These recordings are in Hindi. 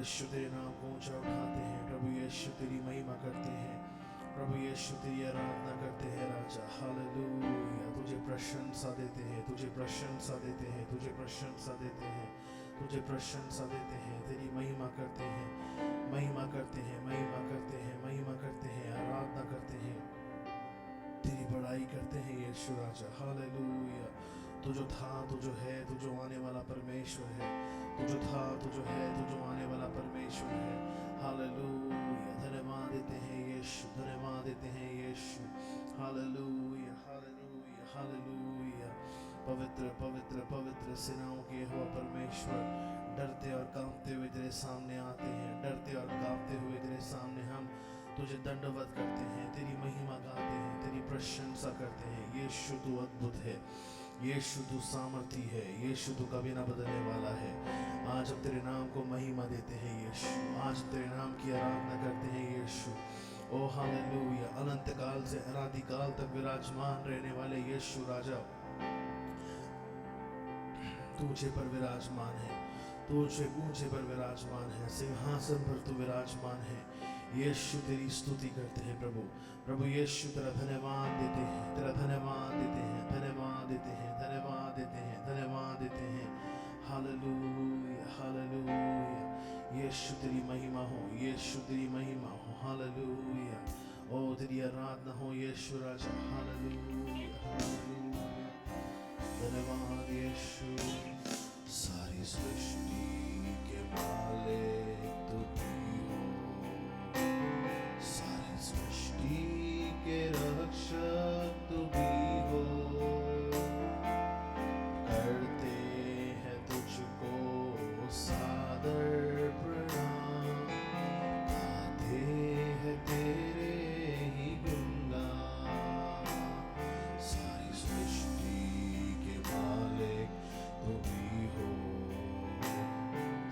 यीशु तेरे नाम को ऊंचा उठाते हैं। प्रभु यीशु तेरी महिमा करते हैं। प्रभु यीशु तेरी आराधना करते हैं राजा। हालेलुया। तुझे प्रशंसा देते हैं, तुझे प्रशंसा देते हैं, तुझे प्रशंसा देते हैं, तुझे प्रशंसा देते हैं। तेरी महिमा करते हैं, महिमा करते हैं, महिमा करते हैं, महिमा करते हैं, आराधना करते हैं, तेरी बड़ाई करते हैं यीशु राजा। हालेलुया। तू जो था, तू जो है, तू जो आने वाला परमेश्वर है। तू जो था, तू जो है, तू जो आने वाला परमेश्वर है। हालेलुया। धन्यवाद देते हैं यीशु, धन्यवाद देते हैं यीशु। Hallelujah, hallelujah, hallelujah. पवित्र पवित्र पवित्र सेनाओं के यहोवा परमेश्वर, डरते और कांपते हुए तेरे सामने आते हैं। डरते और कांपते हुए तेरे सामने हम तुझे दंडवत करते हैं, तेरी महिमा गाते हैं, तेरी प्रशंसा करते हैं। यीशु तू अद्भुत है, यीशु तू सामर्थी है, यीशु तू कभी ना बदलने वाला है। आज हम तेरे नाम को महिमा देते हैं यीशु, आज तेरे नाम की आराधना करते हैं यीशु। ओ हालेलुया। अनंत काल से अनादि काल तक विराजमान रहने वाले यीशु राजा, तू ऊंचे पर विराजमान है, तू ऊंचे पर विराजमान है, सिंहासन पर तू विराजमान है। यीशु तेरी स्तुति करते हैं प्रभु। प्रभु यीशु तेरा धन्यवाद देते हैं, तेरा धन्यवाद देते हैं, धन्यवाद देते हैं, धन्यवाद देते हैं, धन्यवाद देते हैं। Hallelujah, hallelujah. यीशु तेरी महिमा हो, यीशु तेरी महिमा हो। हालेलुया। ओ तेरी आराधना हो यीशु राजा। Hallelujah, hallelujah. धन्यवाद यीशु। सारी सृष्टि के मालिक तू ही हो, सारी सृष्टि के रक्षक तू भी हो। करते हैं तुझको सादर प्रणाम, गाते हैं तेरे ही गुणगान। सारी सृष्टि के मालिक तू भी हो,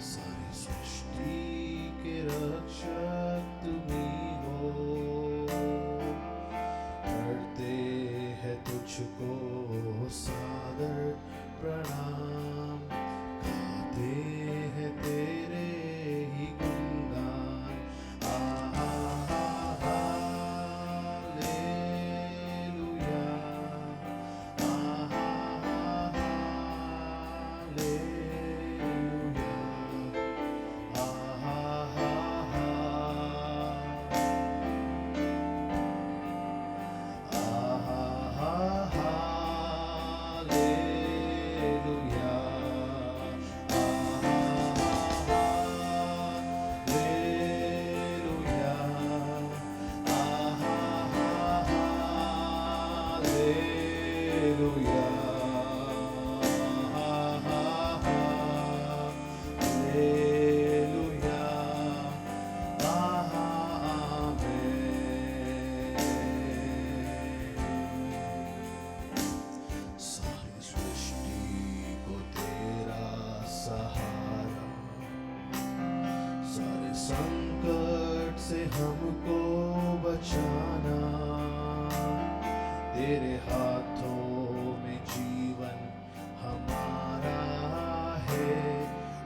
सारी सृष्टि के रक्षक तू भी हो। करते हैं तुझको सादर प्रणाम, गाते हैं तेरे ही गुणगान। हालेलुया, संकट से हमको बचाना, तेरे हाथों में जीवन हमारा है।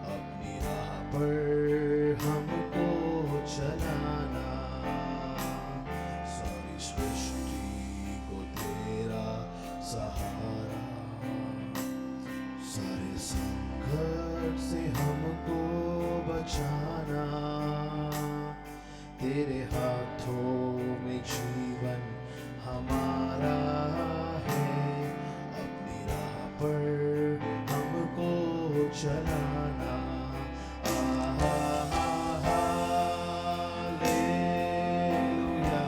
अपनी राह पर हमको चलाना, सारी सृष्टि को तेरा सहारा। सारे संकट से हमको बचाना, तेरे हाथों में जीवन हमारा है। अपनी राह पर हमको चलाना। हालेलुया,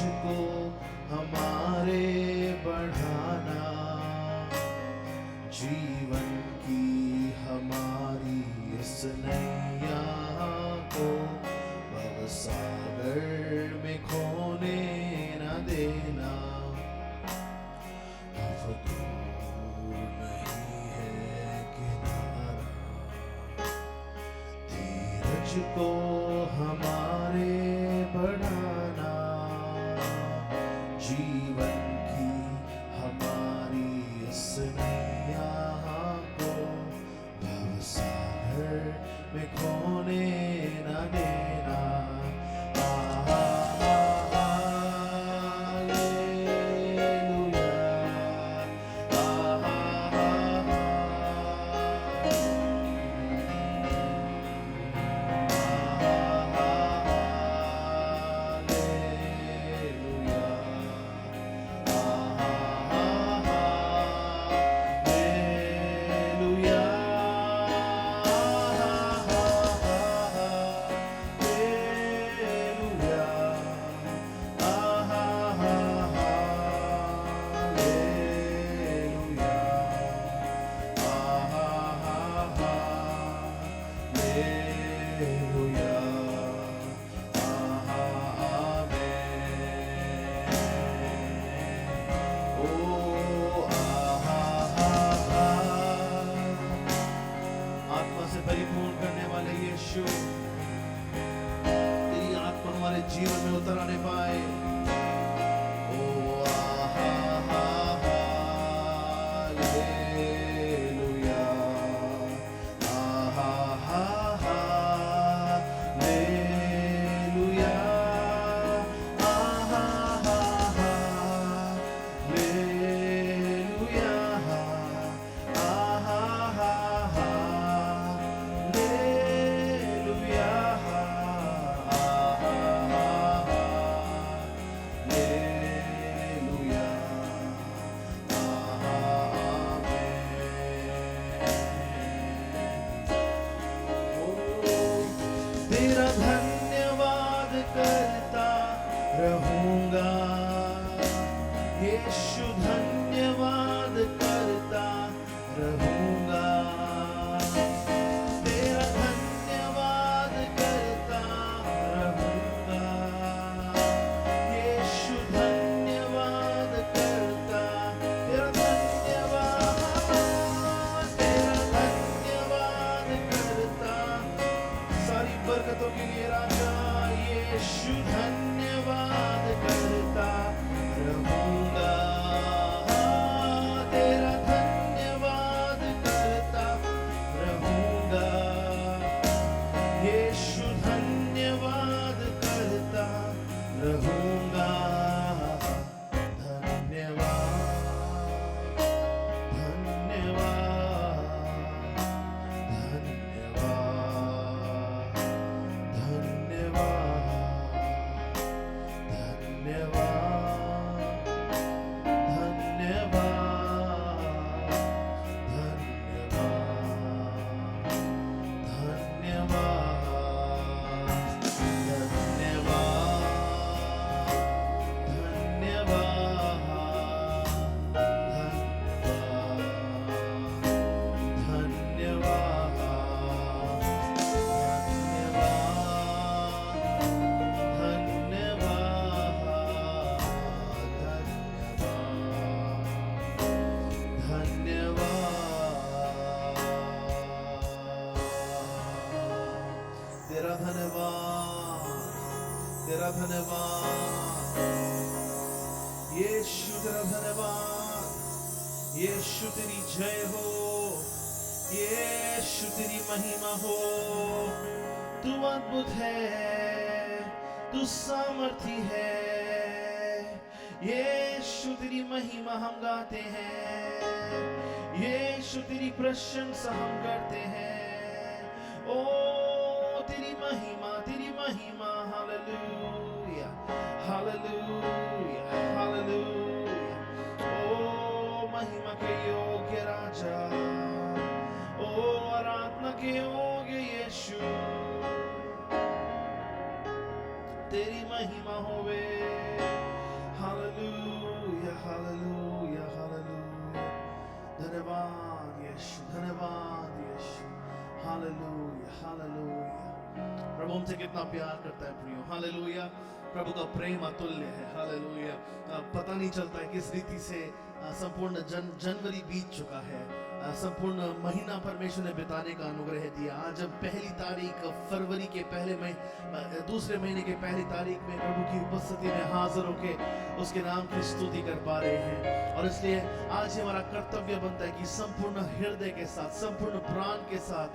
तुझको हमारे बढ़ाना, जीवन की हमारी इस नैया को भवसागर में खोने न देना। अब दूर नहीं है किनारा, धीरज को हमारे बढ़ाना, जीवन की हमारी इस नैया को भवसागर में खोने न देना। परिपूर्ण करने वाले यीशु, तेरी आत्मा हमारे जीवन में उतर आने पाए। ओ हालेलुया, हालेलुया, तेरा धन्यवाद करता रहूंगा यीशु, धन्यवाद करता रहूंगा। तेरा धन्यवाद करता रहूंगा यीशु, धन्यवाद करता। तेरा धन्यवाद करता, सारी बरकतों के लिए राजा यीशु धन्यवाद करता रहूंगा। तेरा धन्यवाद करता रहूंगा यीशु, धन्यवाद करता रहूंगा। धन्यवाद, धन्यवाद, तेरा धन्यवाद, तेरा धन्यवाद यीशु, तेरा धन्यवाद यीशु, तेरी जय हो यीशु, तेरी महिमा हो। तू अद्भुत है, तू सामर्थी है यीशु, तेरी महिमा हम गाते हैं यीशु, तेरी प्रशंसा हम करते हैं। ओ तेरी महिमा, तेरी महिमा, हालेलुया, हालेलुया, हालेलुया। ओ महिमा के योग्य राजा, ओ आराधना के योग्य यीशु, तेरी महिमा होवे हमसे कितना प्यार करता है प्रियो, हालेलुया। प्रभु का प्रेम अतुल्य है, हालेलुया। पता नहीं चलता है किस रीति से संपूर्ण जनवरी बीत चुका है, संपूर्ण महीना परमेश्वर ने बिताने का अनुग्रह दिया। आज जब पहली तारीख फरवरी के दूसरे महीने के पहली तारीख में प्रभु की उपस्थिति में हाजिर होके उसके नाम की स्तुति कर पा रहे हैं। और इसलिए आज हमारा कर्तव्य बनता है कि संपूर्ण हृदय के साथ, संपूर्ण प्राण के साथ,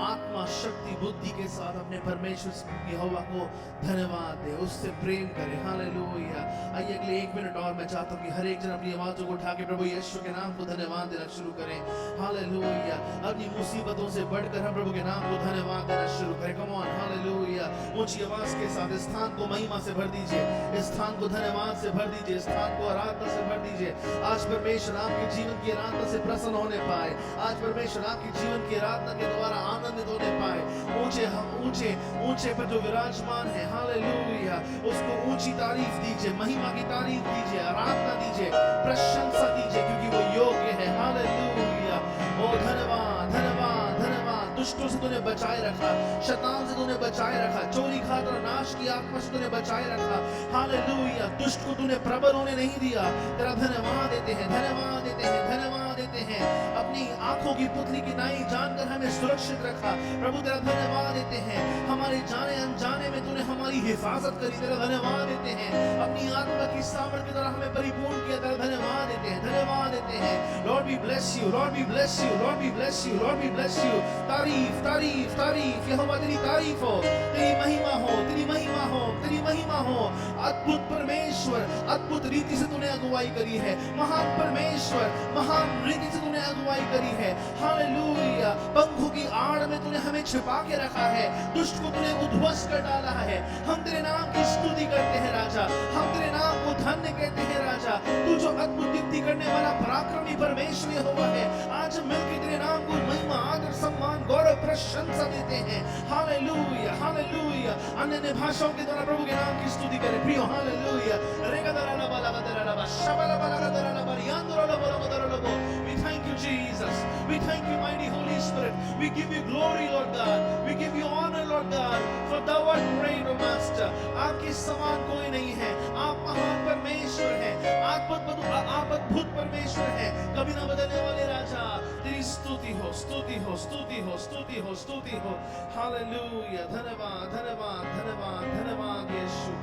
आत्मा शक्ति बुद्धि के साथ अपने परमेश्वर यहोवा को धन्यवाद दे, उससे प्रेम करें, हालेलुया। आइए अगले 1 मिनट और मैं चाहता हूँ कि हर एक जन अपनी आवाज़ों को उठा के प्रभु यीशु के नाम को धन्यवाद देना शुरू करें, हालेलुया। अपनी मुसीबतों से बढ़कर हम प्रभु के नाम को धन्यवाद देना शुरू करें। Come on, hallelujah. ऊंची आवाज के साथ इस स्थान को महिमा से भर दीजिए, इस स्थान को धन्यवाद से भर दीजिए, इस स्थान को आराधना से भर दीजिए। आज परमेश्वर आपके जीवन की आराधना से प्रसन्न होने पाए, आज परमेश्वर आपके जीवन की आराधना के द्वारा आनंदित होने पाए। ऊंचे पर जो विराजमान है, हालेलुया, उसको ऊंची तारीफ दीजिए, महिमा की तारीफ दीजिए, आराधना दीजिए, प्रशंसा दीजिए, क्योंकि वो योग्य है, हालेलुया। ओ धन्यवाद, धन्यवाद, धन्यवाद। दुष्टों से तूने बचाए रखा, शैतान से तूने बचाए रखा, चोरी खातर और नाश की आत्मा से तूने बचाए रखा, हालेलुया। दुष्ट को तूने प्रबल होने नहीं दिया। तेरा धन्यवाद देते हैं, धन्यवाद देते हैं, धन्यवाद देते हैं। अपनी आंखों की पुतली की नाई जानकर हमें सुरक्षित रखा, प्रभु तेरा धन्यवाद देते हैं। हमारे जाने अनजाने में तूने हमारी हिफाजत करी, तेरा धन्यवाद देते हैं। अपनी आत्मा की सामर्थ के द्वारा हमें परिपूर्ण किया, तेरा धन्यवाद देते हैं, धन्यवाद देते हैं। Lord we bless you, Lord we bless you, Lord we bless you, Lord we bless you. तारीफ, तारीफ, तारीफ, यहोवा तेरी तारीफ हो, तेरी महिमा हो, तेरी महिमा हो, तेरी महिमा हो। अद्भुत परमेश्वर, अद्भुत रीति से तूने अगुवाई करी है, महान परमेश्वर, महान रीति से तूने अगुवाई करी है, हालेलुया। पंखों की आड़ में तूने हमें छिपा के रखा है, दुष्ट को तूने उद्ध्वस्त कर डाला है। हम तेरे नाम की स्तुति करते हैं राजा, हम तेरे नाम को धन्य कहते हैं राजा। तू जो अद्भुत युक्ति करने वाला पराक्रमी परमेश्वर हुआ है, आज हम मिलकर तेरे नाम को महिमा, आदर, सम्मान, गौरव, प्रशंसा देते हैं, हालेलुया, हालेलुया। अन्य भाषाओं के द्वारा प्रभु के नाम की स्तुति करें प्रियो, hallelujah. We thank you Jesus, we thank you mighty Holy Spirit, we give you glory Lord God, we give you honor Lord God, for thou art great O Master। आपके समान कोई नहीं है, आप महान परमेश्वर हैं, आप अद्भुत परमेश्वर हैं, कभी ना बदलने वाले राजा। तेरी स्तुति हो, स्तुति हो, स्तुति हो, स्तुति हो, स्तुति हो, हालेलुया। धन्यवाद, धन्यवाद, धन्यवाद, धन्यवाद यीशु।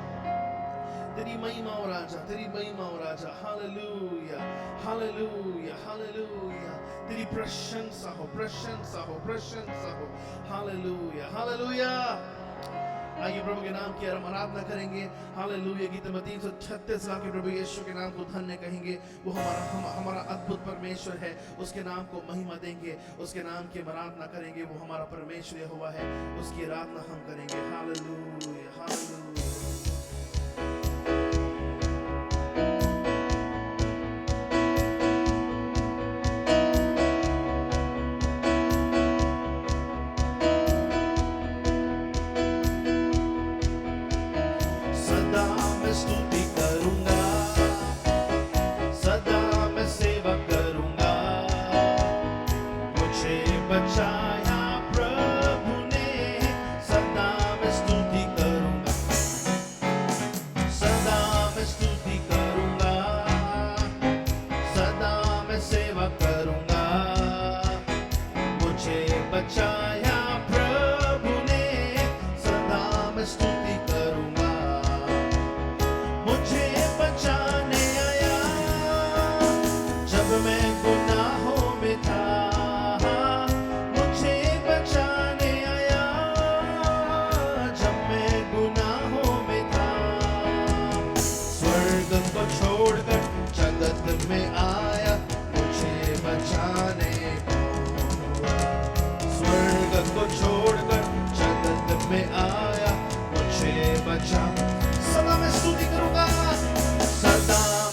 तेरी महिमा हो राजा, तेरी महिमा हो राजा, हालेलुया, हालेलुया, हालेलुया। तेरी प्रशंसा हो, प्रशंसा हो, प्रशंसा हो, हालेलुया, हालेलुया। आइए प्रभु के नाम की हम आराधना करेंगे, हालेलुया। गीत नंबर 336 गा के प्रभु यीशु के नाम को धन्य कहेंगे। वो हमारा अद्भुत परमेश्वर है, उसके नाम को महिमा देंगे, उसके नाम की आराधना करेंगे। वो हमारा परमेश्वर यहोवा है, उसकी आराधना हम करेंगे, हालेलुया, हालेलुया। सदा मैं स्तुति करूंगा, सदा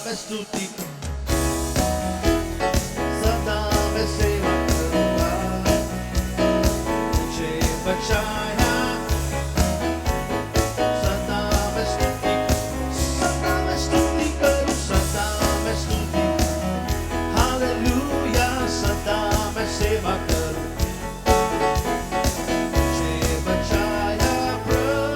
मैं स्तुति, सदा मैं सेवा करूंगा। मुझे बचाया, सदा मैं स्तुति करूं, सदा मैं स्तुति, हालेलुया। सदा मैं सेवा करूं, मुझे बचाया प्रभु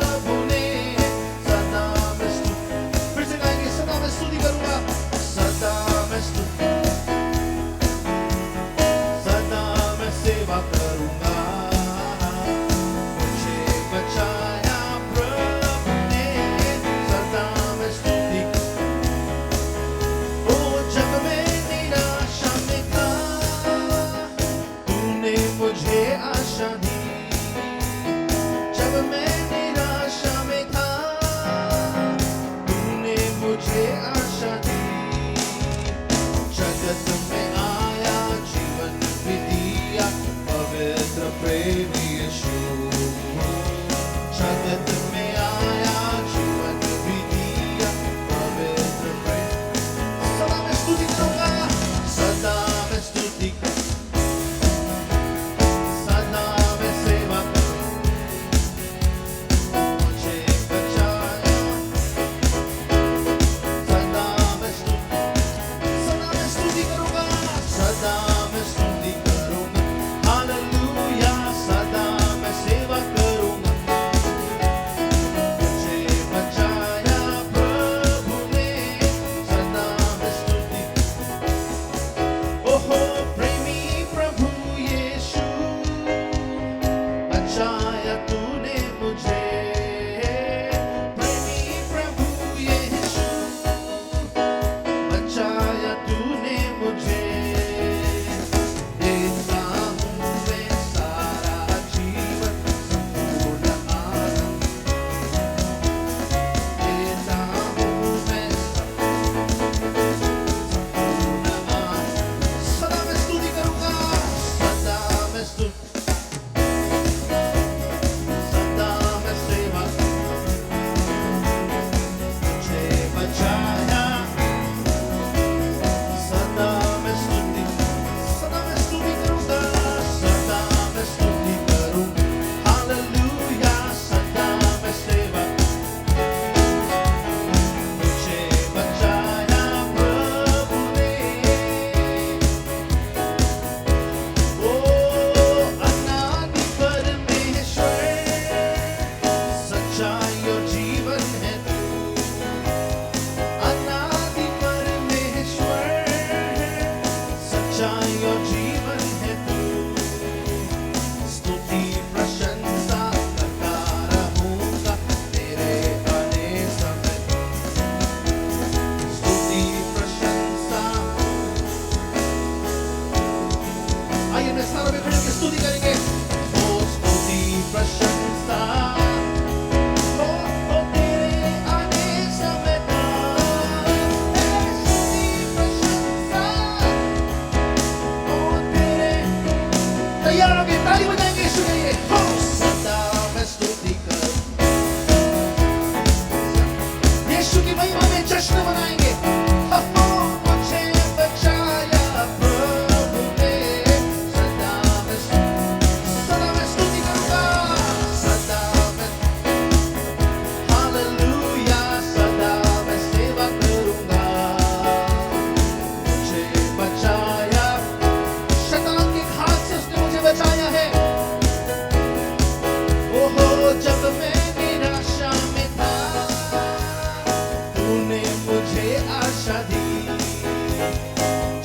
आशा दी,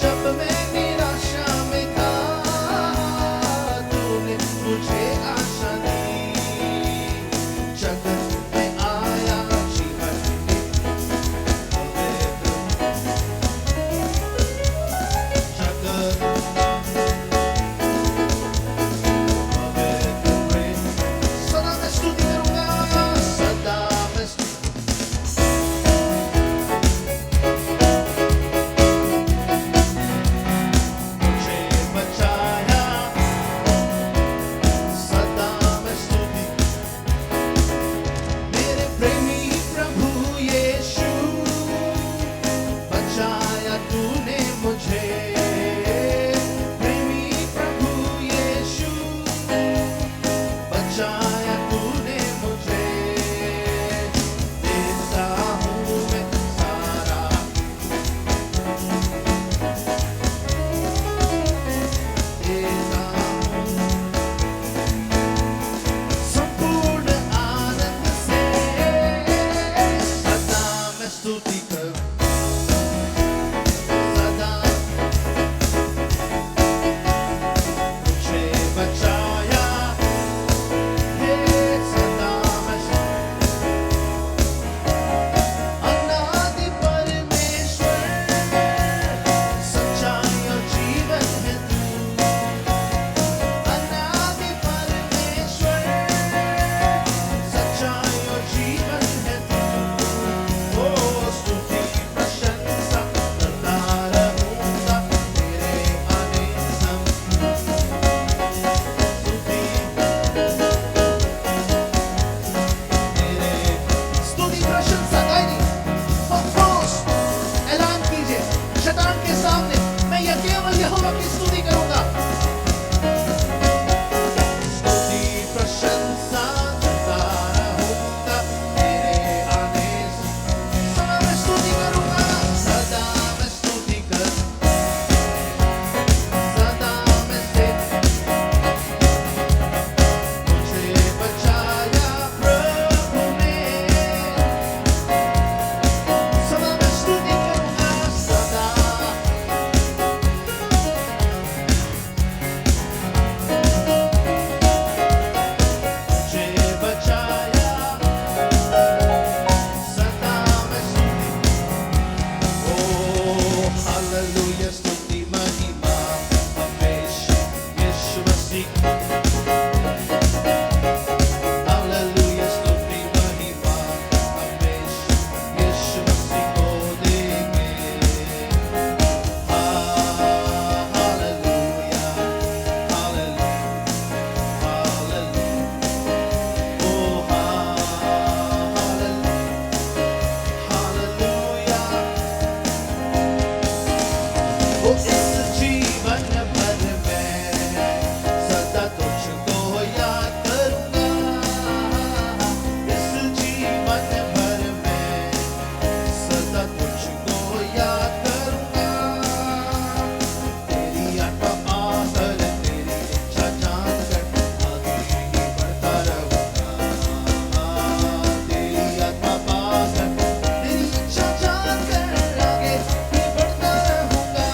जब मैं निराशा में था तूने मुझे आशा दी, जगत में आया जीवन सदा मैं स्तुति करूंगा, सदा मैं मुझे बचाया, सदा मैं स्तुति मेरे प्रेमी प्रभु यीशु, बचाया तूने मुझे, प्रेमी प्रभु यीशु, बचाया तूने मुझे, देता हूँ मैं सारा, देता हूँ संपूर्ण आनंद से, सदा मैं स्तुति करूं, सदा मुझे बचाया, हे सदा मैं अनादि परमेश्वर, सच्चाई और जीवन है तू, अनादि परमेश्वर, सच्चाई और जीवन है तू, ओ स्तुति प्रशंसा करता रहूंगा तेरे अनेक स्तुति प्रशंसा गायनी फरोश ऐलान कीजिए शैतान के सामने, मैं यह केवल यहोवा की स्तुति करूंगा, स्तुति प्रशंसा करता रहूंगा तेरे आने से, सदा मैं स्तुति करूंगा, सदा मैं स्तुति कर, सदा मैं से मुझे बचाया प्रभु ने, सदा मैं स्तुति करूंगा, सदा मुझे बचाया, सदा मैं स्तुति, ओ हालेलुया स्तुति महिमा हमेशा यीशु मसीह, हालेलुया स्तुति महिमा हमेशा यीशु मसीह को देंगे, हालेलुया हालेलुया हालेलुया, ओ हालेलुया हालेलुया, ओ इस जीवन भर में सदा तुझको याद करूंगा, इस जीवन भर में सदा तुझको याद करूंगा, तेरी आत्मा आकर तेरी इच्छा जानकर आगे ही बढ़ता रहूंगा, तेरी आत्मा पाकर तेरी इच्छा जानकर आगे ही बढ़ता रहूंगा,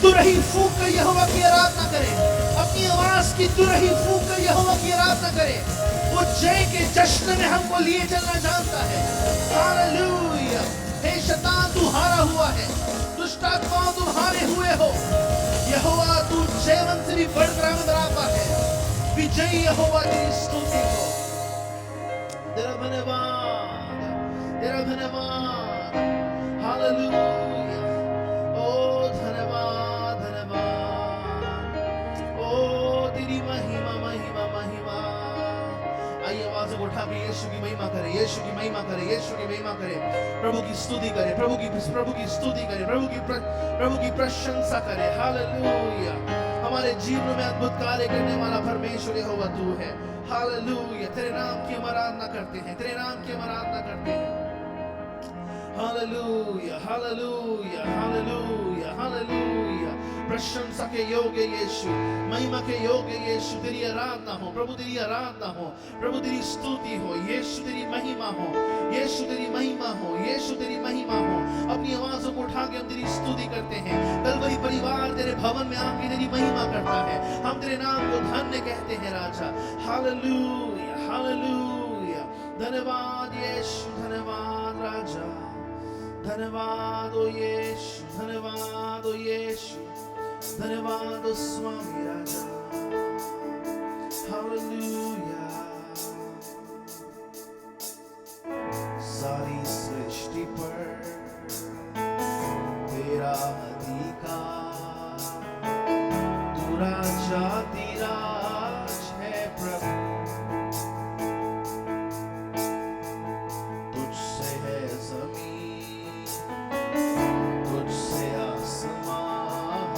तुरही फूंक कर यहोवा की आराधना करें, अपनी आवाज की तुरही फूंक कर यहोवा की आराधना करें। वो जय के जश्न में हमको लिए चलना जानता है। हालेलुया। हे शैतान तू हारा हुआ है, दुष्ट आत्माओं तुम हारे हुए हो। यहोवा तू जयवंत से भी बढ़कर हमें बराबर है। विजयी यहोवा तेरी स्तुति हो। तेरा धन्यवाद, तेरा धन्यवाद। हालेलुया। ओ धन्यवाद, धन्यवाद। ओ तेरी महिमा, महिमा, महिमा। आइए आवाज़ को उठा के यीशु की महिमा करें, यीशु की महिमा करें, यीशु की महिमा करें। प्रभु की स्तुति करें, प्रभु की स्तुति करें, प्रभु की प्रशंसा करें। हालेलुया। हमारे जीवन में अद्भुत कार्य करने वाला परमेश्वर यहोवा तू है। हालेलुया। तेरे नाम की हम आराधना करते हैं, तेरे नाम की हम आराधना करते हैं। Hallelujah, hallelujah, hallelujah, hallelujah. प्रशंसा के योग्य यीशु, महिमा के योग्य यीशु, तेरी आराधना हो प्रभु, तेरी आराधना हो प्रभु, तेरी स्तुति हो यीशु, तेरी महिमा हो यीशु, तेरी महिमा हो यीशु, तेरी महिमा हो। अपनी आवाज़ों को उठा के हम तेरी स्तुति करते हैं। कलवरी परिवार तेरे भवन में आके तेरी महिमा करता है। हम तेरे नाम को धन्य कहते हैं राजा। Hallelujah, hallelujah. धन्यवाद यीशु, धन्यवाद राजा, धन्यवाद ओ यीशु, धन्यवाद ओ यीशु, धन्यवाद ओ स्वामी राजा। हालेलुया। सारी सृष्टि पर तेरा अधिकार, तू राजाधिराज है प्रभु। तुझसे है जमीन, तुझसे आसमान,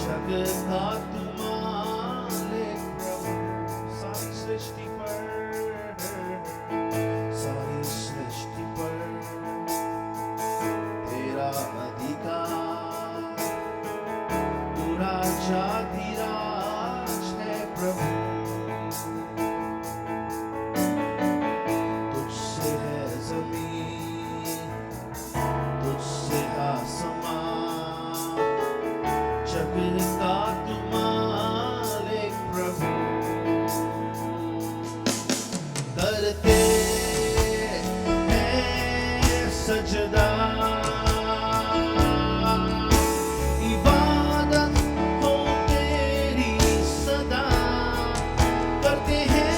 जग का तू मालिक प्रभु। सारी सृष्टि पर, सारी सृष्टि पर तेरा अधिकार, तू राजाधिराज है प्रभु। तुझसे है जमीन, तुझसे आसमान, जग का तू मालिक प्रभु। करते हैं सजदा, इबादत हो तेरी सदा। करते हैं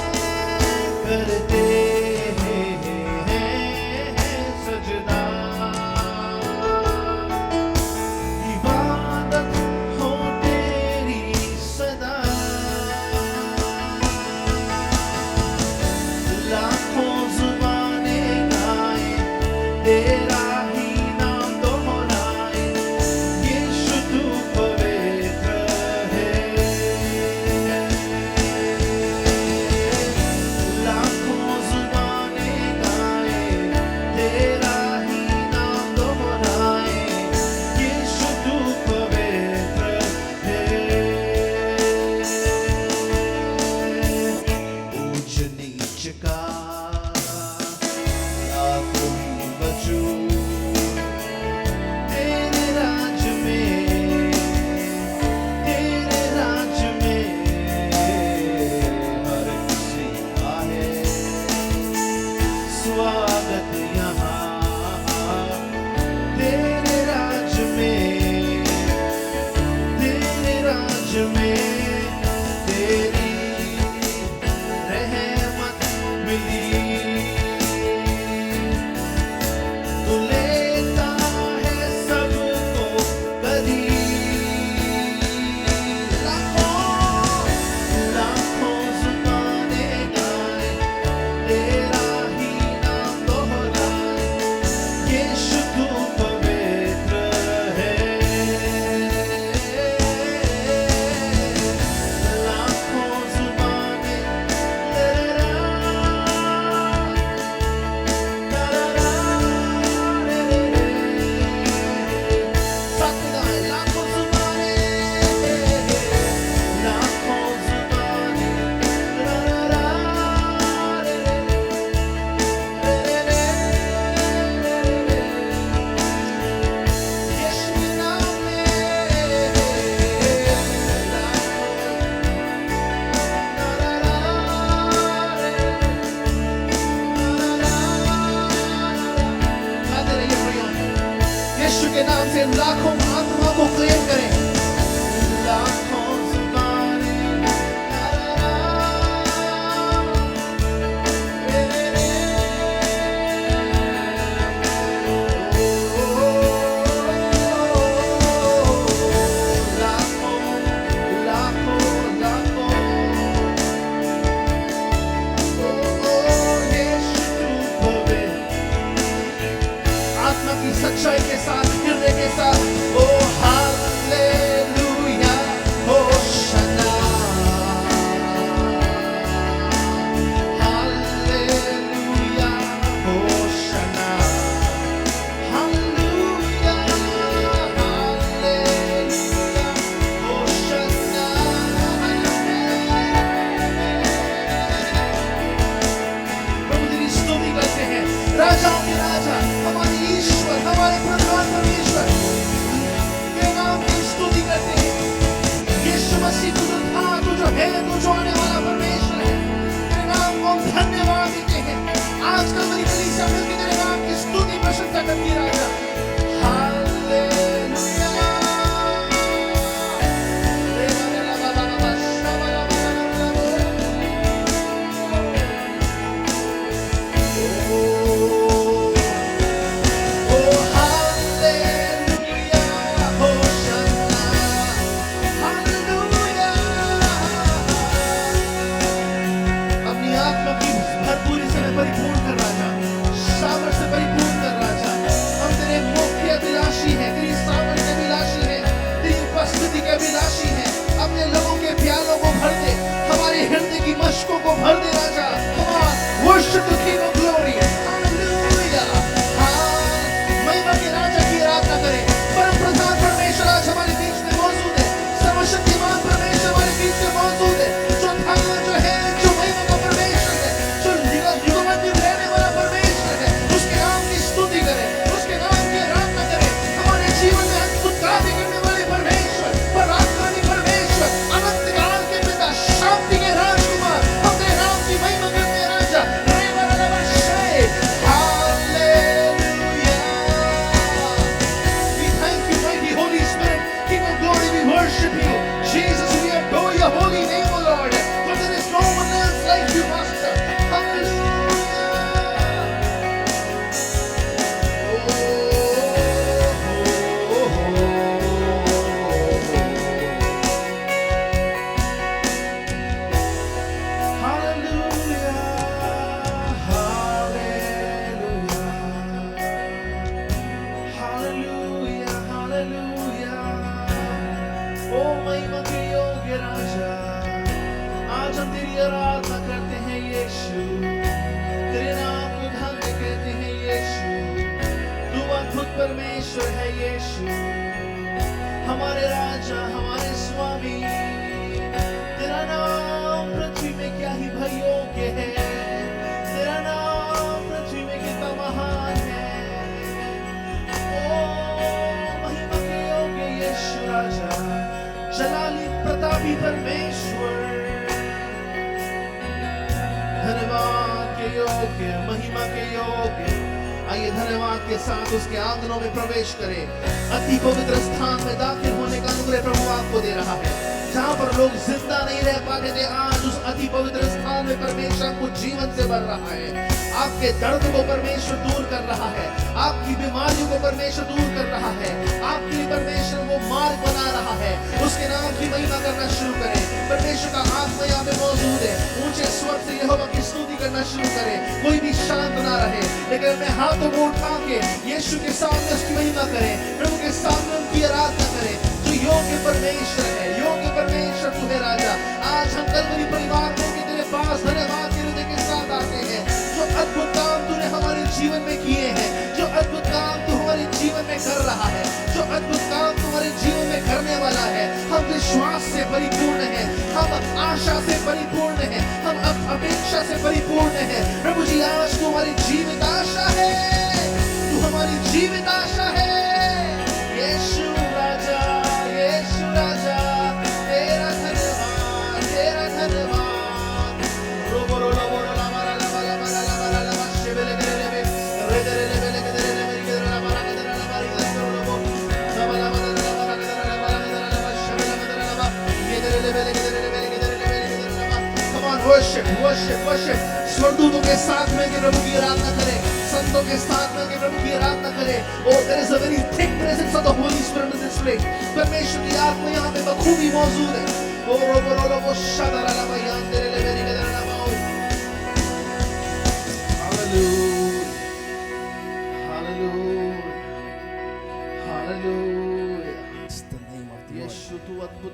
सजदा, इबादत हो तेरी करती राजा। मशकों को भर दे राजा। Come on, worship the King of Glory. Hallelujah. महिमा के राजा की आराधना करें। परम प्रधान परमेश्वर आज हमारे बीच में मौजूद है। सर्वशक्तिमान परमेश्वर हमारे बीच में मौजूद है। जो था, जो है, जो महिमा का परमेश्वर है, जो युगों में रहने वाला परमेश्वर है, उसके नाम की स्तुति करें, उसके नाम की आराधना करें। हमारे जीवन में अद्भुत कार्य करने वाले परमेश्वर, पराक्रमी परमेश्वर, अनंत काल के पिता, शांति के राजकुमार, अपने नाम की महिमा करते हैं राजा। We thank you, mighty Holy Spirit, King of Glory. We worship you, Jesus. We adore your holy name, O Lord. For there is no one else like you, Master. आज हम तेरी आराधना करते हैं यीशु, तेरे नाम को धन्य कहते हैं यीशु। तू अद्भुत परमेश्वर है यीशु, हमारे राजा, हमारे स्वामी। तेरा नाम पृथ्वी में क्या ही भय योग्य है, तेरा नाम पृथ्वी में कितना महान है। ओ महिमा के योग्य यीशु राजा, जलाली प्रतापी परमेश्वर, धन्यवाद के योग्य, महिमा के योग्य। आइए धन्यवाद के साथ उसके आंगनों में प्रवेश करें। अति पवित्र स्थान में दाखिल होने का अनुग्रह प्रभु आपको दे रहा है। जहां पर लोग जिंदा नहीं रह पाते थे, आज उस अति पवित्र स्थान में परमेश्वर को जीवन से भर रहा है। आपके दर्द को परमेश्वर दूर कर रहा है, आपकी बीमारियों को परमेश्वर दूर कर रहा है, आपके लिए परमेश्वर वो मार्ग बना रहा है। उसके नाम की महिमा करना शुरू करें। परमेश्वर का आत्मा यहाँ पे मौजूद है। ऊंचे स्वर से यहोवा की स्तुति करना शुरू करें। कोई भी शांत ना रहे, लेकिन अपने हाथों को उठा के यीशु के सामने उसकी महिमा करें, प्रभु के सामने उनकी आराधना करें। जो योग्य परमेश्वर है, योग्य परमेश्वर तू है राजा। आज हम कलवरी परिवार को तेरे पास धन्यवाद के हृदय के साथ आते हैं। जो अद्भुत काम तूने हमारे जीवन में किए हैं, जो अद्भुत काम तू हमारे जीवन में कर रहा है, जो अद्भुत काम तुम्हारे जीवन में करने वाला है। हम विश्वास से परिपूर्ण हैं, हम आशा से परिपूर्ण हैं, हम अपेक्षा से परिपूर्ण हैं। प्रभु जी आज तू हमारी जीवित आशा है, तू हमारी जीवित आशा है। यीशु राजा, यीशु राजा, तेरा धन्यवाद, तेरा धन्यवाद। रोबो रो लो रो ला मारा ला मारा मारा ला मारा ला शेबेले करे ले रे दे ले बेले के दे ले मेरी के ला मारा के ला मारी के रो लो सब ला मारा ला मारा के ला मारा के ला शेबेले के ला ला ये दे ले बेले के दे ले मेरी के दे ले मेरी के ला। Come on worship worship worship. स्वर्गदूतों के साथ में के प्रभु की आराधना करें, संतों के साथ में के प्रभु की आराधना करें। Oh, there is a very thick presence of the Holy Spirit in this place. परमेश्वर की आत्मा यहाँ पे बखूबी मौजूद है। ओ रोबो रोबो शादारा ला बयान तेरे ले मेरी के दरना माओ। Hallelujah, hallelujah, hallelujah. It's the name of the Lord. यीशु तू अद्भुत।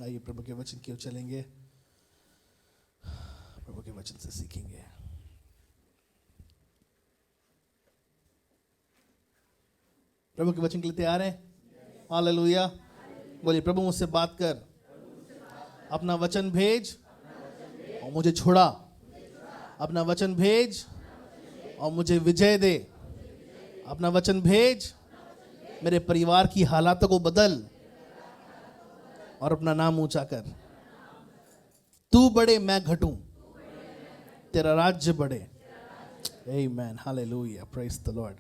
आइए प्रभु के वचन की ओर चलेंगे, प्रभु के वचन से सीखेंगे। प्रभु के वचन के लिए तैयार हैं? हालेलुया। बोलिए प्रभु मुझसे बात कर, अपना वचन भेज और मुझे छुड़ा, अपना वचन भेज और मुझे विजय दे, अपना वचन भेज, मेरे परिवार की हालातों को बदल और अपना नाम ऊंचा कर। तू बढ़े मैं घटूं, तेरा राज्य बढ़े। आमीन, हालेलुया, प्रेज द लॉर्ड।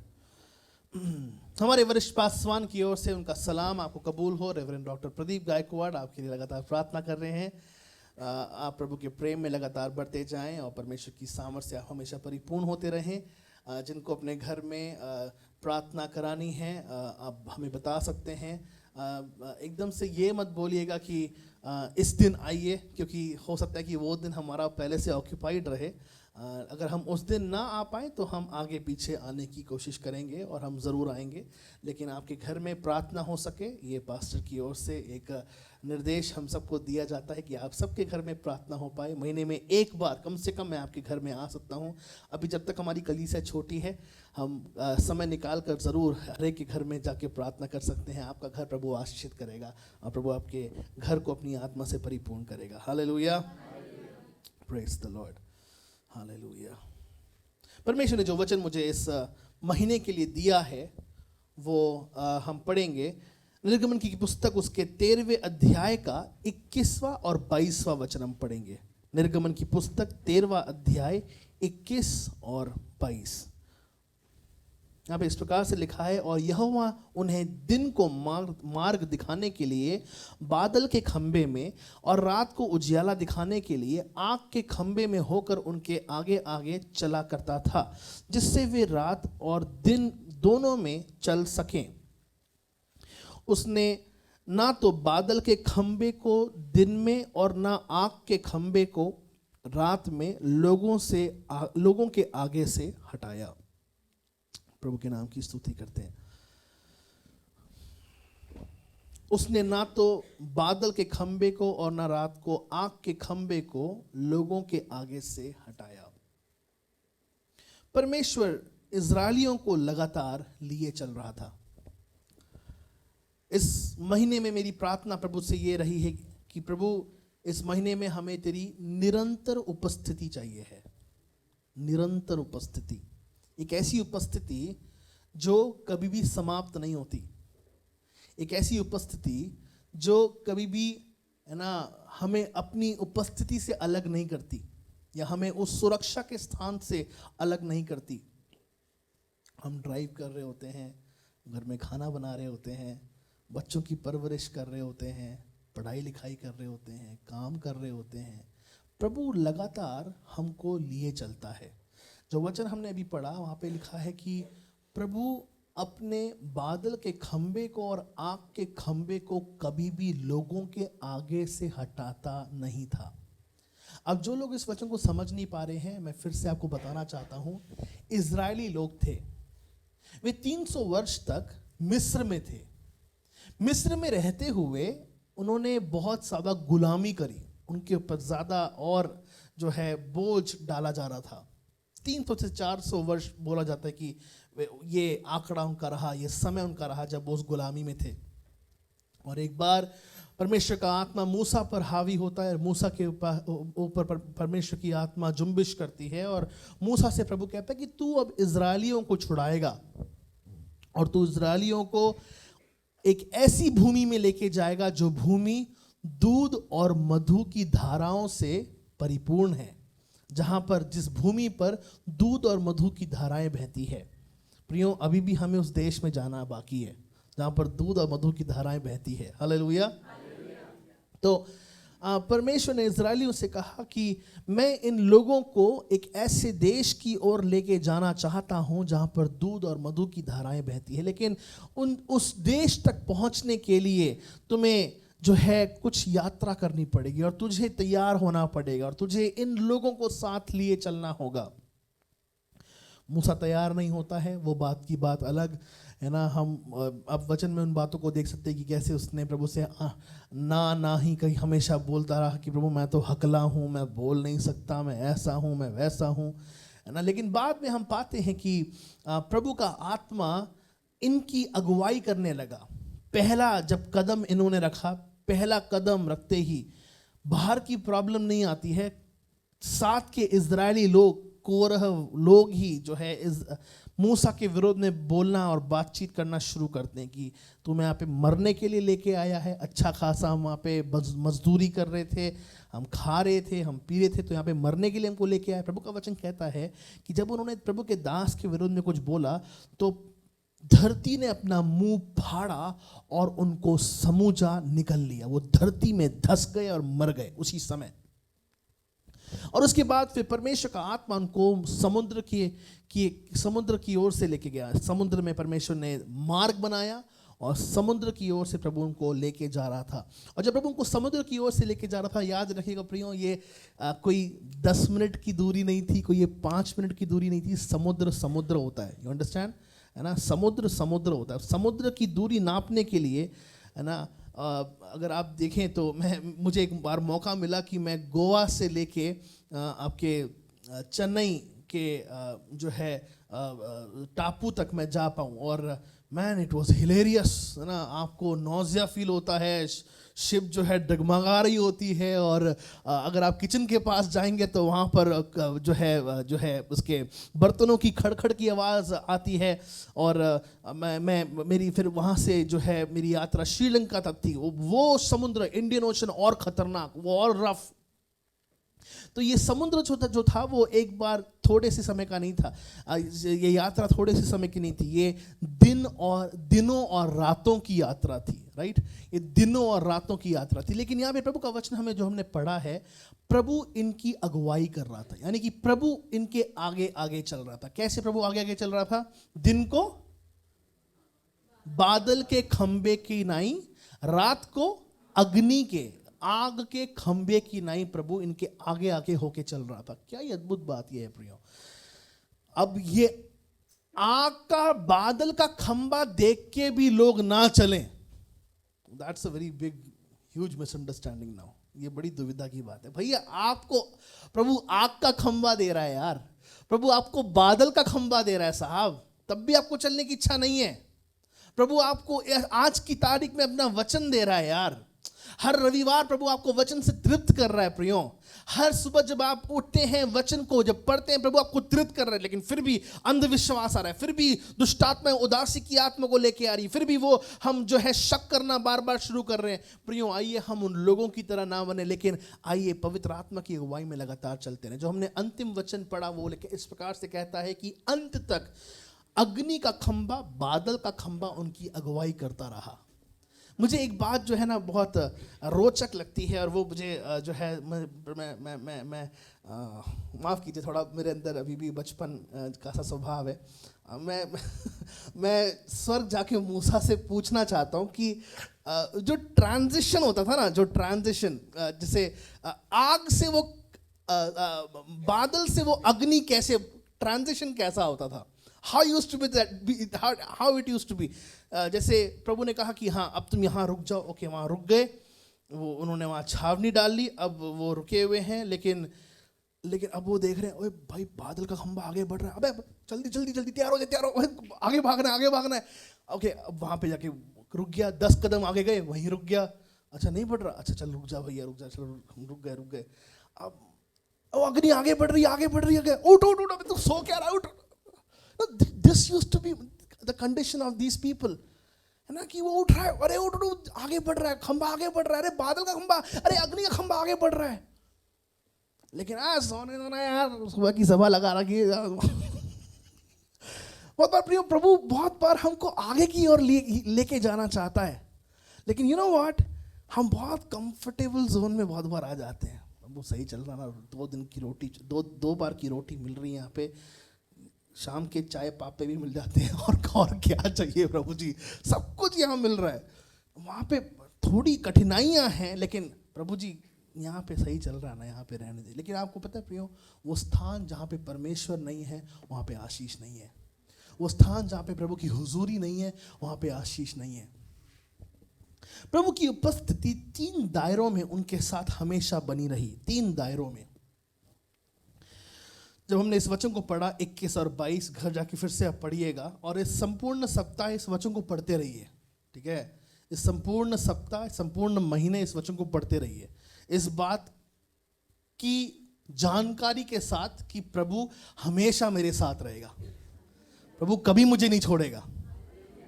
हमारे वरिष्ठ पासवान की ओर से उनका सलाम आपको कबूल हो। रेवरेंड डॉक्टर प्रदीप गायकवाड़ आपके लिए लगातार प्रार्थना कर रहे हैं। आप प्रभु के प्रेम में लगातार बढ़ते जाएं और परमेश्वर की सामर्थ से आप हमेशा परिपूर्ण होते रहें। जिनको अपने घर में प्रार्थना करानी है आप हमें बता सकते हैं। एकदम से ये मत बोलिएगा कि इस दिन आइए, क्योंकि हो सकता है कि वो दिन हमारा पहले से ऑक्यूपाइड रहे। अगर हम उस दिन ना आ पाए तो हम आगे पीछे आने की कोशिश करेंगे और हम ज़रूर आएंगे, लेकिन आपके घर में प्रार्थना हो सके ये पास्टर की ओर से एक निर्देश हम सबको दिया जाता है कि आप सबके घर में प्रार्थना हो पाए। महीने में एक बार कम से कम मैं आपके घर में आ सकता हूँ। अभी जब तक हमारी कलीसिया छोटी है हम समय निकाल कर ज़रूर हर एक के घर में जाके प्रार्थना कर सकते हैं। आपका घर प्रभु आशीषित करेगा और प्रभु आपके घर को अपनी आत्मा से परिपूर्ण करेगा। Hallelujah, praise the Lord, hallelujah. परमेश्वर ने जो वचन मुझे इस महीने के लिए दिया है वो हम पढ़ेंगे। निर्गमन की पुस्तक उसके 13वें अध्याय का 21वां और 22वां वचन हम पढ़ेंगे। निर्गमन की पुस्तक 13वां अध्याय 21 और 22। यहाँ पे इस प्रकार से लिखा है, और यहोवा उन्हें दिन को मार्ग दिखाने के लिए बादल के खंबे में और रात को उजियाला दिखाने के लिए आग के खंबे में होकर उनके आगे आगे चला करता था, जिससे वे रात और दिन दोनों में चल सकें। उसने ना तो बादल के खंबे को दिन में और ना आग के खंबे को रात में लोगों के आगे से हटाया। प्रभु के नाम की स्तुति करते हैं। उसने ना तो बादल के खंबे को और ना रात को आग के खंबे को लोगों के आगे से हटाया। परमेश्वर इजरायलियों को लगातार लिए चल रहा था। इस महीने में मेरी प्रार्थना प्रभु से ये रही है कि प्रभु इस महीने में हमें तेरी निरंतर उपस्थिति चाहिए है। निरंतर उपस्थिति, एक ऐसी उपस्थिति जो कभी भी समाप्त नहीं होती, एक ऐसी उपस्थिति जो कभी भी है ना हमें अपनी उपस्थिति से अलग नहीं करती या हमें उस सुरक्षा के स्थान से अलग नहीं करती। हम ड्राइव कर रहे होते हैं, घर में खाना बना रहे होते हैं, बच्चों की परवरिश कर रहे होते हैं, पढ़ाई लिखाई कर रहे होते हैं, काम कर रहे होते हैं। प्रभु लगातार हमको लिए चलता है। जो वचन हमने अभी पढ़ा वहाँ पे लिखा है कि प्रभु अपने बादल के खंबे को और आग के खंबे को कभी भी लोगों के आगे से हटाता नहीं था। अब जो लोग इस वचन को समझ नहीं पा रहे हैं, मैं फिर से आपको बताना चाहता हूँ। इजरायली लोग थे, वे 300 वर्ष तक मिस्र में थे। मिस्र में रहते हुए उन्होंने बहुत ज़्यादा गुलामी करी, उनके ऊपर ज़्यादा और जो है बोझ डाला जा रहा था। 300 से 400 वर्ष बोला जाता है कि ये आंकड़ा उनका रहा, ये समय उनका रहा जब वो उस गुलामी में थे। और एक बार परमेश्वर का आत्मा मूसा पर हावी होता है और मूसा के ऊपर परमेश्वर की आत्मा जुम्बिश करती है और मूसा से प्रभु कहता है कि तू अब इजरायलियों को छुड़ाएगा और तू इजरायलियों को एक ऐसी भूमि में लेके जाएगा जो भूमि दूध और मधु की धाराओं से परिपूर्ण है, जहां पर जिस भूमि पर दूध और मधु की धाराएं बहती है। प्रियो, अभी भी हमें उस देश में जाना बाकी है जहां पर दूध और मधु की धाराएं बहती है। हालेलुया। तो परमेश्वर ने इजरायलियों से कहा कि मैं इन लोगों को एक ऐसे देश की ओर लेके जाना चाहता हूं जहां पर दूध और मधु की धाराएं बहती है, लेकिन उस देश तक पहुंचने के लिए तुम्हें जो है कुछ यात्रा करनी पड़ेगी और तुझे तैयार होना पड़ेगा और तुझे इन लोगों को साथ लिए चलना होगा। मूसा तैयार नहीं होता है, वो बात की बात अलग है ना। हम अब वचन में उन बातों को देख सकते हैं कि कैसे उसने प्रभु से ना ही कहीं हमेशा बोलता रहा कि प्रभु मैं तो हकला हूँ, मैं बोल नहीं सकता, मैं ऐसा हूँ, मैं वैसा हूँ, है ना। लेकिन बाद में हम पाते हैं कि प्रभु का आत्मा इनकी अगुवाई करने लगा। पहला जब कदम इन्होंने रखा, पहला कदम रखते ही बाहर की प्रॉब्लम नहीं आती है, साथ के इजरायली लोग कोरह लोग ही जो है इस मूसा के विरोध में बोलना और बातचीत करना शुरू करते हैं कि तुम यहाँ पे मरने के लिए लेके आया है। अच्छा खासा हम वहाँ पे मजदूरी कर रहे थे, हम खा रहे थे, हम पी रहे थे, तो यहाँ पे मरने के लिए हमको लेके आया। प्रभु का वचन कहता है कि जब उन्होंने प्रभु के दास के विरोध में कुछ बोला तो धरती ने अपना मुंह फाड़ा और उनको समूचा निकल लिया। वो धरती में धस गए और मर गए उसी समय। और उसके बाद फिर परमेश्वर का आत्मा उनको समुद्र की ओर से लेके गया। समुद्र में परमेश्वर ने मार्ग बनाया और समुद्र की ओर से प्रभु उनको लेके जा रहा था। और जब प्रभु उनको समुद्र की ओर से लेके जा रहा था, याद रखिएगा प्रियो, ये कोई 10 मिनट की दूरी नहीं थी, कोई ये 5 मिनट की दूरी नहीं थी। समुद्र समुद्र होता है, यू अंडरस्टैंड, है ना। समुद्र समुद्र होता है। समुद्र की दूरी नापने के लिए, है ना, अगर आप देखें तो मुझे एक बार मौका मिला कि मैं गोवा से लेके आपके चेन्नई के जो है टापू तक मैं जा पाऊँ। और मैन इट वाज हिलेरियस, है ना। आपको नौजिया फील होता है, शिप जो है डगमगा रही होती है। और अगर आप किचन के पास जाएंगे तो वहाँ पर जो है उसके बर्तनों की खड़खड़ की आवाज़ आती है। और मेरी फिर वहाँ से जो है मेरी यात्रा श्रीलंका तक थी। वो समुद्र, इंडियन ओशन और ख़तरनाक, वो और रफ। तो ये समुद्र जो था वो एक बार थोड़े से समय का नहीं था। ये यात्रा थोड़े से समय की नहीं थी, ये दिनों और रातों की यात्रा थी, राइट। ये दिनों और रातों की यात्रा थी। लेकिन यहाँ पे प्रभु का वचन हमने पढ़ा है, प्रभु इनकी अगुवाई कर रहा था, यानी कि प्रभु इनके आगे आगे चल रहा था। कैसे प्रभु आगे आगे चल रहा था? दिन को बादल के खंबे की नाई, रात को अग्नि के, आग के खंबे की नाई प्रभु इनके आगे आगे होके चल रहा था। क्या ये अद्भुत बात ये है प्रियो। अब ये आग का, बादल का खंबा देख के भी लोग ना चलें, that's a very big huge misunderstanding now. ये बड़ी दुविधा की बात है। भैया आपको प्रभु आग का खंबा दे रहा है यार, प्रभु आपको बादल का खंबा दे रहा है साहब, तब भी आपको चलने की इच्छा नहीं है। प्रभु आपको आज की तारीख में अपना वचन दे रहा है यार। हर रविवार प्रभु आपको वचन से तृप्त कर रहा है प्रियो। हर सुबह जब आप उठते हैं, वचन को जब पढ़ते हैं, प्रभु आपको तृप्त कर रहा है। लेकिन फिर भी अंधविश्वास आ रहा है, फिर भी दुष्टात्मा उदासी की आत्मा को लेके आ रही, फिर भी वो हम जो है शक करना बार बार शुरू कर रहे हैं। प्रियो आइए हम उन लोगों की तरह ना बने, लेकिन आइए पवित्र आत्मा की अगुवाई में लगातार चलते हैं। जो हमने अंतिम वचन पढ़ा वो लेके इस प्रकार से कहता है कि अंत तक अग्नि का खंबा, बादल का खंबा उनकी अगुवाई करता रहा। मुझे एक बात जो है ना बहुत रोचक लगती है, और वो मुझे जो है मैं माफ़ कीजिए, थोड़ा मेरे अंदर अभी भी बचपन का सा स्वभाव है। मैं स्वर्ग जाके मूसा से पूछना चाहता हूँ कि जो ट्रांजिशन होता था ना, जो ट्रांजिशन जैसे आग से वो बादल से वो अग्नि, कैसे ट्रांजिशन कैसा होता था? How used to be that? How it used to be? जैसे प्रभु ने कहा कि हाँ अब तुम यहाँ रुक जाओ। ओके, वहाँ रुक गए, वो उन्होंने वहाँ छावनी डाल ली, अब वो रुके हुए हैं। लेकिन अब वो देख रहे हैं, ओए भाई बादल का खंबा आगे बढ़ रहा है, अबे जल्दी जल्दी जल्दी तैयार हो, आगे भागना है। ओके, अब वहाँ पे जाके रुक गया, 10 कदम आगे गए, वहीं रुक गया। अच्छा नहीं बढ़ रहा, अच्छा चल रुक जा भैया, रुक जा, चलो रुक गए। अब अग्नि आगे बढ़ रही है, उठ अबे तू सो क्या रहा है, उठ। This used to be the condition of these people, है ना, कि वो उठ रहा है, अरे उठ आगे बढ़ रहा है, खंबा आगे बढ़ रहा है, अरे बादल का खंबा, अरे अग्नि का खंबा आगे बढ़ रहा है। लेकिन सोने दो ना यार, सुबह की सभा लगा रखी है। बहुत बार प्रियो प्रभु बहुत बार हमको आगे की ओर लेके जाना चाहता है, लेकिन यू नो व्हाट, हम बहुत कंफर्टेबल जोन में बहुत बार आ जाते हैं। वो सही चल रहा ना, 2 दिन की रोटी, दो बार की रोटी मिल रही है यहाँ पे, शाम के चाय पापे भी मिल जाते हैं, और क्या चाहिए प्रभु जी, सब कुछ यहाँ मिल रहा है। वहाँ पे थोड़ी कठिनाइयाँ हैं, लेकिन प्रभु जी यहाँ पे सही चल रहा है ना, यहाँ पे रहने दे। लेकिन आपको पता है प्रियो, वो स्थान जहाँ पे परमेश्वर नहीं है वहाँ पे आशीष नहीं है। वो स्थान जहाँ पे प्रभु की हुजूरी नहीं है वहाँ पे आशीष नहीं है। प्रभु की उपस्थिति 3 दायरों में उनके साथ हमेशा बनी रही, 3 दायरों में। जब हमने इस वचन को पढ़ा 21 और 22, घर जाके फिर से आप पढ़िएगा, और इस संपूर्ण सप्ताह इस वचन को पढ़ते रहिए, ठीक है। इस संपूर्ण सप्ताह, संपूर्ण महीने इस वचन को पढ़ते रहिए। इस बात की जानकारी के साथ कि प्रभु हमेशा मेरे साथ रहेगा, प्रभु कभी मुझे नहीं छोड़ेगा।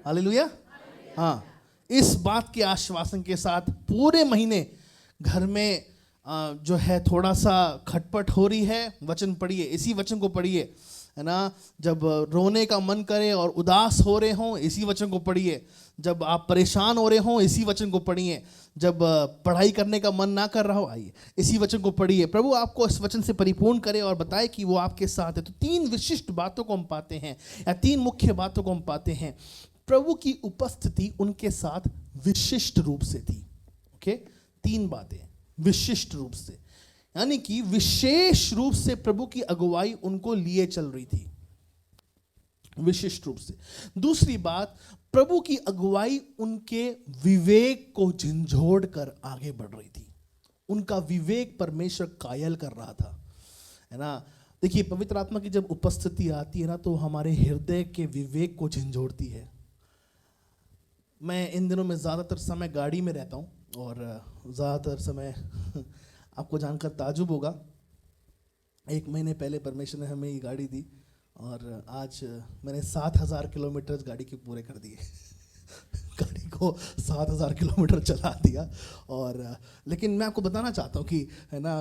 हालेलुया। हाँ, इस बात के आश्वासन के साथ पूरे महीने घर में जो है थोड़ा सा खटपट हो रही है, वचन पढ़िए, इसी वचन को पढ़िए, है ना। जब रोने का मन करे और उदास हो रहे हों, इसी वचन को पढ़िए। जब आप परेशान हो रहे हों, इसी वचन को पढ़िए। जब पढ़ाई करने का मन ना कर रहा हो, आइए इसी वचन को पढ़िए। प्रभु आपको इस वचन से परिपूर्ण करे और बताए कि वो आपके साथ है। तो 3 विशिष्ट बातों को हम पाते हैं, या 3 मुख्य बातों को हम पाते हैं। प्रभु की उपस्थिति उनके साथ विशिष्ट रूप से थी। ओके, 3 बातें विशिष्ट रूप से, यानी कि विशेष रूप से प्रभु की अगुवाई उनको लिए चल रही थी, विशिष्ट रूप से। दूसरी बात, प्रभु की अगुवाई उनके विवेक को झंझोड़ कर आगे बढ़ रही थी। उनका विवेक परमेश्वर कायल कर रहा था, है ना। देखिए, पवित्र आत्मा की जब उपस्थिति आती है ना, तो हमारे हृदय के विवेक को झंझोड़ती है। मैं इन दिनों में ज़्यादातर समय गाड़ी में रहता हूँ, और ज़्यादातर समय आपको जानकर ताजुब होगा, 1 महीने पहले परमेश्वर ने हमें ये गाड़ी दी, और आज मैंने 7,000 किलोमीटर गाड़ी के पूरे कर दिए गाड़ी को 7,000 किलोमीटर चला दिया। और लेकिन मैं आपको बताना चाहता हूँ कि, है ना,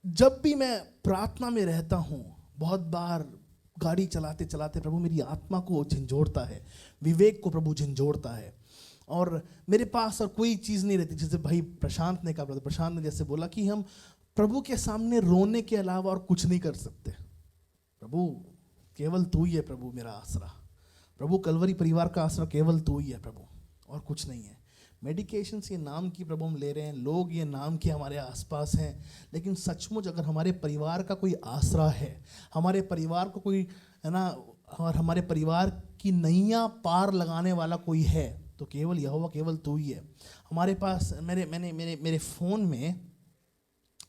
जब भी मैं प्रार्थना में रहता हूँ, बहुत बार गाड़ी चलाते चलाते प्रभु मेरी आत्मा को झंझोड़ता है, विवेक को प्रभु झंझोड़ता है, और मेरे पास और कोई चीज़ नहीं रहती। जैसे भाई प्रशांत ने कहा, ब्रदर प्रशांत ने जैसे बोला कि हम प्रभु के सामने रोने के अलावा और कुछ नहीं कर सकते। प्रभु केवल तू ही है, प्रभु मेरा आसरा, प्रभु कलवरी परिवार का आसरा केवल तू ही है प्रभु, और कुछ नहीं है। मेडिकेशन ये नाम की प्रभु हम ले रहे हैं, लोग ये नाम के हमारे आसपास हैं, लेकिन सचमुच अगर हमारे परिवार का कोई आसरा है, हमारे परिवार को कोई, है ना, और हमारे परिवार की नैया पार लगाने वाला कोई है, तो केवल यहोवा, केवल तू ही है। हमारे पास मेरे फ़ोन में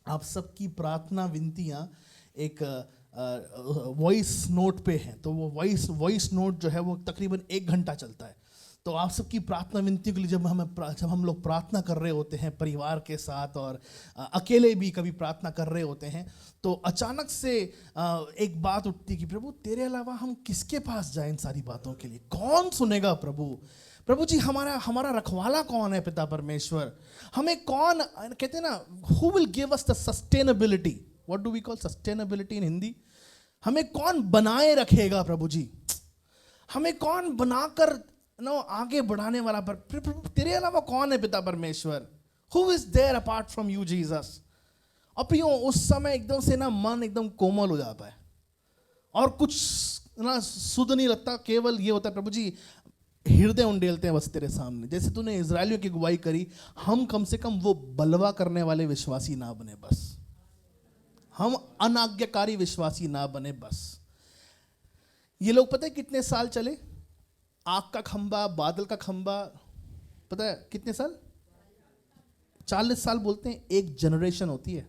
आप सबकी प्रार्थना विनतियाँ एक वॉइस नोट पे हैं, तो वो वॉइस नोट जो है वो तकरीबन 1 घंटा चलता है। तो आप सबकी प्रार्थना विनती के लिए जब हम लोग प्रार्थना कर रहे होते हैं परिवार के साथ, और अकेले भी कभी प्रार्थना कर रहे होते हैं, तो अचानक से एक बात उठती है कि प्रभु तेरे अलावा हम किसके पास जाएं इन सारी बातों के लिए, कौन सुनेगा प्रभु जी, हमारा रखवाला कौन है पिता परमेश्वर, हमें कौन, कहते हैं ना, who will give us the sustainability, what do we call sustainability in Hindi, हमें कौन बनाए रखेगा प्रभु जी, हमें कौन बनाकर आगे बढ़ाने वाला, प्रभु तेरे अलावा कौन है पिता परमेश्वर, who is there apart from you Jesus. और प्रियो, उस समय एकदम से ना मन एकदम कोमल हो जाता है, और कुछ ना सुध नहीं लगता, केवल ये होता है प्रभु जी हृदय उंडेलते हैं बस तेरे सामने, जैसे तूने इजरायलियों की अगुवाई करी, हम कम से कम वो बलवा करने वाले विश्वासी ना बने, बस हम अनाज्ञाकारी विश्वासी ना बने बस। ये लोग पता है कितने साल चले, आग का खंबा, बादल का खंबा, पता है कितने साल, 40 साल बोलते हैं। एक जनरेशन होती है,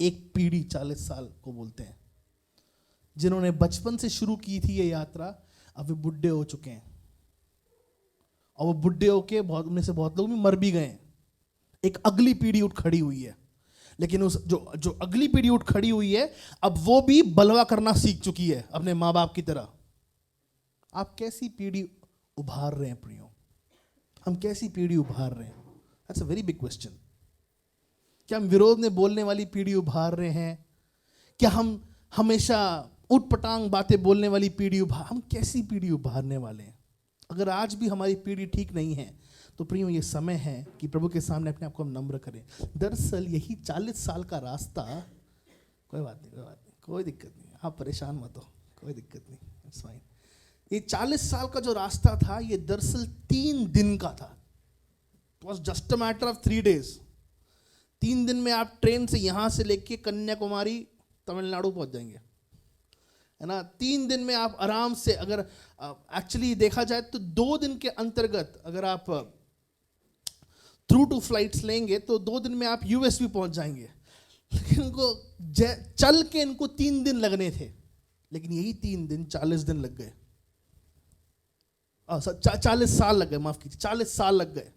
एक पीढ़ी 40 साल को बोलते हैं। जिन्होंने बचपन से शुरू की थी ये यात्रा, अब वे बुढ़े हो चुके हैं, और वो बुढ़े होके बहुत, उनमें से बहुत लोग भी मर भी गए हैं। एक अगली पीढ़ी उठ खड़ी हुई है, लेकिन उस जो अगली पीढ़ी उठ खड़ी हुई है, अब वो भी बलवा करना सीख चुकी है अपने माँ बाप की तरह। आप कैसी पीढ़ी उभार रहे हैं प्रियो, हम कैसी पीढ़ी उभार रहे हैं? That's a very big question. क्या हम विरोध में बोलने वाली पीढ़ी उभार रहे हैं? क्या हम हमेशा उटपटांग बातें बोलने वाली पीढ़ी हम कैसी पीढ़ी उभारने वाले हैं? अगर आज भी हमारी पीढ़ी ठीक नहीं है, तो प्रियो ये समय है कि प्रभु के सामने अपने आप को हम नम्र करें। दरअसल यही 40 साल का रास्ता, कोई बात नहीं, कोई दिक्कत नहीं, आप परेशान मत हो, कोई दिक्कत नहीं, इट्स फाइन। ये 40 साल का जो रास्ता था, ये दरअसल 3 दिन का था। It was just a matter of 3 days। 3 दिन में आप ट्रेन से यहाँ से लेके कन्याकुमारी तमिलनाडु पहुँच जाएंगे, है ना। 3 दिन में आप आराम से, अगर एक्चुअली देखा जाए तो 2 दिन के अंतर्गत अगर आप थ्रू टू फ्लाइट्स लेंगे तो 2 दिन में आप यूएस भी पहुंच जाएंगे। लेकिन इनको चल के इनको 3 दिन लगने थे, लेकिन यही 3 दिन 40 दिन लग गए। 40 साल लग गए, माफ कीजिए, 40 साल लग गए।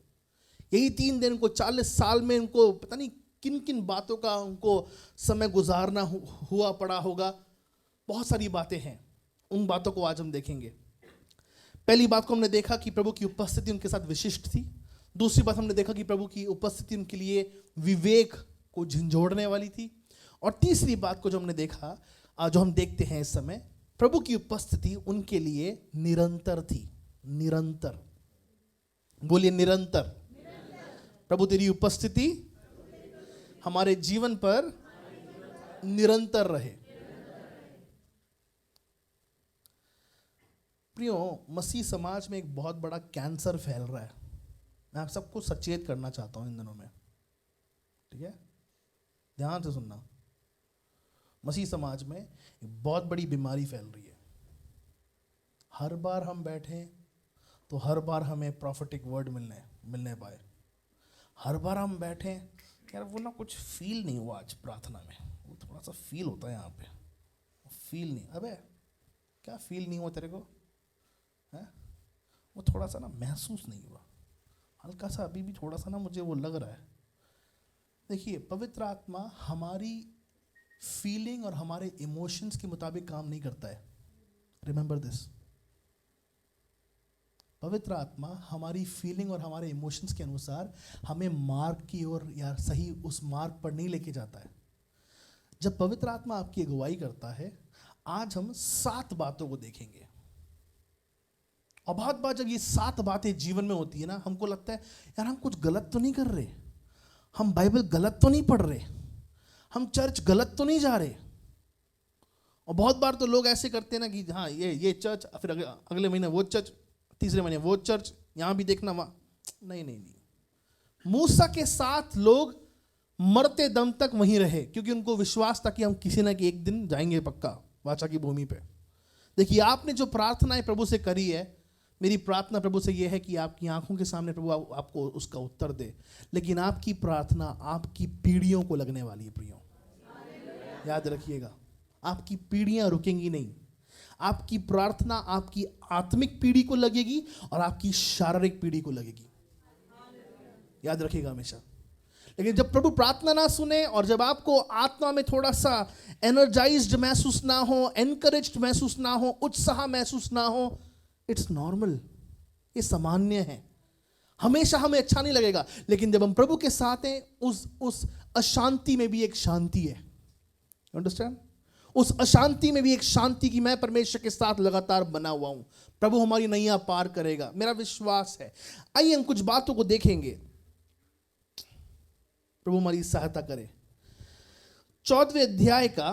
यही 3 दिन को 40 साल में इनको पता नहीं किन किन बातों का उनको समय गुजारना हुआ पड़ा होगा। बहुत सारी बातें हैं, उन बातों को आज हम देखेंगे। पहली बात को हमने देखा कि प्रभु की उपस्थिति उनके साथ विशिष्ट थी। दूसरी बात हमने देखा कि प्रभु की उपस्थिति उनके लिए विवेक को झंझोड़ने वाली थी। और तीसरी बात को जो हमने देखा, जो हम देखते हैं इस समय, प्रभु की उपस्थिति उनके लिए निरंतर थी। निरंतर, बोलिए निरंतर। प्रभु तेरी उपस्थिति हमारे जीवन पर निरंतर रहे। प्रियो, मसीह समाज में एक बहुत बड़ा कैंसर फैल रहा है। मैं आप सबको सचेत करना चाहता हूं इन दिनों में, ठीक है? ध्यान से सुनना। मसीह समाज में एक बहुत बड़ी बीमारी फैल रही है। हर बार हम बैठे तो हर बार हमें प्रॉफिटिक वर्ड मिलने पाए। हर बार हम बैठे, यार वो ना कुछ फील नहीं हुआ आज प्रार्थना में, वो थोड़ा सा फील होता है यहाँ पे, फील नहीं। अबे क्या फील नहीं हुआ तेरे को है? वो थोड़ा सा ना महसूस नहीं हुआ, हल्का सा अभी भी थोड़ा सा ना मुझे वो लग रहा है। देखिए, पवित्र आत्मा हमारी फीलिंग और हमारे इमोशंस के मुताबिक काम नहीं करता है। Remember this. पवित्र आत्मा हमारी फीलिंग और हमारे इमोशंस के अनुसार हमें मार्ग की ओर या सही उस मार्ग पर नहीं लेके जाता है। जब पवित्र आत्मा आपकी अगुवाई करता है, आज हम 7 बातों को देखेंगे। और बहुत बार जब ये 7 बातें जीवन में होती है ना, हमको लगता है यार हम कुछ गलत तो नहीं कर रहे, हम बाइबल गलत तो नहीं पढ़ रहे, हम चर्च गलत तो नहीं जा रहे। और बहुत बार तो लोग ऐसे करते हैं ना कि हाँ ये चर्च, फिर अगले महीने वो चर्च, तीसरे महीने वो चर्च, यहाँ भी देखना वहाँ। नहीं। मूसा के साथ लोग मरते दम तक वहीं रहे, क्योंकि उनको विश्वास था कि हम किसी ना कि एक दिन जाएंगे पक्का वाचा की भूमि पे। देखिए, आपने जो प्रार्थनाएं प्रभु से करी है, मेरी प्रार्थना प्रभु से यह है कि आपकी आंखों के सामने प्रभु आपको उसका उत्तर दे। लेकिन आपकी प्रार्थना आपकी पीढ़ियों को लगने वाली है प्रियो, याद रखिएगा। आपकी पीढ़ियां रुकेंगी नहीं। आपकी प्रार्थना आपकी आत्मिक पीढ़ी को लगेगी और आपकी शारीरिक पीढ़ी को लगेगी, याद रखिएगा हमेशा। लेकिन जब प्रभु प्रार्थना ना सुने और जब आपको आत्मा में थोड़ा सा एनर्जाइज्ड महसूस ना हो, एनकरेज्ड महसूस ना हो, उत्साह महसूस ना हो, इट्स नॉर्मल, ये सामान्य है। हमेशा हमें अच्छा नहीं लगेगा, लेकिन जब हम प्रभु के साथ हैं, उस अशांति में भी एक शांति है। अंडरस्टैंड? उस अशांति में भी एक शांति की मैं परमेश्वर के साथ लगातार बना हुआ हूं। प्रभु हमारी नैया पार करेगा, मेरा विश्वास है। आइए हम कुछ बातों को देखेंगे, प्रभु हमारी सहायता करे। 14वें अध्याय का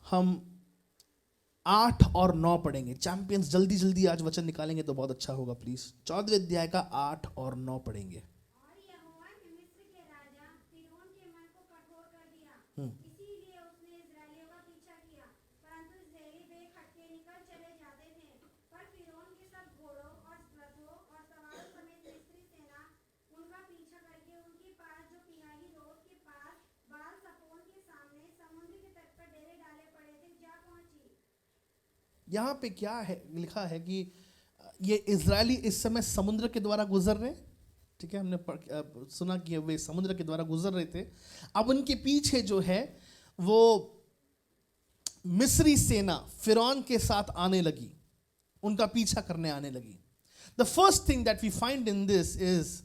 हम 8 और 9 पढ़ेंगे। चैंपियंस जल्दी आज वचन निकालेंगे तो बहुत अच्छा होगा प्लीज। 14वें अध्याय का 8 और 9 पढ़ेंगे। और यहोवा ने मिस्र के राजा फिरौन के मन को कठोर कर दिया, इसीलिए उसने इस्राएलियों का पीछा किया, परंतु इस्राएली बेखटके निकल चले जाते थे। पर फिरौन के सब घोड़ों और रथों और सवारों समेत मिस्री सेना उनका पीछा करके उनके पास जो पिहाही रोड के पास बाल सपोन के सामने समुद्र के तट पर डेरे डाले पड़े थे जा पहुंची। यहाँ पे क्या है लिखा है कि ये इजरायली इस समय समुद्र के द्वारा गुजर रहे, ठीक है, हमने सुना कि वे समुद्र के द्वारा गुजर रहे थे। अब उनके पीछे जो है वो मिस्री सेना फिरौन के साथ आने लगी, उनका पीछा करने आने लगी। The first thing that we find in this is,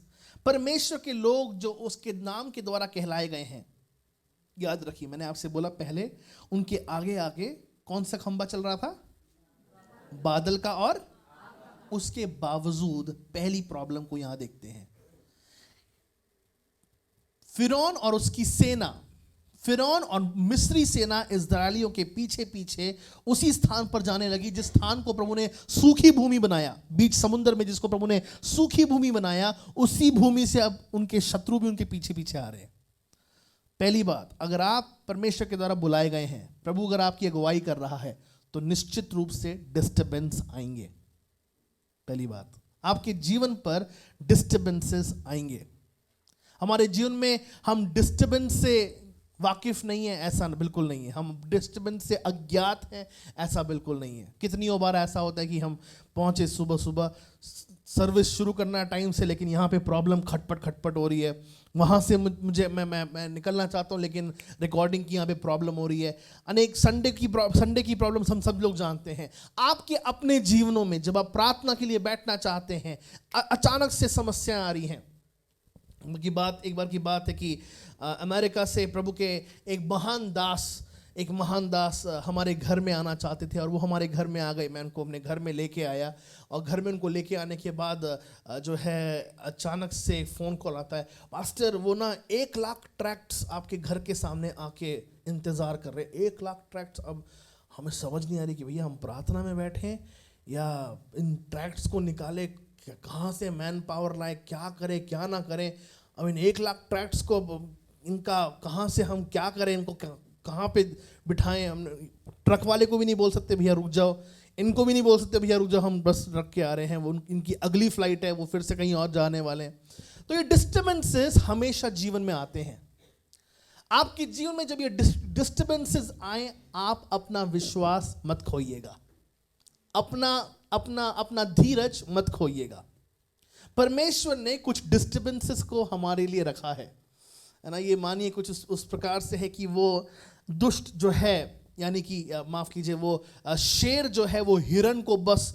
परमेश्वर के लोग जो उसके नाम के द्वारा कहलाए गए हैं, याद रखिए मैंने आपसे बोला पहले, उनके आगे आगे कौन सा खंबा चल रहा था? बादल का। और उसके बावजूद पहली प्रॉब्लम को यहां देखते हैं। फिरौन और उसकी सेना, फिरौन और मिस्री सेना इस्राएलियों के पीछे पीछे उसी स्थान पर जाने लगी जिस स्थान को प्रभु ने सूखी भूमि बनाया, बीच समुद्र में जिसको प्रभु ने सूखी भूमि बनाया, उसी भूमि से अब उनके शत्रु भी उनके पीछे पीछे आ रहे हैं। पहली बात, अगर आप परमेश्वर के द्वारा बुलाए गए हैं, प्रभु अगर आपकी अगुवाई कर रहा है, तो निश्चित रूप से डिस्टर्बेंस आएंगे। पहली बात, आपके जीवन पर डिस्टर्बेंसेस आएंगे। हमारे जीवन में हम डिस्टर्बेंस से वाकिफ नहीं है, ऐसा बिल्कुल नहीं है। हम डिस्टर्बेंस से अज्ञात हैं, ऐसा बिल्कुल नहीं है। कितनी बार ऐसा होता है कि हम पहुंचे सुबह सुबह, सर्विस शुरू करना है टाइम से, लेकिन यहाँ पे प्रॉब्लम खटपट हो रही है। वहाँ से मुझे मैं निकलना चाहता हूँ, लेकिन रिकॉर्डिंग की यहाँ पे प्रॉब्लम हो रही है। अनेक संडे की प्रॉब्लम हम सब लोग जानते हैं। आपके अपने जीवनों में जब आप प्रार्थना के लिए बैठना चाहते हैं, अचानक से समस्याएं आ रही हैं। एक बार की बात है कि अमेरिका से प्रभु के एक महान दास हमारे घर में आना चाहते थे, और वो हमारे घर में आ गए। मैं उनको अपने घर में लेके आया, और घर में उनको लेके आने के बाद जो है अचानक से फ़ोन कॉल आता है, पास्टर वो ना 1 लाख ट्रैक्ट्स आपके घर के सामने आके इंतज़ार कर रहे हैं। 1 लाख ट्रैक्ट्स। अब हमें समझ नहीं आ रही कि भैया हम प्रार्थना में बैठे हैं या इन ट्रैक्ट्स को निकाले, कहाँ से मैन पावर लाए, क्या करें क्या ना करें। अब इन 1 लाख ट्रैक्ट्स को इनका कहाँ से हम क्या करें, इनको कहाँ पे बिठाएं। हम ट्रक वाले को भी नहीं बोल सकते भैया रुक जाओ, इनको भी नहीं बोल सकते भैया रुक जाओ, हम बस रख के आ रहे हैं, वो इनकी अगली फ्लाइट है, वो फिर से कहीं और जाने वाले हैं। तो ये डिस्टर्बेंसेस हमेशा जीवन में आते हैं। आपके जीवन में जब ये डिस्टर्बेंसेस आए, आप अपना विश्वास मत खोइएगा, अपना धीरज मत खोइएगा। परमेश्वर ने कुछ डिस्टर्बेंसेस को हमारे लिए रखा है ना। ये मानिए कुछ उस प्रकार से है कि वो दुष्ट जो है, यानी कि माफ कीजिए, वो शेर जो है वो हिरन को बस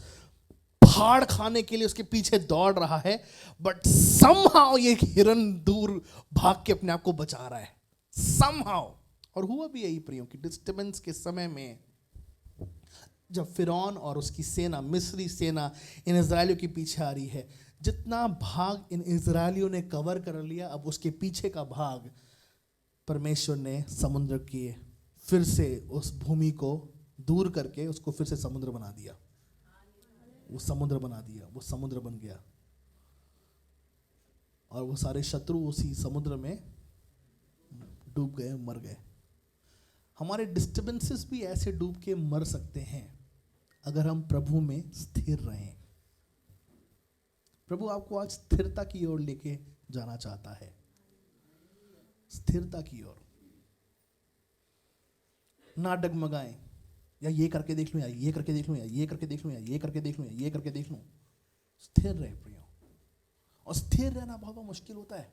फाड़ खाने के लिए उसके पीछे दौड़ रहा है, बट समहाउ ये हिरन दूर भाग के अपने आप को बचा रहा है समहाउ। और हुआ भी यही प्रियो कि डिस्टर्बेंस के समय में जब फिरौन और उसकी सेना, मिस्री सेना इन इजरायलियों के पीछे आ रही है, जितना भाग इन इजरायलियों ने कवर कर लिया, अब उसके पीछे का भाग परमेश्वर ने समुद्र के फिर से उस भूमि को दूर करके उसको फिर से समुद्र बना दिया। वो समुद्र बना दिया, वो समुद्र बन गया, और वो सारे शत्रु उसी समुद्र में डूब गए, मर गए। हमारे डिस्टर्बेंसेस भी ऐसे डूब के मर सकते हैं अगर हम प्रभु में स्थिर रहें। प्रभु आपको आज स्थिरता की ओर लेके जाना चाहता है, स्थिरता की ओर। ना डगमगाएं, या ये करके देख लूं, या ये करके देख लूं, या ये करके देख लूं, या ये करके देख लूं, या ये करके देख लूं। स्थिर रहे प्रियो। और स्थिर रहना बहुत मुश्किल होता है,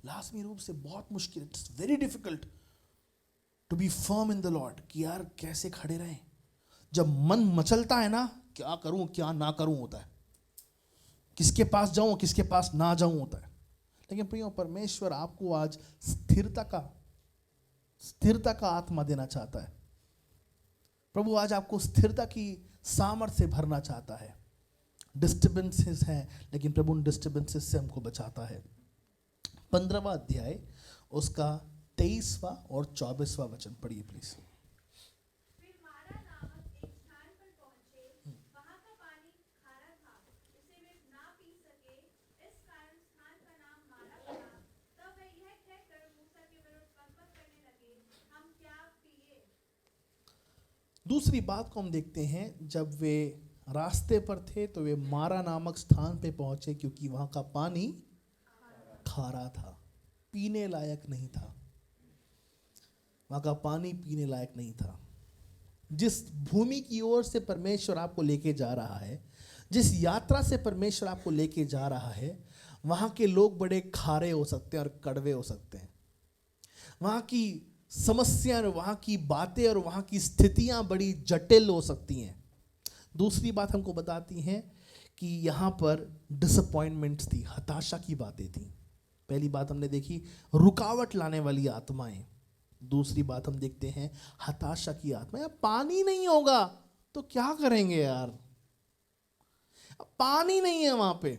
लाजमी रूप से बहुत मुश्किल। It's very difficult to be firm in the Lord, कि यार कैसे खड़े रहें। जब मन मचलता है ना, क्या करूं क्या ना करूं होता है, किसके पास जाऊं किसके पास ना जाऊं होता है। लेकिन प्रियो, परमेश्वर आपको आज स्थिरता का आत्मा देना चाहता है। प्रभु आज आपको स्थिरता की सामर्थ्य से भरना चाहता है। डिस्टर्बेंसेस हैं, लेकिन प्रभु उन डिस्टर्बेंसेस से हमको बचाता है। 15वां अध्याय उसका 23वां और 24वां वचन पढ़िए प्लीज। फिर मारा नामक एक स्थान पर पहुंचे, वहां का पानी खारा था, उसे वे ना पी सके, इस कारण स्थान का नाम मारा पड़ा। तब वे यह कहकर मूसा के विरुद्ध बकबक करने लगे, हम क्या पिए। दूसरी बात को हम देखते हैं, जब वे रास्ते पर थे तो वे मारा नामक स्थान पे पहुंचे, क्योंकि वहां का पानी खारा था, पीने लायक नहीं था। वहां का पानी पीने लायक नहीं था। जिस भूमि की ओर से परमेश्वर आपको लेके जा रहा है, जिस यात्रा से परमेश्वर आपको लेके जा रहा है, वहां के लोग बड़े खारे हो सकते हैं और कड़वे हो सकते हैं। वहां की समस्या और वहां की बातें और वहां की स्थितियां बड़ी जटिल हो सकती हैं। दूसरी बात हमको बताती हैं कि यहाँ पर डिसअपॉइंटमेंट्स थी, हताशा की बातें थी। पहली बात हमने देखी रुकावट लाने वाली आत्माएं। दूसरी बात हम देखते हैं हताशा की आत्मा। यार पानी नहीं होगा तो क्या करेंगे यार, पानी नहीं है वहां पे,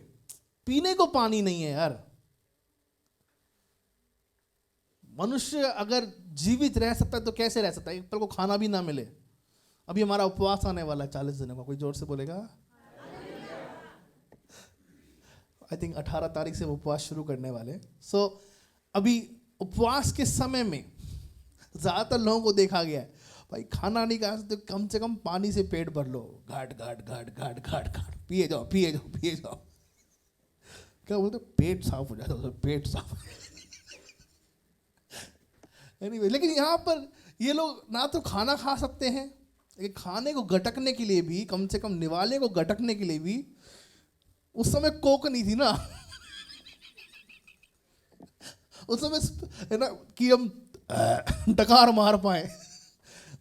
पीने को पानी नहीं है यार। मनुष्य अगर जीवित रह सकता है तो कैसे रह सकता है, एक पल को खाना भी ना मिले। अभी हमारा उपवास आने वाला है 40 दिनों का, कोई जोर से बोलेगा। आई थिंक 18 तारीख से उपवास शुरू करने वाले। सो अभी उपवास के समय में ज्यादातर लोगों को देखा गया है, भाई खाना नहीं खा सकते, कम से कम पानी से पेट भर लो, घाट घाट घाट घाट घाट घाट पिए जाओ पिए जाओ पिए जाओ। क्या बोलते, पेट साफ हो जाता है, पेट साफ। anyway, लेकिन यहाँ पर ये लोग ना तो खाना खा सकते हैं, लेकिन खाने को गटकने के लिए भी, कम से कम निवाले को गटकने के लिए भी, उस समय कोक नहीं थी ना उस समय है ना कि हम डकार मार पाए।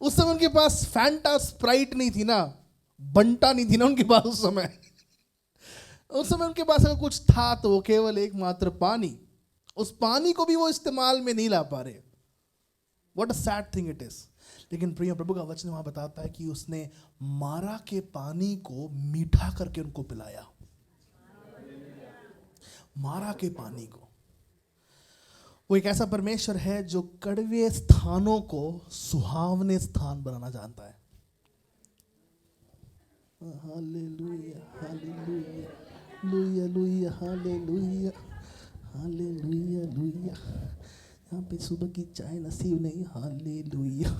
उस समय उनके पास फैंटा स्प्राइट नहीं थी ना, बंटा नहीं थी ना उनके पास उस समय। उस समय उनके पास अगर कुछ था तो वो केवल एकमात्र पानी, उस पानी को भी वो इस्तेमाल में नहीं ला पा रहे। What a sad thing it is. लेकिन प्रिय प्रभु का वचन वहां बताता है कि उसने मारा के पानी को मीठा करके उनको पिलाया। मारा के पानी को, वो एक ऐसा परमेश्वर है जो कड़वे स्थानों को सुहावने स्थान बनाना जानता है। हालेलुया हालेलुया लुया लुया हालेलुया हालेलुया लुया। यहाँ पे सुबह की चाय नसीब नहीं, हालेलुया।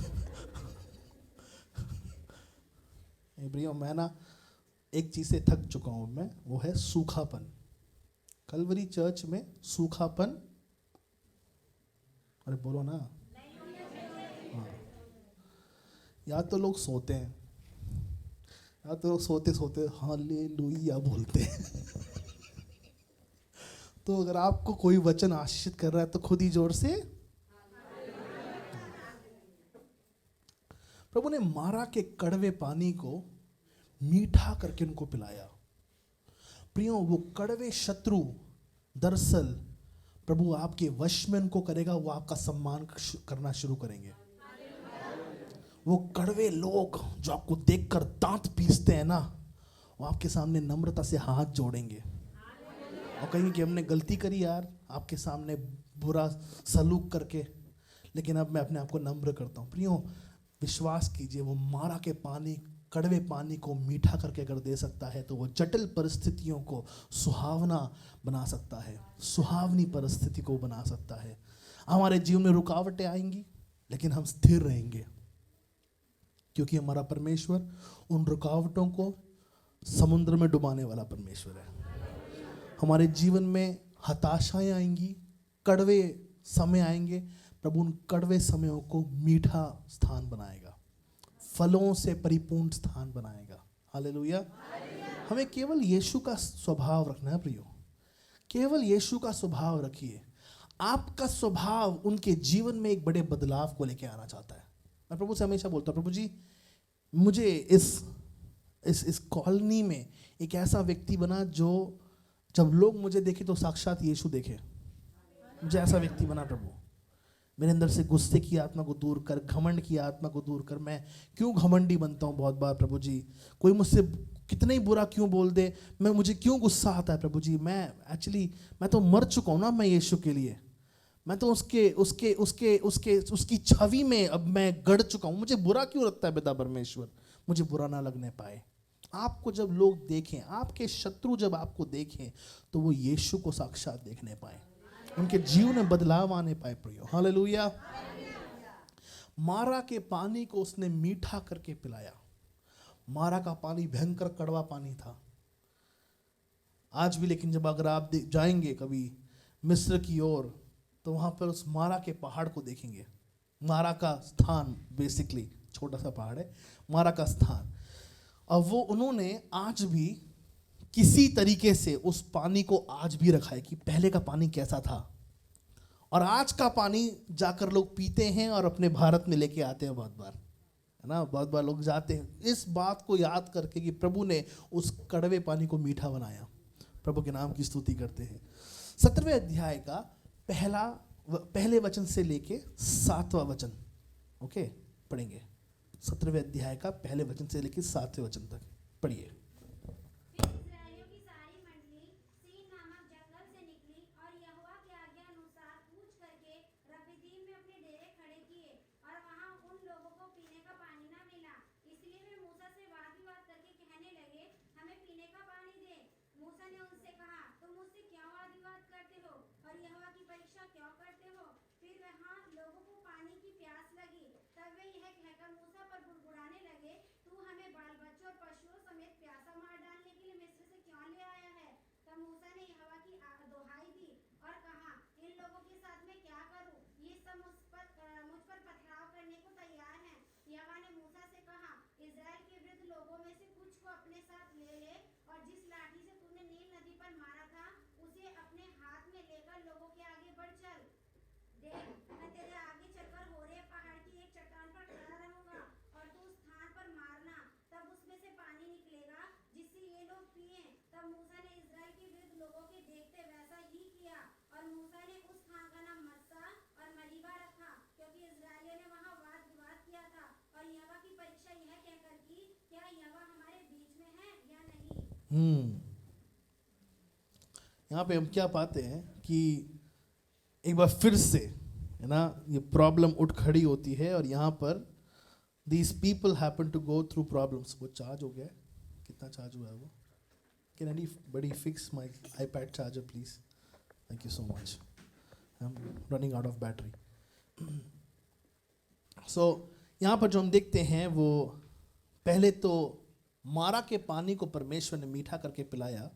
प्रियो, मैं ना एक चीज से थक चुका हूं मैं, वो है सूखापन। कलवरी चर्च में सूखापन, अरे बोलो ना। हाँ, या तो लोग सोते हैं, या तो लोग सोते सोते हालेलुया बोलते हैं। तो अगर आपको कोई वचन आशीषित कर रहा है तो खुद ही जोर से। प्रभु ने मारा के कड़वे पानी को मीठा करके उनको पिलाया। प्रियो, वो कड़वे शत्रु दरअसल प्रभु आपके वश में उनको करेगा, वो आपका सम्मान करना शुरू करेंगे। वो कड़वे लोग जो आपको देखकर दांत पीसते हैं ना, वो आपके सामने नम्रता से हाथ जोड़ेंगे और कहेंगे कि हमने गलती करी यार, आपके सामने बुरा सलूक करके, लेकिन अब मैं अपने आप को नम्र करता हूँ। प्रियो, विश्वास कीजिए, वो मारा के पानी, कड़वे पानी को मीठा करके अगर दे सकता है तो वो जटिल परिस्थितियों को सुहावना बना सकता है, सुहावनी परिस्थिति को बना सकता है। हमारे जीवन में रुकावटें आएंगी लेकिन हम स्थिर रहेंगे, क्योंकि हमारा परमेश्वर उन रुकावटों को समुद्र में डुबाने वाला परमेश्वर है। हमारे जीवन में हताशाएं आएंगी, कड़वे समय आएंगे, प्रभु उन कड़वे समयों को मीठा स्थान बनाएगा, फलों से परिपूर्ण स्थान बनाएगा। हालेलुया। हमें केवल यीशु का स्वभाव रखना है प्रियो, केवल यीशु का स्वभाव रखिए। आपका स्वभाव उनके जीवन में एक बड़े बदलाव को लेकर आना चाहता है। मैं प्रभु से हमेशा बोलता हूँ, प्रभु जी मुझे इस कॉलोनी में एक ऐसा व्यक्ति बना जो जब लोग मुझे देखे तो साक्षात यीशु देखे। मुझे ऐसा व्यक्ति बना प्रभु। मेरे अंदर से गुस्से की आत्मा को दूर कर, घमंड की आत्मा को दूर कर। मैं क्यों घमंडी बनता हूँ बहुत बार प्रभु जी, कोई मुझसे कितना ही बुरा क्यों बोल दे, मुझे क्यों गुस्सा आता है प्रभु जी। मैं तो मर चुका हूँ ना, मैं यीशु के लिए, मैं तो उसकी छवि में अब मैं गड़ चुका हूँ। मुझे बुरा क्यों लगता है पिता परमेश्वर, मुझे बुरा ना लगने पाए। आपको जब लोग देखें, आपके शत्रु जब आपको देखें तो वो यीशु को साक्षात देखने पाए, उनके जीवन में बदलाव आने पाए प्रियो। हालेलुया। मारा के पानी को उसने मीठा करके पिलाया। मारा का पानी भयंकर कड़वा पानी था आज भी, लेकिन जब अगर आप जाएंगे कभी मिस्र की ओर तो वहां पर उस मारा के पहाड़ को देखेंगे। मारा का स्थान बेसिकली छोटा सा पहाड़ है, मारा का स्थान। अब वो उन्होंने आज भी किसी तरीके से उस पानी को आज भी रखा है कि पहले का पानी कैसा था, और आज का पानी जाकर लोग पीते हैं और अपने भारत में लेके आते हैं बहुत बार, है ना। बहुत बार लोग जाते हैं इस बात को याद करके कि प्रभु ने उस कड़वे पानी को मीठा बनाया। प्रभु के नाम की स्तुति करते हैं। 17वें अध्याय का पहले वचन से लेके 7वां वचन, ओके, पढ़ेंगे। 17वें अध्याय का पहले वचन से लेके 7वें वचन तक पढ़िए। फिर इस्राएलियों की सारी मंडली सीन नामक जंगल से निकली और यहोवा की आज्ञा अनुसार कूच करके रफीदीम में अपने डेरे खड़े किए, और वहां उन लोगों को पीने का पानी न मिला। इसलिए वे मूसा से वाद विवाद करके कहने लगे, हमें पीने का पानी दे। मूसा ने उनसे कहा, तुम मुझसे क्यों वाद विवाद करते हो और यहोवा की परीक्षा क्यों करते हो। फिर वहां लोगों को पानी की प्यास लगी, तब वे यह कहकर मूसा पर बुड़बुड़ाने लगे, तू हमें बाल बच्चों और पशुओं समेत प्यासा यहाँ पे हम क्या पाते हैं कि एक बार फिर से है ना ये प्रॉब्लम उठ खड़ी होती है और यहाँ पर these people happen to go through problems. वो चार्ज हो गया है? कितना चार्ज हुआ है वो? Can anybody fix my iPad charger please? Thank you so much. I'm running out of battery. So यहाँ पर जो हम देखते हैं वो पहले तो मारा के पानी को परमेश्वर ने मीठा करके पिलाया.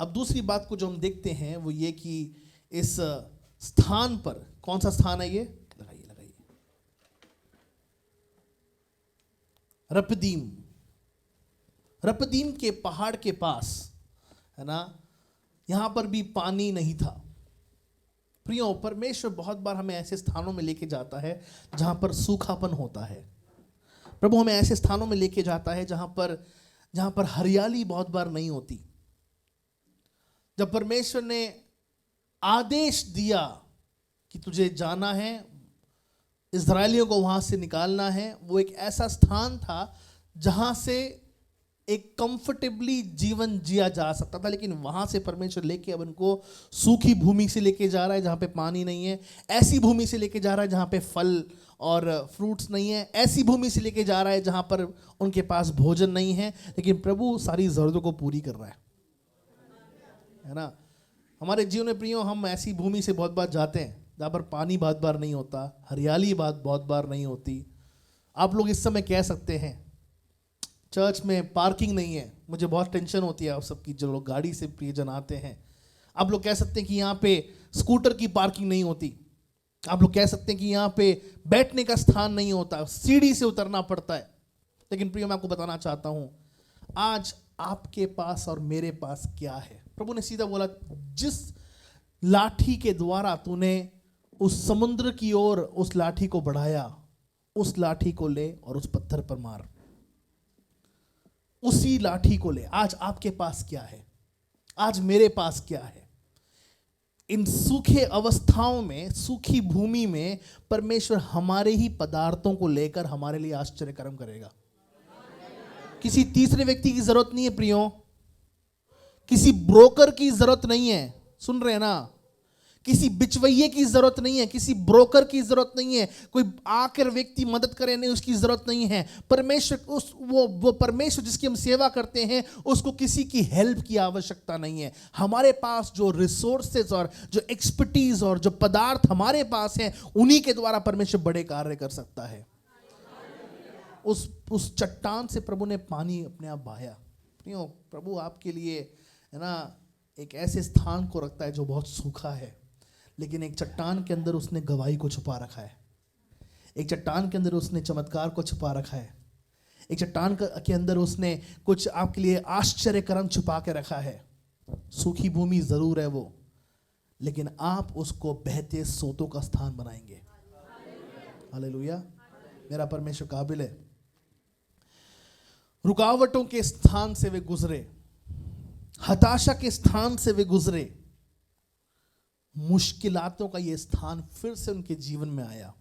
अब दूसरी बात को जो हम देखते हैं वो ये कि इस स्थान पर, कौन सा स्थान है ये? लगाइए रपदीम के पहाड़ के पास है ना, यहां पर भी पानी नहीं था. प्रियो, परमेश्वर बहुत बार हमें ऐसे स्थानों में लेके जाता है जहां पर सूखापन होता है. प्रभु हमें ऐसे स्थानों में लेके जाता है जहां पर हरियाली बहुत बार नहीं होती. जब परमेश्वर ने आदेश दिया कि तुझे जाना है, इस्राएलियों को वहां से निकालना है, वो एक ऐसा स्थान था जहां से एक कंफर्टेबली जीवन जिया जा सकता था. लेकिन वहां से परमेश्वर लेके अब उनको सूखी भूमि से लेके जा रहा है जहां पे पानी नहीं है, ऐसी भूमि से लेके जा रहा है जहां पे फल और फ्रूट्स नहीं है, ऐसी भूमि से लेके जा रहा है जहां पर उनके पास भोजन नहीं है. लेकिन प्रभु सारी जरूरतों को पूरी कर रहा है ना. हमारे जीवन में प्रियो, हम ऐसी भूमि से बहुत बार जाते हैं जहाँ पर पानी बहुत बार नहीं होता, हरियाली बहुत बार नहीं होती. आप लोग इस समय कह सकते हैं चर्च में पार्किंग नहीं है, मुझे बहुत टेंशन होती है आप सबकी जो लोग गाड़ी से प्रियजन आते हैं. आप लोग कह सकते हैं कि यहाँ पे स्कूटर की पार्किंग नहीं होती. आप लोग कह सकते हैं कि यहाँ पे बैठने का स्थान नहीं होता, सीढ़ी से उतरना पड़ता है. लेकिन प्रियो, मैं आपको बताना चाहता हूँ आज आपके पास और मेरे पास क्या है. प्रभु ने सीधा बोला, जिस लाठी के द्वारा तूने उस समुद्र की ओर उस लाठी को बढ़ाया, उस लाठी को ले और उस पत्थर पर मार. उसी लाठी को ले. आज आपके पास क्या है? आज मेरे पास क्या है? इन सूखे अवस्थाओं में, सूखी भूमि में परमेश्वर हमारे ही पदार्थों को लेकर हमारे लिए आश्चर्य कर्म करेगा. किसी तीसरे व्यक्ति की जरूरत नहीं है प्रियो, किसी ब्रोकर की जरूरत नहीं है. सुन रहे हैं ना? किसी बिचवैये की जरूरत नहीं है, किसी ब्रोकर की जरूरत नहीं है, कोई आकर व्यक्ति मदद करे नहीं, उसकी जरूरत नहीं है. परमेश्वर वो परमेश्वर जिसकी हम सेवा करते हैं उसको किसी की हेल्प की आवश्यकता नहीं है. हमारे पास जो रिसोर्सेज और जो एक्सपर्टीज और जो पदार्थ हमारे पास हैं, उन्हीं के द्वारा परमेश्वर बड़े कार्य कर सकता है. उस चट्टान से प्रभु ने पानी अपने आप बहाया. प्रभु आपके लिए है ना एक ऐसे स्थान को रखता है जो बहुत सूखा है, लेकिन एक चट्टान के अंदर उसने गवाही को छुपा रखा है. एक चट्टान के अंदर उसने चमत्कार को छुपा रखा है. एक चट्टान के अंदर उसने कुछ आपके लिए आश्चर्य कर्म छुपा के रखा है. सूखी भूमि जरूर है वो, लेकिन आप उसको बहते सोतों का स्थान बनाएंगे. हालेलुया. मेरा परमेश्वर काबिल है. रुकावटों के स्थान से वे गुजरे, हताशा के स्थान से वे गुजरे, मुश्किलातों का ये स्थान फिर से उनके जीवन में आया.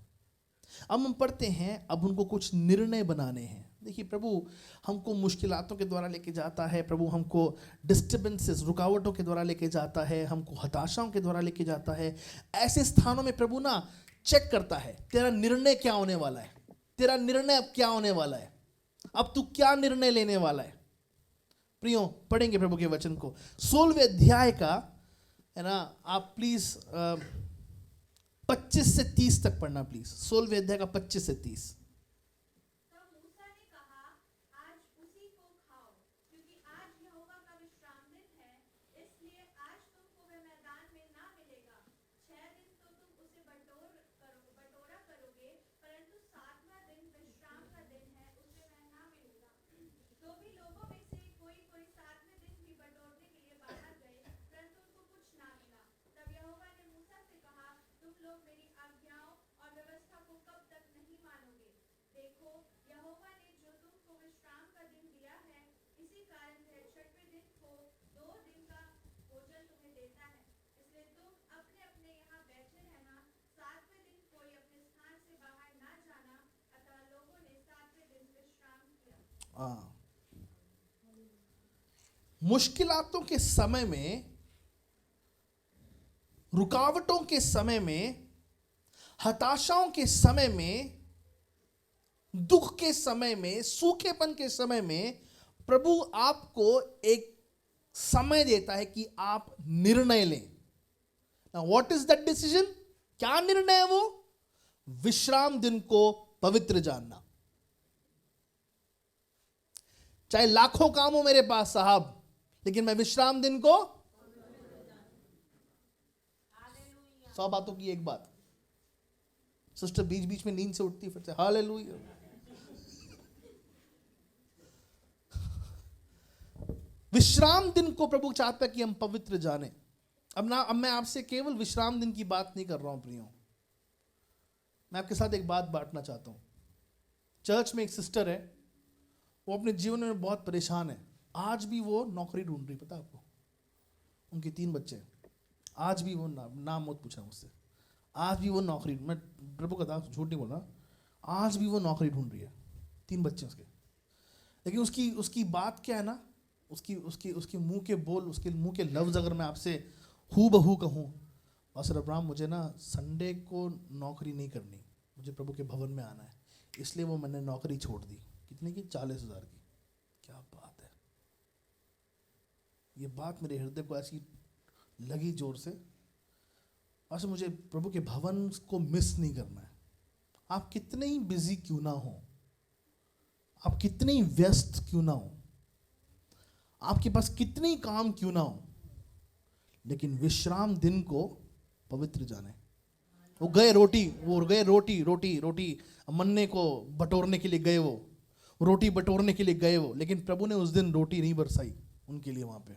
अब हम पढ़ते हैं, अब उनको कुछ निर्णय बनाने हैं. देखिए, प्रभु हमको मुश्किलातों के द्वारा लेके जाता है, प्रभु हमको डिस्टर्बेंसेस, रुकावटों के द्वारा लेके जाता है, हमको हताशाओं के द्वारा लेके जाता है. ऐसे स्थानों में प्रभु ना चेक करता है तेरा निर्णय क्या होने वाला है. तेरा निर्णय अब क्या होने वाला है, अब तू क्या निर्णय लेने वाला है. प्रियो, पढ़ेंगे प्रभु के वचन को. 16वें अध्याय का है ना, आप प्लीज 25 से 30 तक पढ़ना प्लीज. 16वें अध्याय का 25 से 30. तब मूसा ने कहा, आज उसी को खाओ, क्योंकि आज यहोवा का विश्राम दिन है, इसलिए आज तुमको वह मैदान में ना मिलेगा. 6 दिन तो तुम उसे बटोरा करोगे, परंतु 7वां दिन विश्राम का दिन है, उसे वह ना मिलेगा. तो भी लोगों में से कोई 7वें दिन भी बटोरने के लिए बाहर गए, परंतु उनको कुछ ना मिला. तब यहोवा ने मूसा से कहा, तुम लोग मेरी आज्ञाओं और व्यवस्था को कब तक नहीं मानोगे? देखो, यहोवा ने जो तुमको विश्राम का दिन दिया है, इसी कारण वह 6वें दिन को 2 दिन का भोजन तुम्हें देता है. इसलिए तुम अपने अपने यहाँ बैठे रहना. 7वें दिन कोई अपने स्थान से बाहर ना जाना. अतः लोगों ने 7वें दिन विश्राम किया. मुश्किलातों के समय में, रुकावटों के समय में, हताशाओं के समय में, दुख के समय में, सूखेपन के समय में प्रभु आपको एक समय देता है कि आप निर्णय लें। Now what is that decision? क्या निर्णय है वो? विश्राम दिन को पवित्र जानना। चाहे लाखों काम हो मेरे पास साहब, लेकिन मैं विश्राम दिन को 100 बातों की एक बात। सिस्टर बीच बीच में नींद से उठती फिर से हालेलुया। विश्राम दिन को प्रभु चाहता है कि हम पवित्र जाने। अब मैं आपसे केवल विश्राम दिन की बात नहीं कर रहा हूं प्रियो, मैं आपके साथ एक बात बांटना चाहता हूं। चर्च में एक सिस्टर है, वो अपने जीवन में बहुत परेशान है। आज भी वो नौकरी ढूंढ रही, पता है आपको? उनके 3 बच्चे हैं। आज भी वो नाम मत पूछना मुझसे। आज भी वो नौकरी, मैं प्रभु का दास झूठ नहीं बोल रहा, आज भी वो नौकरी ढूंढ रही है। 3 बच्चे उसके। लेकिन उसकी बात क्या है ना, उसके मुंह के बोल, उसके मुंह के लफ्ज़ अगर मैं आपसे हू बहू कहूँ, पास्टर अब्राहम मुझे ना संडे को नौकरी नहीं करनी, मुझे प्रभु के भवन में आना है, इसलिए वो मैंने नौकरी छोड़ दी। कितने की? 40,000 की। क्या बात है! ये बात मेरे हृदय को ऐसी लगी जोर से। पास्टर मुझे प्रभु के भवन को मिस नहीं करना है। आप कितने ही बिजी क्यों ना हो, आप कितने ही व्यस्त क्यों ना हो, आपके पास कितने ही काम क्यों ना हो, लेकिन विश्राम दिन को पवित्र जाने। वो गए रोटी मन्ने को बटोरने के लिए गए, वो रोटी बटोरने के लिए गए वो, लेकिन प्रभु ने उस दिन रोटी नहीं बरसाई उनके लिए वहां पे,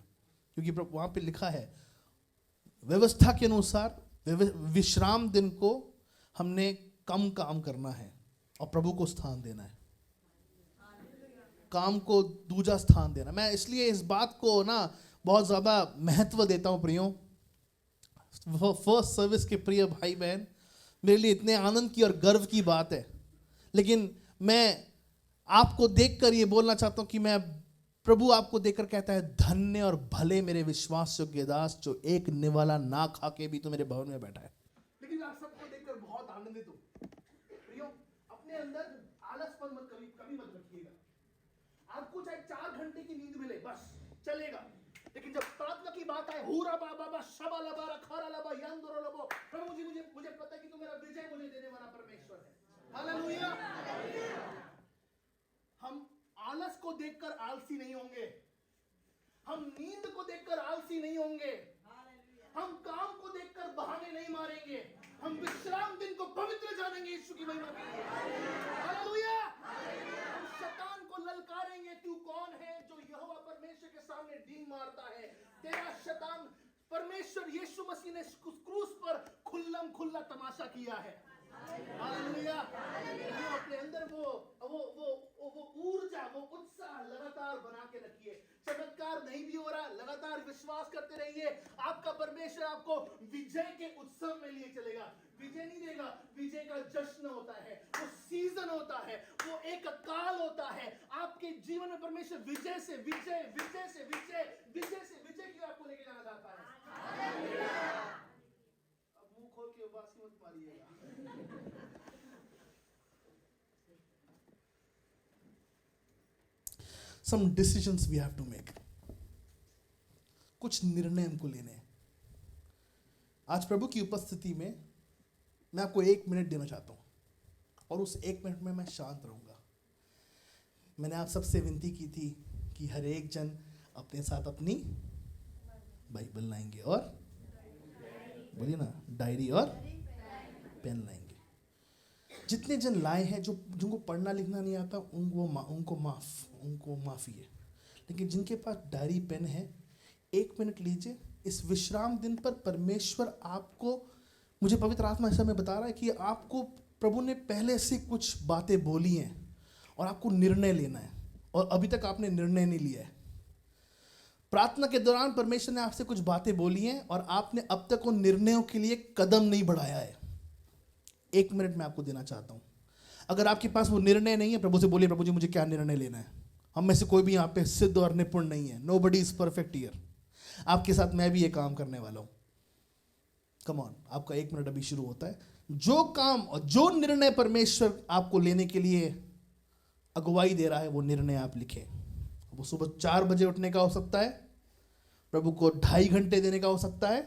क्योंकि वहां पे लिखा है व्यवस्था के अनुसार विश्राम दिन को हमने कम काम करना है और प्रभु को स्थान देना है, काम को दूजा स्थान देना। मैं इसलिए इस बात को ना बहुत ज़्यादा महत्व देता हूँ प्रियो। फर्स्ट सर्विस के प्रिय भाई बहन, मेरे लिए इतने आनंद की और गर्व की बात है, लेकिन मैं आपको देखकर ये बोलना चाहता हूँ कि मैं प्रभु आपको देखकर कहता है धन्य और भले मेरे विश्वास योग्य दास, जो एक निवाला ना खा के भी तो मेरे भवन में बैठा है। लेकिन आप सबको देखकर बहुत आनंदित हूँ प्रियो। अपने अंदर आलसपन मत कभी मत रखिएगा। आपको चाहे 4 घंटे की नींद मिले बस चलेगा, लेकिन जब प्रार्थना की बात आए, हुरा बाबा शबा लबा रखारा लबा यंदरो लबो, प्रभु जी मुझे पता है कि तू मेरा विजय मुझे देने वाला परमेश्वर है। हालेलुया। हम आलस को देखकर आलसी नहीं होंगे, हम नींद को देखकर आलसी नहीं होंगे, हम काम को देखकर बहाने नहीं मारेंगे, हम विश्राम दिन को पवित्र जानेंगे यीशु की महिमा के लिए। हालेलुया। हम शैतान को ललकारेंगे, तू कौन है जो यहोवा परमेश्वर के सामने डींग मारता है? तेरा शैतान परमेश्वर यीशु मसीह ने क्रूस पर खुल्लम खुल्ला तमाशा किया है। हालेलुया। अपने अंदर वो ऊर्जा, वो उत्साह लगातार बना के रखिए। चमत्कार नहीं भी हो रहा, लगातार विश्वास करते रहिए। आपका परमेश्वर आपको विजय के उत्सव में लिए चलेगा। विजय नहीं देगा, विजय का जश्न होता है, वो सीजन होता है, वो एक काल होता है। आपके जीवन में परमेश्वर विजय से विजय की ओर आपको लेके जाना चाहता है। अब मुंह खोल के उबासी मत मारिएगा। Some decisions we have to make. कुछ निर्णय हमको लेने हैं। आज प्रभु की उपस्थिति में मैं आपको 1 मिनट देना चाहता हूँ, और उस 1 मिनट में मैं शांत रहूँगा। मैंने आप सबसे विनती की थी कि हर एक जन अपने साथ अपनी बाइबल लाएंगे और बोलिए ना, डायरी और पेन लाएंगे। जितने जन लाए हैं, जिनको पढ़ना लिखना नहीं आता, उनको माफ़ी है, लेकिन जिनके पास डायरी पेन है, 1 मिनट लीजिए। इस विश्राम दिन पर परमेश्वर आपको, मुझे पवित्र आत्मा ऐसा में बता रहा है कि आपको प्रभु ने पहले से कुछ बातें बोली हैं और आपको निर्णय लेना है, और अभी तक आपने निर्णय नहीं लिया है। प्रार्थना के दौरान परमेश्वर ने आपसे कुछ बातें बोली हैं और आपने अब तक उन निर्णयों के लिए कदम नहीं बढ़ाया है। 1 मिनट में आपको देना चाहता हूं। अगर आपके पास वो निर्णय नहीं है, प्रभु से बोलिए, प्रभु जी मुझे क्या निर्णय लेना है। हम में से कोई भी यहाँ पे सिद्ध और निपुण नहीं है. Nobody is perfect here. आपके साथ मैं भी ये काम करने वाला हूं. कम ऑन, आपका 1 मिनट अभी शुरू होता है. जो काम और जो निर्णय परमेश्वर आपको लेने के लिए अगुवाई दे रहा है, वो निर्णय आप लिखें. वो सुबह 4 बजे उठने का हो सकता है, प्रभु को 2.5 घंटे देने का हो सकता है,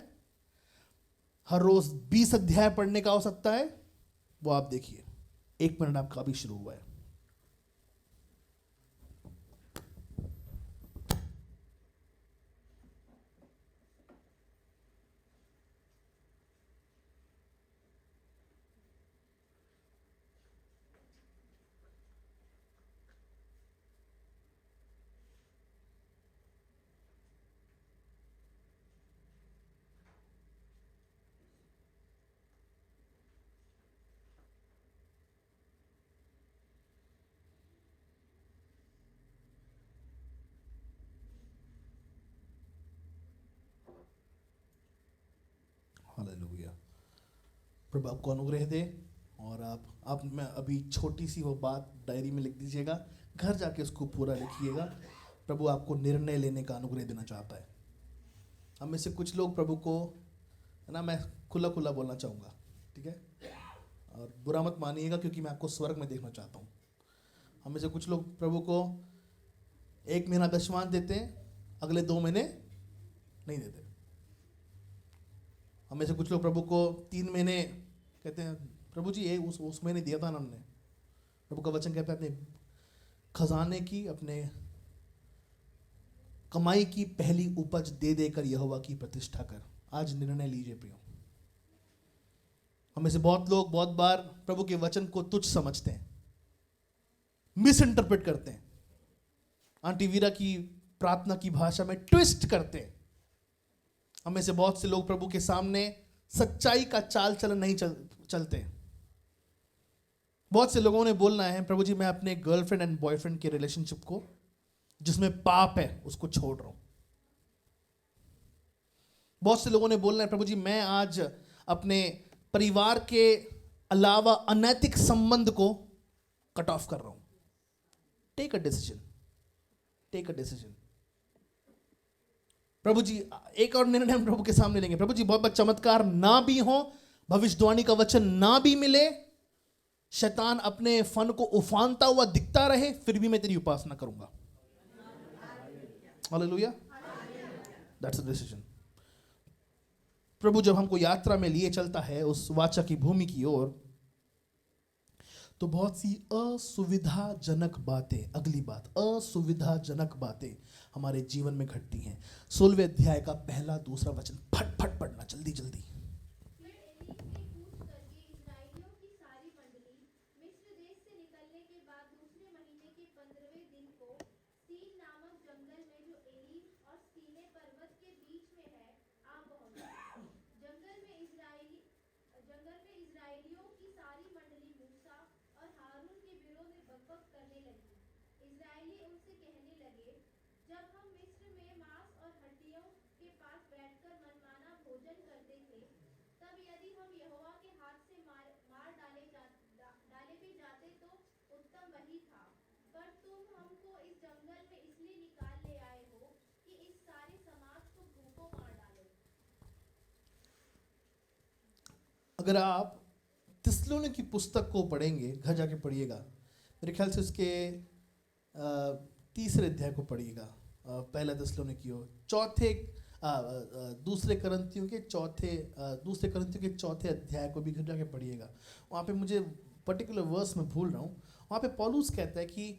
हर रोज 20 अध्याय पढ़ने का हो सकता है. वो आप देखिए. 1 मिनट आपका अभी शुरू हुआ है. हालेलुया. प्रभु आपको अनुग्रह दे. और आप मैं अभी छोटी सी वो बात डायरी में लिख दीजिएगा, घर जाके उसको पूरा लिखिएगा. प्रभु आपको निर्णय लेने का अनुग्रह देना चाहता है. हम में से कुछ लोग प्रभु को, है ना, मैं खुला खुला बोलना चाहूँगा, ठीक है, और बुरा मत मानिएगा क्योंकि मैं आपको स्वर्ग में देखना चाहता हूँ. हम में से कुछ लोग प्रभु को 1 महीना दशमांश देते हैं, अगले 2 महीने नहीं देते. हमें से कुछ लोग प्रभु को 3 महीने कहते हैं, प्रभु जी ये उस महीने दिया था ना हमने. प्रभु का वचन कहता है अपने खजाने की, अपने कमाई की पहली उपज दे देकर यहोवा की प्रतिष्ठा कर. आज निर्णय लीजिए प्रियो. हमें से बहुत लोग बहुत बार प्रभु के वचन को तुच्छ समझते हैं, मिस इंटरप्रेट करते हैं, आंटी वीरा की प्रार्थना की भाषा में ट्विस्ट करते हैं. हमें से बहुत से लोग प्रभु के सामने सच्चाई का चाल चलन नहीं चलते. बहुत से लोगों ने बोलना है, प्रभु जी मैं अपने गर्लफ्रेंड एंड बॉयफ्रेंड के रिलेशनशिप को, जिसमें पाप है, उसको छोड़ रहा हूं. बहुत से लोगों ने बोलना है, प्रभु जी मैं आज अपने परिवार के अलावा अनैतिक संबंध को कट ऑफ कर रहा हूं. Take a decision, take a decision. प्रभु जी एक और निर्णय हम प्रभु के सामने लेंगे. प्रभु जी बहुत चमत्कार ना भी हो, भविष्यवाणी का वचन ना भी मिले, शैतान अपने फन को उफानता हुआ दिखता रहे, फिर भी मैं तेरी उपासना करूंगा. हालेलुया. That's a decision. प्रभु जब हमको यात्रा में लिए चलता है उस वाचा की भूमि की ओर, तो बहुत सी असुविधाजनक बातें, अगली बात, असुविधाजनक बातें हमारे जीवन में घटती हैं. 16वें अध्याय का 1, 2 वचन फट फट पढ़ना जल्दी जल्दी. फिर एलीम ने कूच करके इस्राएलियों की सारी मंडली मिस्र देश से निकलने के बाद दूसरे महीने के 15वें दिन को सीन नामक जंगल में जो एलीम और सीने पर्वत के बीच में है आ पहुंचा. जंगल में इस्राएलियों की सारी मंडली मूसा और हारून के विरोध में बकबक करने लगी. इस्राएली उनसे कहने लगे, जब हम मिस्र में मांस और हड्डियों के पास बैठकर मनमाना भोजन करते थे, तब यदि हम यहोवा के हाथ से मार डाले भी जाते तो उत्तम वही था. पर तुम हमको इस जंगल में इसलिए निकाल ले आए हो कि इस सारे समाज को भूखों मार डालो. अगर आप थिस्सलुनीकि की पुस्तक को पढ़ेंगे, घर जाके पढ़िएगा, मेरे ख्याल से उसके 3 अध्याय को पढ़िएगा. 1 थिस्सलुनीकि की ओर, दूसरे करंथियों के चौथे अध्याय को भी घर जाके पढ़िएगा. वहाँ पे मुझे पर्टिकुलर वर्स में भूल रहा हूँ, वहाँ पे पौलुस कहता है कि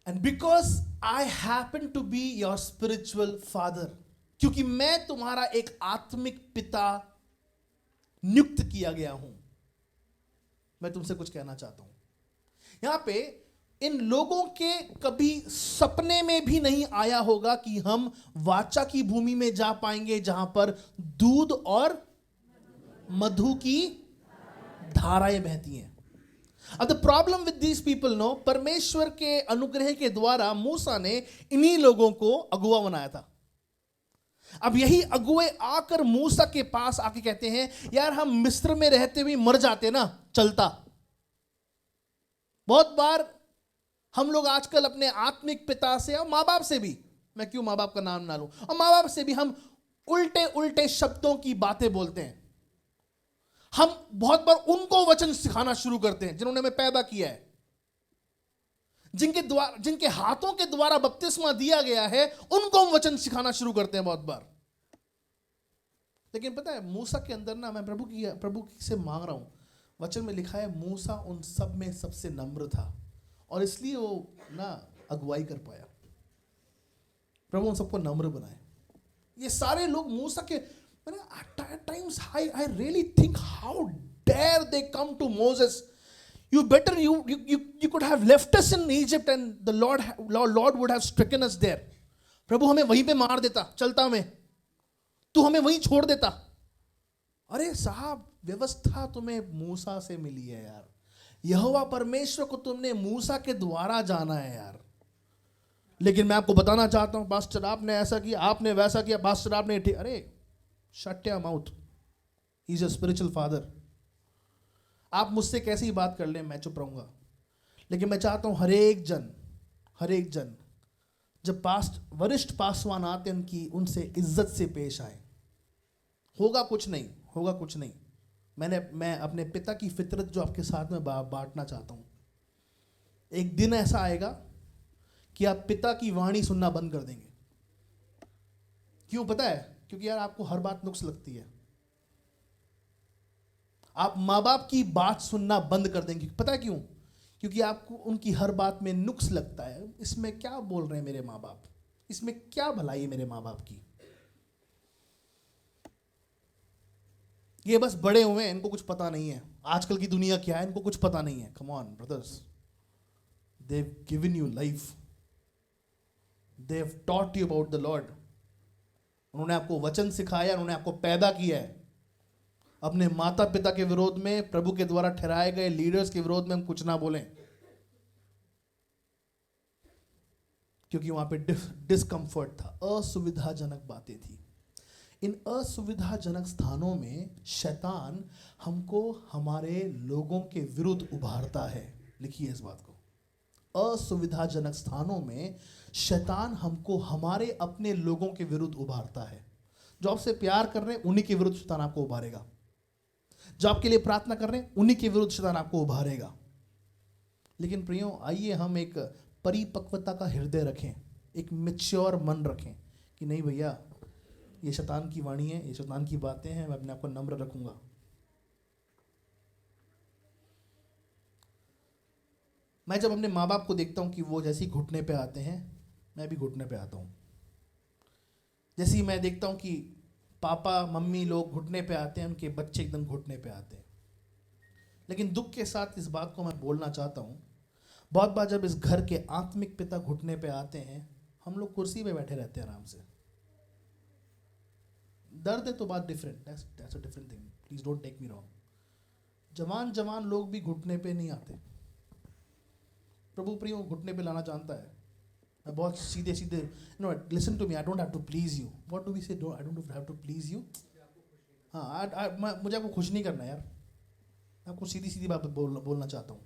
and because I happen to be your spiritual father, क्योंकि मैं तुम्हारा एक आत्मिक पिता नियुक्त किया गया हूं, मैं तुमसे कुछ कहना चाहता हूं. यहां पे इन लोगों के कभी सपने में भी नहीं आया होगा कि हम वाचा की भूमि में जा पाएंगे जहां पर दूध और मधु की धाराएं बहती हैं. अब the problem with these people know, परमेश्वर के अनुग्रह के द्वारा मूसा ने इन्हीं लोगों को अगुआ बनाया था. अब यही अगुए आकर मूसा के पास आके कहते हैं, यार हम मिस्र में रहते हुए मर जाते ना, चलता. बहुत बार हम लोग आजकल अपने आत्मिक पिता से और माँ बाप से भी, मैं क्यों माँ बाप का नाम ना लूं, और माँ बाप से भी हम उल्टे उल्टे शब्दों की बातें बोलते हैं। हम बहुत बार उनको वचन सिखाना शुरू करते हैं जिन्होंने हमें पैदा किया है, जिनके हाथों के द्वारा बपतिस्मा दिया गया है, उनको हम वचन सिखाना शुरू करते हैं बहुत बार। लेकिन पता है मूसा के अंदर ना, मैं प्रभु से मांग रहा हूं, वचन में लिखा है मूसा उन सब में सबसे नम्र था और इसलिए वो ना अगुवाई कर पाया। प्रभु उन सबको नम्र बनाए। ये सारे लोग मूसा के, at times I really think how dare they come to Moses. You could have left us in Egypt and the Lord would have stricken us there. प्रभु हमें वहीं पे मार देता, चलता में तू हमें वहीं छोड़ देता। अरे साहब, व्यवस्था तुम्हें मूसा से मिली है यार, यहोवा परमेश्वर को तुमने मूसा के द्वारा जाना है यार। लेकिन मैं आपको बताना चाहता हूं, पास्टर आपने ऐसा किया, आपने वैसा किया, पास्टर आपने अरे shut your mouth, he is a spiritual father. आप मुझसे कैसी ही बात कर लें, मैं चुप रहूंगा। लेकिन मैं चाहता हूं हर एक जन जब वरिष्ठ पासवान आते हैं उनसे इज्जत से पेश आए। होगा कुछ नहीं। मैं अपने पिता की फितरत जो आपके साथ में बांटना चाहता हूं। एक दिन ऐसा आएगा कि आप पिता की वाणी सुनना बंद कर देंगे। क्यों पता है? क्योंकि यार आपको हर बात नुक्स लगती है। आप माँ बाप की बात सुनना बंद कर देंगे। पता है क्यों? क्योंकि आपको उनकी हर बात में नुक्स लगता है। इसमें क्या बोल रहे हैं मेरे माँ बाप, इसमें क्या भलाई है मेरे माँ बाप की, ये बस बड़े हुए हैं, इनको कुछ पता नहीं है, आजकल की दुनिया क्या है इनको कुछ पता नहीं है। Come on brothers, they have given you life, they have taught you about the Lord. उन्होंने आपको वचन सिखाया, उन्होंने आपको पैदा किया है। अपने माता पिता के विरोध में, प्रभु के द्वारा ठहराए गए लीडर्स के विरोध में हम कुछ ना बोलें, क्योंकि वहां पे डिस्कंफर्ट था, असुविधाजनक बातें थी। इन असुविधाजनक स्थानों में शैतान हमको हमारे लोगों के विरुद्ध उभारता है। लिखिए इस बात को, असुविधाजनक स्थानों में शैतान हमको हमारे अपने लोगों के विरुद्ध उभारता है। जो आपसे प्यार कर रहे हैं उन्हीं के विरुद्ध शैतान आपको उभारेगा, जो आपके लिए प्रार्थना कर रहे हैं उन्हीं के विरुद्ध शैतान आपको उभारेगा। लेकिन प्रियो, आइए हम एक परिपक्वता का हृदय रखें, एक मैच्योर मन रखें कि नहीं भैया, ये शैतान की वाणी है, ये शैतान की बातें हैं, मैं अपने आप को नम्र रखूंगा। मैं जब अपने माँ बाप को देखता हूँ कि वो जैसे ही घुटने पे आते हैं, मैं भी घुटने पे आता हूँ। जैसे ही मैं देखता हूँ कि पापा मम्मी लोग घुटने पे आते हैं, उनके बच्चे एकदम घुटने पे आते हैं। लेकिन दुख के साथ इस बात को मैं बोलना चाहता हूँ, बहुत बार जब इस घर के आत्मिक पिता घुटने पे आते हैं, हम लोग कुर्सी पे बैठे रहते हैं आराम से। दर्द है तो बात different, that's a different thing, please don't take me wrong. जवान लोग भी घुटने पे नहीं आते। प्रभु प्रियो घुटने पे लाना जानता है। मैं बहुत सीधे no, listen to me, I don't have to please you. What do we say? I don't have to please you. हाँ, मुझे आपको खुश नहीं करना यार, मैं आपको सीधी सीधी बात बोलना चाहता हूँ।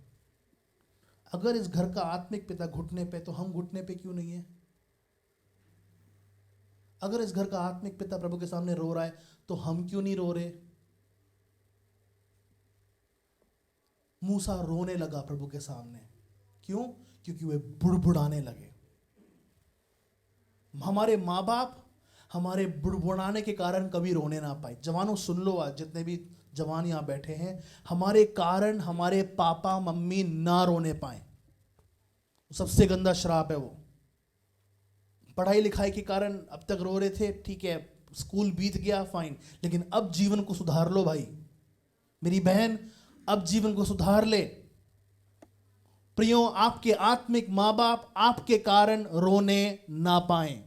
अगर इस घर का आत्मिक पिता घुटने पे, तो हम घुटने पे क्यों नहीं है? अगर इस घर का आत्मिक पिता प्रभु के सामने रो रहा है, तो हम क्यों नहीं रो रहे? मूसा रोने लगा प्रभु के सामने, क्यों? क्योंकि वे बुड़बुड़ाने लगे। हमारे माँ बाप हमारे बुड़बुड़ाने के कारण कभी रोने ना पाए। जवानों सुन लो, आज जितने भी जवान यहाँ बैठे हैं, हमारे कारण हमारे पापा मम्मी ना रोने पाए, सबसे गंदा श्राप है वो। पढ़ाई लिखाई के कारण अब तक रो रहे थे, ठीक है, स्कूल बीत गया, फाइन, लेकिन अब जीवन को सुधार लो भाई, मेरी बहन, अब जीवन को सुधार ले। प्रियो, आपके आत्मिक माँ बाप आपके कारण रोने ना पाए।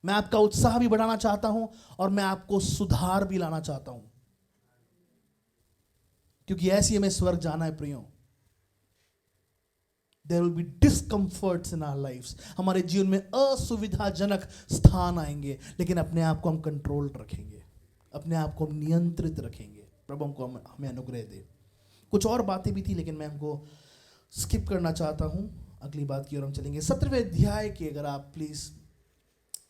मैं आपका उत्साह भी बढ़ाना चाहता हूं और मैं आपको सुधार भी लाना चाहता हूं, क्योंकि ऐसी हमें स्वर्ग जाना है प्रियो। There will be discomforts in our lives. हमारे जीवन में असुविधाजनक स्थान आएंगे, लेकिन अपने आप को हम कंट्रोल रखेंगे, अपने आप को हम नियंत्रित रखेंगे। प्रभु हमको हमें अनुग्रह दे। कुछ और बातें भी थी, लेकिन मैं हमको स्किप करना चाहता हूँ, अगली बात की ओर हम चलेंगे। 17वें अध्याय के अगर आप प्लीज़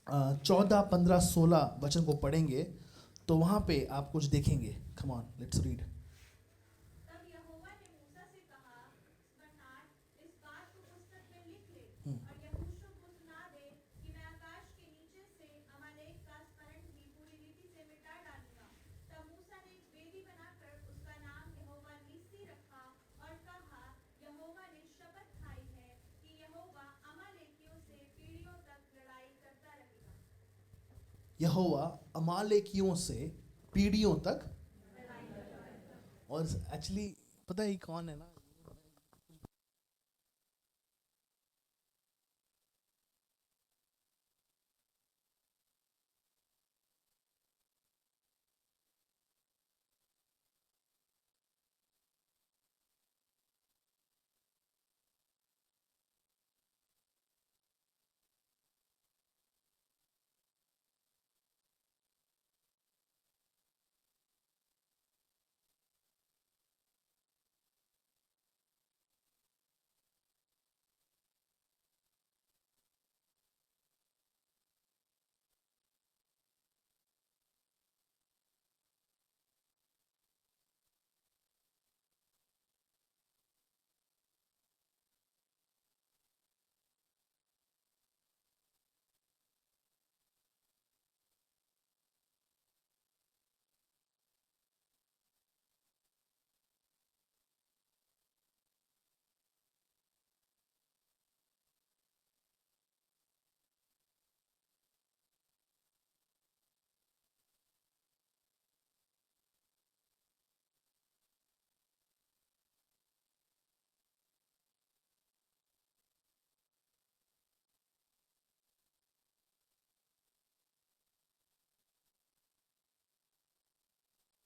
14, 15, 16 वचन को पढ़ेंगे तो वहाँ पे आप कुछ देखेंगे। Come on, let's read. तब यहोवा ने मूसा से कहा, बरनार्ड, इस बात को पुस्तक में लिख ले और यहोशू को सुना दे कि मैं आकाश के नीचे से अमालेक का स्मरण भी पूरी रीति से मिटा डालूंगा। तब मूसा ने एक वेदी बनाकर उसका नाम यहोवा नीसी रखा और कहा, यहोवा ने शपथ खाई है कि यहोवा अमालेकियों से पीढ़ियों तक लड़ाई करता रहेगा। यहोवा अमालेकियों से पीढ़ियों तक। और एक्चुअली पता है कौन है ना,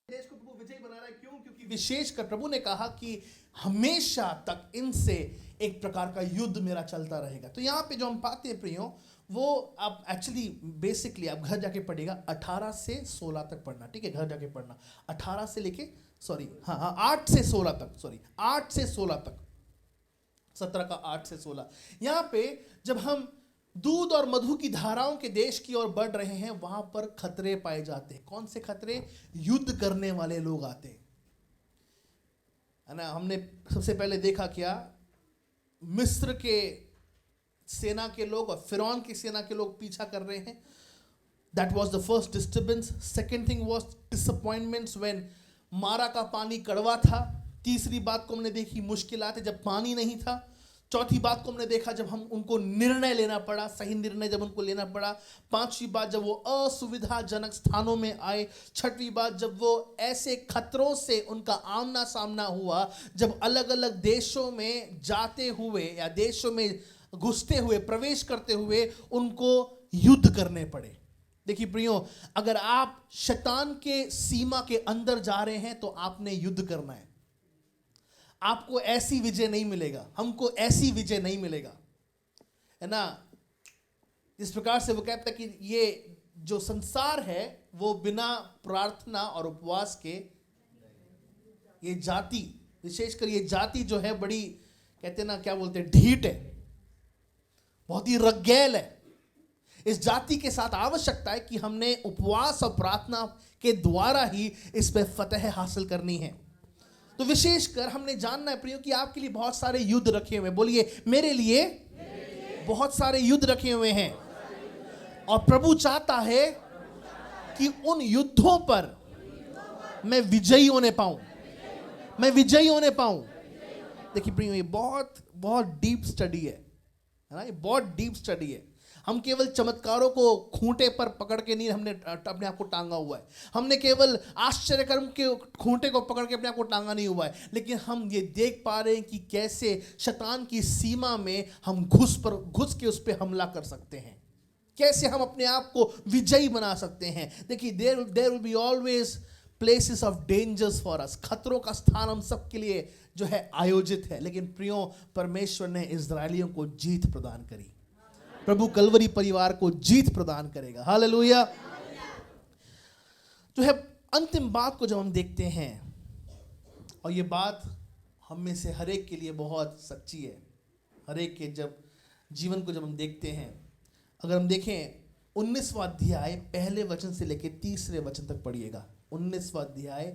देश को प्रभु विजयी बना रहा है। क्यों? क्योंकि विशेषकर प्रभु ने कहा कि हमेशा तक इनसे एक प्रकार का युद्ध मेरा चलता रहेगा। तो यहाँ पे जो हम पाते हैं प्रियो, वो आप एक्चुअली बेसिकली आप घर जाके पढ़ेगा, 18 से 16 तक पढ़ना, ठीक है? घर जाके पढ़ना 18 से लेके 8 से 16 तक, 8 से 16 तक, 17 का 8 से 16। यहाँ पे जब हम दूध और मधु की धाराओं के देश की ओर बढ़ रहे हैं, वहां पर खतरे पाए जाते हैं। कौन से खतरे? युद्ध करने वाले लोग आते हैं, है ना। हमने सबसे पहले देखा क्या, मिस्र के सेना के लोग और फिरौन की सेना के लोग पीछा कर रहे हैं। That was the first disturbance. Second thing was disappointments when मारा का पानी कड़वा था। तीसरी बात को हमने देखी, मुश्किलातें जब पानी नहीं था। चौथी बात को हमने देखा जब हम उनको निर्णय लेना पड़ा, सही निर्णय जब उनको लेना पड़ा। पांचवी बात जब वो असुविधाजनक स्थानों में आए। छठवीं बात जब वो ऐसे खतरों से उनका आमना सामना हुआ, जब अलग अलग देशों में जाते हुए या देशों में घुसते हुए, प्रवेश करते हुए उनको युद्ध करने पड़े। देखिए प्रियो, अगर आप शैतान के सीमा के अंदर जा रहे हैं तो आपने युद्ध करना है। आपको ऐसी विजय नहीं मिलेगा, हमको ऐसी विजय नहीं मिलेगा, है ना। जिस प्रकार से वो कहता है कि ये जो संसार है वो बिना प्रार्थना और उपवास के, ये जाति, विशेषकर ये जाति जो है बड़ी, कहते हैं ना, क्या बोलते हैं, ढीठ है, बहुत ही रगैल है। इस जाति के साथ आवश्यकता है कि हमने उपवास और प्रार्थना के द्वारा ही इस पे फतह हासिल करनी है। तो विशेषकर हमने जानना है प्रियो कि आपके लिए बहुत सारे युद्ध रखे हुए हैं। बोलिए, मेरे लिए बहुत सारे युद्ध रखे हुए हैं, और प्रभु चाहता है कि उन युद्धों पर मैं विजयी होने पाऊं, मैं विजयी होने पाऊं। देखिए प्रियो, ये बहुत बहुत डीप स्टडी है ना, ये बहुत डीप स्टडी है। हम केवल चमत्कारों को खूंटे पर पकड़ के नहीं हमने अपने आप को टांगा हुआ है, हमने केवल आश्चर्यकर्म के खूंटे को पकड़ के अपने आप को टांगा नहीं हुआ है, लेकिन हम ये देख पा रहे हैं कि कैसे शैतान की सीमा में हम घुस के उस पर हमला कर सकते हैं, कैसे हम अपने आप को विजयी बना सकते हैं। देखिए, there will be always places of dangers for us. खतरों का स्थान हम सबके लिए जो है आयोजित है, लेकिन प्रियो, परमेश्वर ने इस्राएलियों को जीत प्रदान करी। प्रभु कलवरी परिवार को जीत प्रदान करेगा। हालेलुया। जो है अंतिम बात को जब हम देखते हैं, और ये बात हम में से हर एक के लिए बहुत सच्ची है। हर एक के जब जीवन को जब हम देखते हैं, अगर हम देखें 19वां अध्याय पहले वचन से लेकर 30वें वचन तक पढ़िएगा। 19वां अध्याय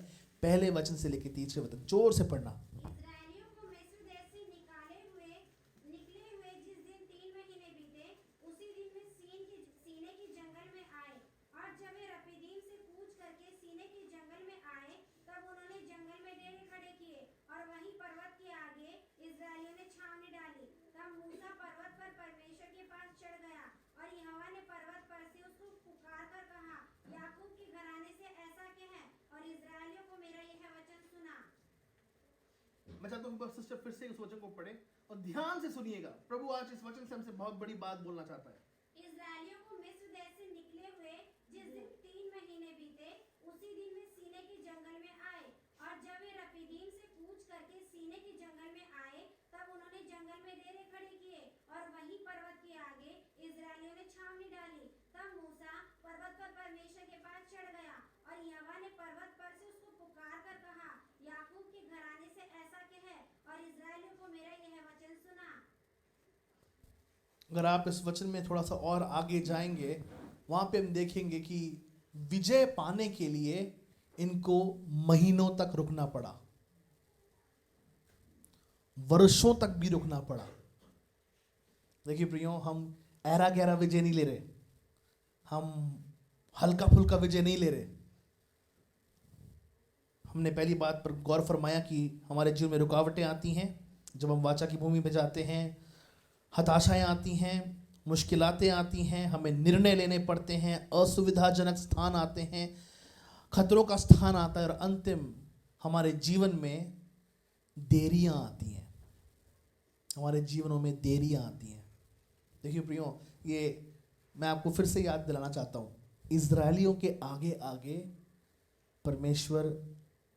पहले वचन से लेकर 30वें वचन, जोर से पढ़ना। इस्राएलियों को मिस्र देश से निकले हुए जिस दिन 3 महीने बीते, उसी दिन वे सीने की जंगल में आए। और जब वे रपीदीम से कूच करके सीने के जंगल में आए, तब उन्होंने जंगल में डेरे खड़े किए और वहीं पर्वत के आगे इस्राएलियों ने छावनी डाली। तब मूसा पर्वत पर परमेश्वर के पास चढ़ गया और यहोवा ने पर्वत पर से उसको पुकार कर कहा, याकूब के घराने से ऐसा क्या है और इस्राएलियों को मेरा यह वचन सुना। मैं चाहता हूँ सिस्टर फिर से उस वचन को पढ़े और ध्यान से सुनिएगा। प्रभु आज इस वचन से हमसे बहुत बड़ी बात बोलना चाहता है। इस्राएलियों को मिस्र देश से निकले हुए जिस दिन 3 महीने बीते, उसी दिन वे सीने के जंगल में आए। और जब वे रपीदीम से कूच करके सीने के जंगल में आए, तब उन्होंने जंगल में डेरे खड़े किए और वहीं पर्वत के आगे इस्राएलियों ने छावनी डाली। तब मूसा पर्वत पर परमेश्वर के पास चढ़ गया और यहोवा ने पर्वत पर से उसको पुकार कर कहा, याकूब के घराने से ऐसा क्या है और इस्राएलियों को मेरा यह वचन सुना। अगर आप इस वचन में थोड़ा सा और आगे जाएंगे, वहां पे हम देखेंगे कि विजय पाने के लिए इनको महीनों तक रुकना पड़ा, वर्षों तक भी रुकना पड़ा। देखिए प्रियो, हम ऐरा गहरा विजय नहीं ले रहे, हम हल्का फुल्का विजय नहीं ले रहे। हमने पहली बात पर गौर फरमाया कि हमारे जीवन में रुकावटें आती हैं जब हम वाचा की भूमि पे जाते हैं, हताशाएं आती हैं, मुश्किलातें आती हैं, हमें निर्णय लेने पड़ते हैं, असुविधाजनक स्थान आते हैं, खतरों का स्थान आता है और अंतिम हमारे जीवन में देरियां आती हैं, हमारे जीवनों में देरियां आती हैं। देखिए प्रियो, ये मैं आपको फिर से याद दिलाना चाहता हूँ, इजरायलियों के आगे आगे परमेश्वर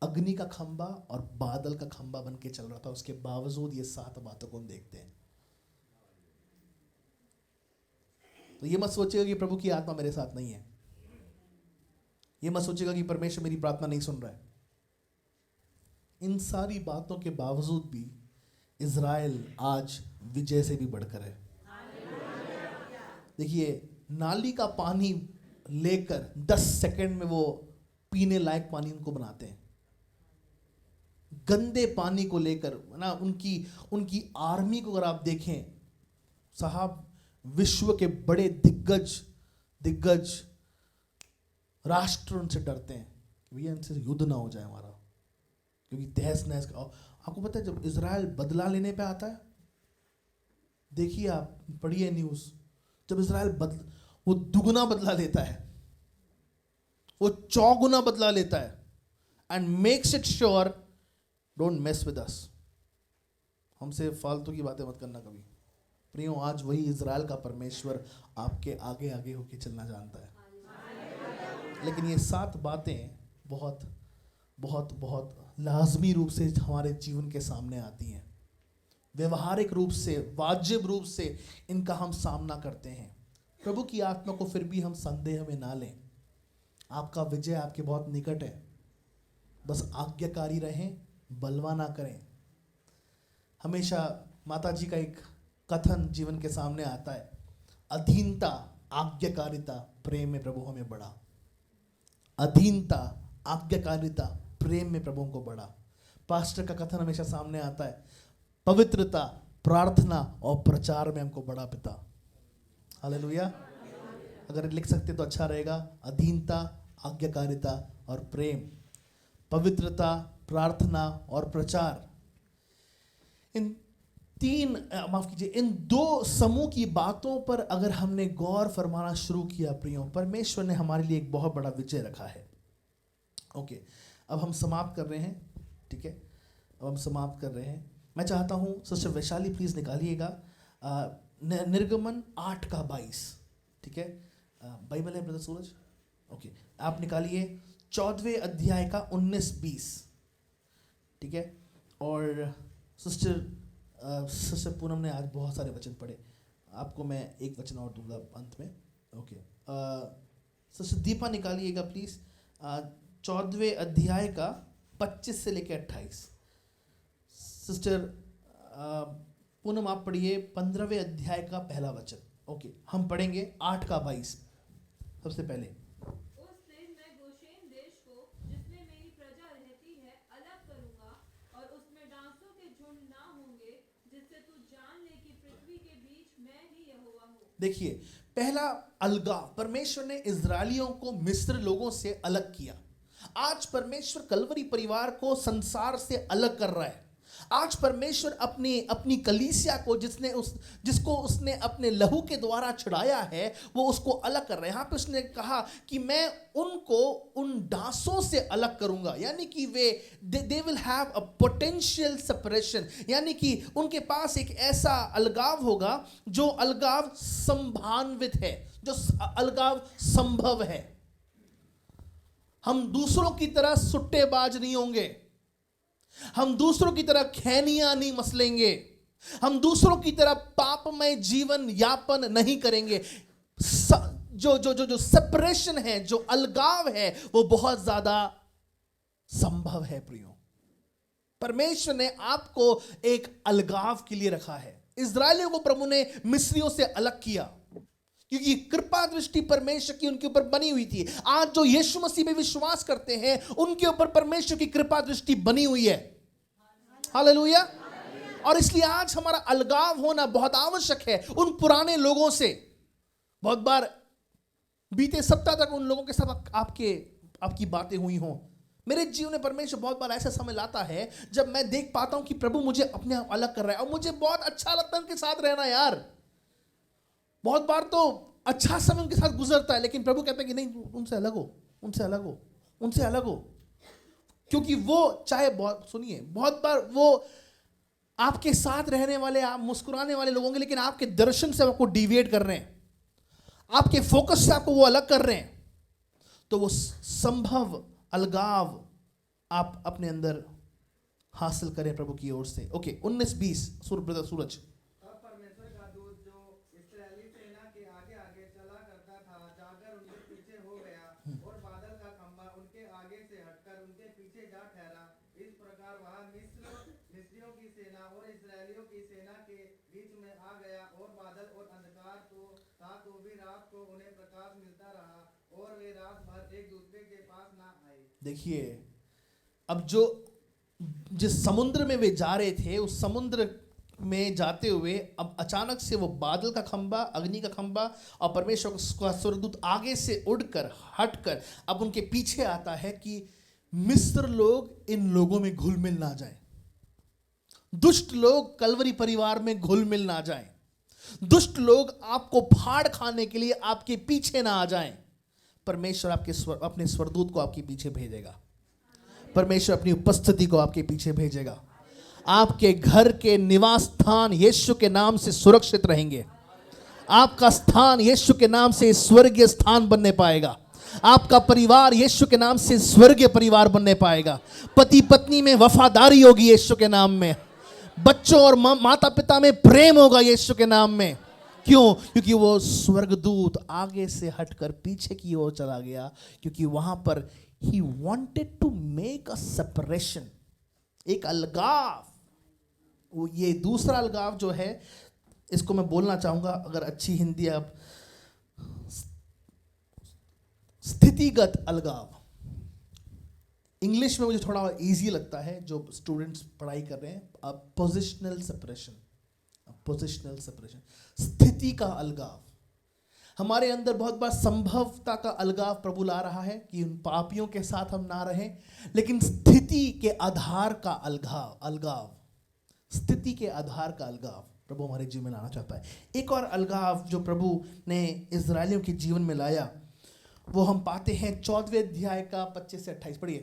अग्नि का खंबा और बादल का खंबा बन के चल रहा था। उसके बावजूद ये 7 बातों को हम देखते हैं। तो ये मत सोचिएगा कि प्रभु की आत्मा मेरे साथ नहीं है, ये मत सोचिएगा कि परमेश्वर मेरी प्रार्थना नहीं सुन रहा है। इन सारी बातों के बावजूद भी इज़राइल आज विजय से भी बढ़कर है। देखिए, नाली का पानी लेकर 10 सेकंड में वो पीने लायक पानी उनको बनाते हैं। गंदे पानी को लेकर ना, उनकी आर्मी को अगर आप देखें साहब, विश्व के बड़े दिग्गज राष्ट्र उनसे डरते हैं कि भैया इनसे युद्ध ना हो जाए हमारा, क्योंकि तहस नहस का। आपको पता है जब इजराइल बदला लेने पे आता है, देखिए आप पढ़िए न्यूज़, जब इजराइल वो दुगुना बदला लेता है, वो 4 गुना बदला लेता है, and makes it sure don't mess with us, हमसे फालतू की बातें मत करना कभी। प्रियो, आज वही इजराइल का परमेश्वर आपके आगे आगे होके चलना जानता है। लेकिन ये 7 बातें बहुत बहुत बहुत लाजमी रूप से हमारे जीवन के सामने आती हैं, व्यवहारिक रूप से, वाजिब रूप से इनका हम सामना करते हैं। प्रभु की आत्मा को फिर भी हम संदेह में ना लें। आपका विजय आपके बहुत निकट है, बस आज्ञाकारी रहें, बलवा ना करें। हमेशा माता जी का एक कथन जीवन के सामने आता है, अधीनता, आज्ञाकारिता, प्रेम में प्रभु हमें बढ़ा। अधीनता, आज्ञाकारिता, प्रेम में प्रभु को बढ़ा। पास्टर का कथन हमेशा सामने आता है, पवित्रता, प्रार्थना और प्रचार में हमको बढ़ा पिता। हालेलुया। अगर लिख सकते तो अच्छा रहेगा, अधीनता, आज्ञाकारिता और प्रेम, पवित्रता, प्रार्थना और प्रचार। इन 2 समूह की बातों पर अगर हमने गौर फरमाना शुरू किया प्रियो, परमेश्वर ने हमारे लिए एक बहुत बड़ा विजय रखा है। ओके, अब हम समाप्त कर रहे हैं, ठीक है, अब हम समाप्त कर रहे हैं। मैं चाहता हूँ सिस्टर वैशाली प्लीज़ निकालिएगा निर्गमन 8:22, ठीक है, बाइबल है ब्रदर सूरज, ओके, आप निकालिए 14वें अध्याय का 19-20, ठीक है। और सिस्टर पूनम ने आज बहुत सारे वचन पढ़े, आपको मैं एक वचन और दूंगा अंत में, ओके। सिस्टर दीपा निकालिएगा प्लीज़ 14वें अध्याय का 25 से लेकर 28। सिस्टर पूनम आप पढ़िए 15वें अध्याय का पहला वचन। ओके, हम पढ़ेंगे 8 का 22 सबसे पहले। उस दिन मैं गोशेन देश को जिसमें मेरी प्रजा रहती है अलग करूंगा और उसमें डांसों के झुंड ना होंगे, जिससे तू जान ले कि पृथ्वी के बीच मैं ही यहोवा हूँ। देखिए, पहला अलगाव, परमेश्वर ने इजरायलियों को मिस्र लोगों से अलग किया। आज परमेश्वर कलवरी परिवार को संसार से अलग कर रहा है। आज परमेश्वर अपनी कलीसिया को जिसको उसने अपने लहू के द्वारा छुड़ाया है, वो उसको अलग कर रहा है। यहाँ पे उसने कहा कि मैं उनको उन डांसों से अलग करूंगा, यानी कि they will have a potential separation, यानी कि उनके पास एक ऐसा अलगाव होगा जो अलगाव संभावित है, जो अलगाव संभव है। हम दूसरों की तरह सुट्टेबाज नहीं होंगे, हम दूसरों की तरह खैनियां नहीं मसलेंगे, हम दूसरों की तरह पापमय जीवन यापन नहीं करेंगे। जो सेपरेशन है, जो अलगाव है, वो बहुत ज्यादा संभव है। प्रियो, परमेश्वर ने आपको एक अलगाव के लिए रखा है। इजरायलियों को प्रभु ने मिस्रियों से अलग किया क्योंकि कृपा दृष्टि परमेश्वर की उनके ऊपर बनी हुई थी। आज जो यीशु मसीह में विश्वास करते हैं, उनके ऊपर परमेश्वर की कृपा दृष्टि बनी हुई है। हालेलुया। और इसलिए आज हमारा अलगाव होना बहुत आवश्यक है उन पुराने लोगों से। बहुत बार बीते सप्ताह तक उन लोगों के साथ आपकी बातें हुई हों। मेरे जीवन में परमेश्वर बहुत बार ऐसा समय लाता है जब मैं देख पाता हूं कि प्रभु मुझे अपने आप अलग कर रहा है और मुझे बहुत अच्छा लगता है उनके साथ रहना। यार, बहुत बार तो अच्छा समय उनके साथ गुजरता है, लेकिन प्रभु कहते हैं कि नहीं, उनसे अलग हो, उनसे अलग हो, उनसे अलग हो। क्योंकि वो चाहे बहुत बार वो आपके साथ रहने वाले, आप मुस्कुराने वाले लोग होंगे, लेकिन आपके दर्शन से आपको डिविएट कर रहे हैं, आपके फोकस से आपको वो अलग कर रहे हैं। तो वो संभव अलगाव आप अपने अंदर हासिल करें प्रभु की ओर से। ओके, 19-20 सूरज। तब परमेश्वर का दूत जो इस्राएली सेना के आगे आगे चला करता था, जाकर उनके पीछे हो गया और बादल का खंभा उनके आगे से हटकर उनके पीछे जा ठहरा। इस प्रकार वहां मिस्रियों की सेना और इस्राएलियों की सेना के बीच में आ गया और बादल और अंधकार तो था, तो भी रात को उन्हें प्रकाश मिलता रहा और वे रात भर एक दूसरे के पास ना आए। देखिए, अब जिस समुद्र में वे जा रहे थे, उस समुद्र में जाते हुए अब अचानक से वो बादल का खंभा, अग्नि का खंभा और परमेश्वर का स्वर्गदूत आगे से उड़कर हटकर अब उनके पीछे आता है कि मिस्र लोग इन लोगों में घुल मिल ना जाए, दुष्ट लोग कलवरी परिवार में घुल मिल ना जाए, दुष्ट लोग आपको फाड़ खाने के लिए आपके पीछे ना आ जाएं। परमेश्वर अपने स्वर्गदूत को आपके पीछे भेजेगा। परमेश्वर अपनी उपस्थिति को आपके पीछे भेजेगा। आपके घर के निवास स्थान यीशु के नाम से सुरक्षित रहेंगे। आपका स्थान यीशु के नाम से स्वर्गीय स्थान बनने पाएगा। आपका परिवार यीशु के नाम से स्वर्गीय परिवार बनने पाएगा। पति पत्नी में वफादारी होगी यीशु के नाम में। बच्चों और माता पिता में प्रेम होगा यीशु के नाम में। क्यों? क्योंकि वो स्वर्गदूत आगे से हटकर पीछे की ओर चला गया, क्योंकि वहां पर he wanted to make a separation, एक अलगाव। वो ये दूसरा अलगाव जो है, इसको मैं बोलना चाहूंगा, अगर अच्छी हिंदी अब, स्थितिगत अलगाव। इंग्लिश में मुझे थोड़ा इजी लगता है, जो स्टूडेंट्स पढ़ाई कर रहे हैं, पोजिशनल सेपरेशन। पोजिशनल सेपरेशन, स्थिति का अलगाव। हमारे अंदर बहुत बार संभवता का अलगाव प्रभु ला रहा है कि उन पापियों के साथ हम ना रहें, लेकिन स्थिति के आधार का अलगाव, स्थिति के आधार का अलगाव प्रभु हमारे जीवन में लाना चाहता है। एक और अलगाव जो प्रभु ने इजरायलियों के जीवन में लाया, वो हम पाते हैं 14वें अध्याय का 25 से 28। पढ़िए।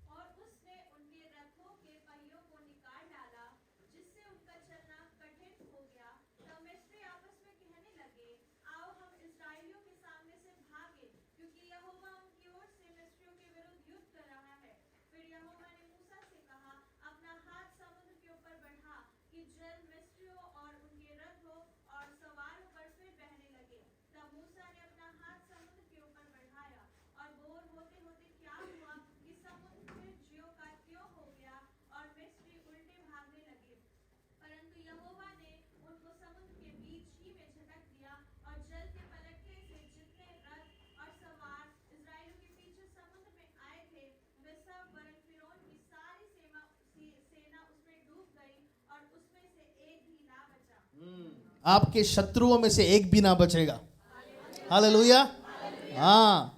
और उसने उनके रथों के पहियों को निकाल डाला, जिससे उनका चलना कठिन हो गया। तब मिस्री आपस में कहने लगे, आओ हम इस्राएलियों के सामने से भागें, क्योंकि यहोवा उनकी ओर से मिस्रियों के विरुद्ध युद्ध कर रहा है। फिर यहोवा ने मूसा से कहा, अपना हाथ समुद्र के ऊपर बढ़ा कि जल मिस्रियों और उनके रथों और सवारों पर फिर बहने लगे। तब मूसा ने अपना हाथ समुद्र के ऊपर बढ़ाया, और बोर होते होते क्या हुआ कि समुद्र यहोवा ने उनको समुद्र के बीच ही में झटक दिया और जल के पलटने से जितने रथ और सवार इस्राएलियों के पीछे समुद्र में आए थे वे सब वरन फिरौन की सारी सेना उसमें डूब गई और उसमें से एक भी ना बचा। आपके शत्रुओं में से एक भी ना बचेगा। हालेलुया। हाँ,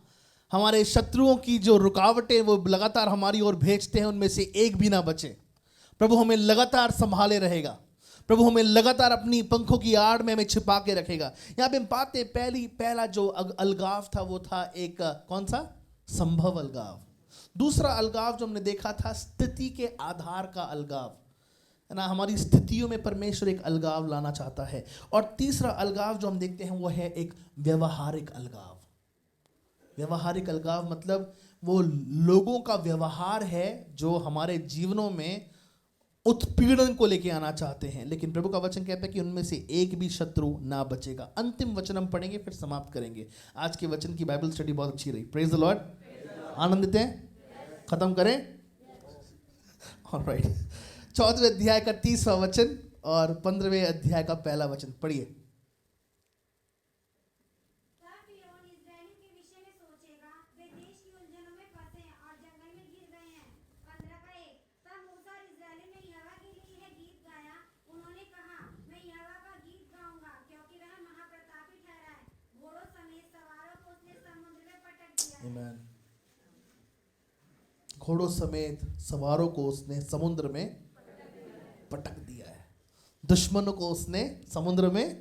हमारे शत्रुओं की जो रुकावटें वो लगातार हमारी ओर भेजते हैं, उनमें से एक भी ना बचे। प्रभु हमें लगातार संभाले रहेगा। प्रभु हमें लगातार अपनी पंखों की आड़ में हमें छिपा के रखेगा। यहाँ पे हम पाते पहला जो अलगाव था वो था एक कौन सा? संभव अलगाव। दूसरा अलगाव जो हमने देखा था स्थिति के आधार का अलगाव, है ना। हमारी स्थितियों में परमेश्वर एक अलगाव लाना चाहता है। और तीसरा अलगाव जो हम देखते हैं वो है एक व्यवहारिक अलगाव। व्यवहारिक अलगाव मतलब वो लोगों का व्यवहार है जो हमारे जीवनों में उत्पीड़न को लेके आना चाहते हैं, लेकिन प्रभु का वचन कहता है कि उनमें से एक भी शत्रु ना बचेगा। अंतिम वचन हम पढ़ेंगे फिर समाप्त करेंगे। आज के वचन की बाइबल स्टडी बहुत अच्छी रही। Praise the Lord. आनंदित हैं? खत्म करें? ऑलराइट। 14वें अध्याय का 30वां वचन और 15वें अध्याय का पहला वचन पढ़िए। तब फिरौन इस्राएलियों के विषय में सोचेगा, वे देश की उलझनों में फंसे और जंगल में गिर गए हैं। 15 का 1। तब मूसा और इस्राएलियों ने यहोवा के लिए यह गीत गाया। उन्होंने कहा, मैं यहोवा का गीत गाऊंगा क्योंकि वह महाप्रतापी ठहरा है। घोड़ों समेत सवारों को उसने समुद्र में पटक दिया है। आमीन। घोड़ों समेत सवारों को उसने समुद्र में पटक दिया है। दुश्मनों को उसने समुद्र में,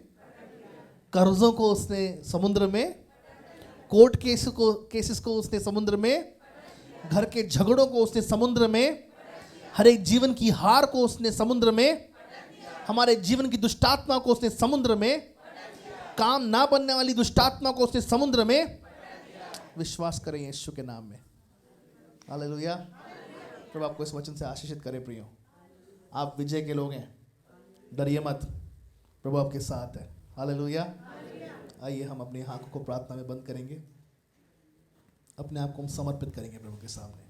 कर्जों को उसने समुद्र में, कोर्ट केसेस को उसने समुद्र में, घर के झगड़ों को उसने समुद्र में, हर एक जीवन की हार को उसने समुद्र में, हमारे जीवन की दुष्टात्मा को उसने समुद्र में, काम ना बनने वाली दुष्टात्मा को उसने समुद्र में। विश्वास करें यीशु के नाम में। हालेलुया। प्रभु आपको इस वचन से आशीषित करे प्रियो। आप विजय के लोग हैं, डरिए मत, प्रभु आपके साथ है। हालेलुया। आइए हम अपनी आंखों को प्रार्थना में बंद करेंगे, अपने आप को हम समर्पित करेंगे प्रभु के सामने।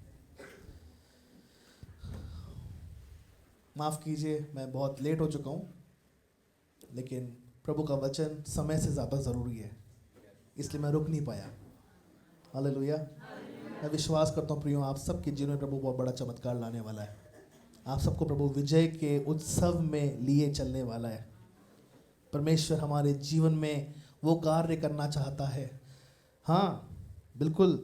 माफ़ कीजिए, मैं बहुत लेट हो चुका हूँ, लेकिन प्रभु का वचन समय से ज़्यादा ज़रूरी है, इसलिए मैं रुक नहीं पाया। हालेलुया। मैं विश्वास करता हूँ प्रियो, आप सबके जीवन में प्रभु बहुत बड़ा चमत्कार लाने वाला है। आप सबको प्रभु विजय के उत्सव में लिए चलने वाला है। परमेश्वर हमारे जीवन में वो कार्य करना चाहता है। हाँ बिल्कुल,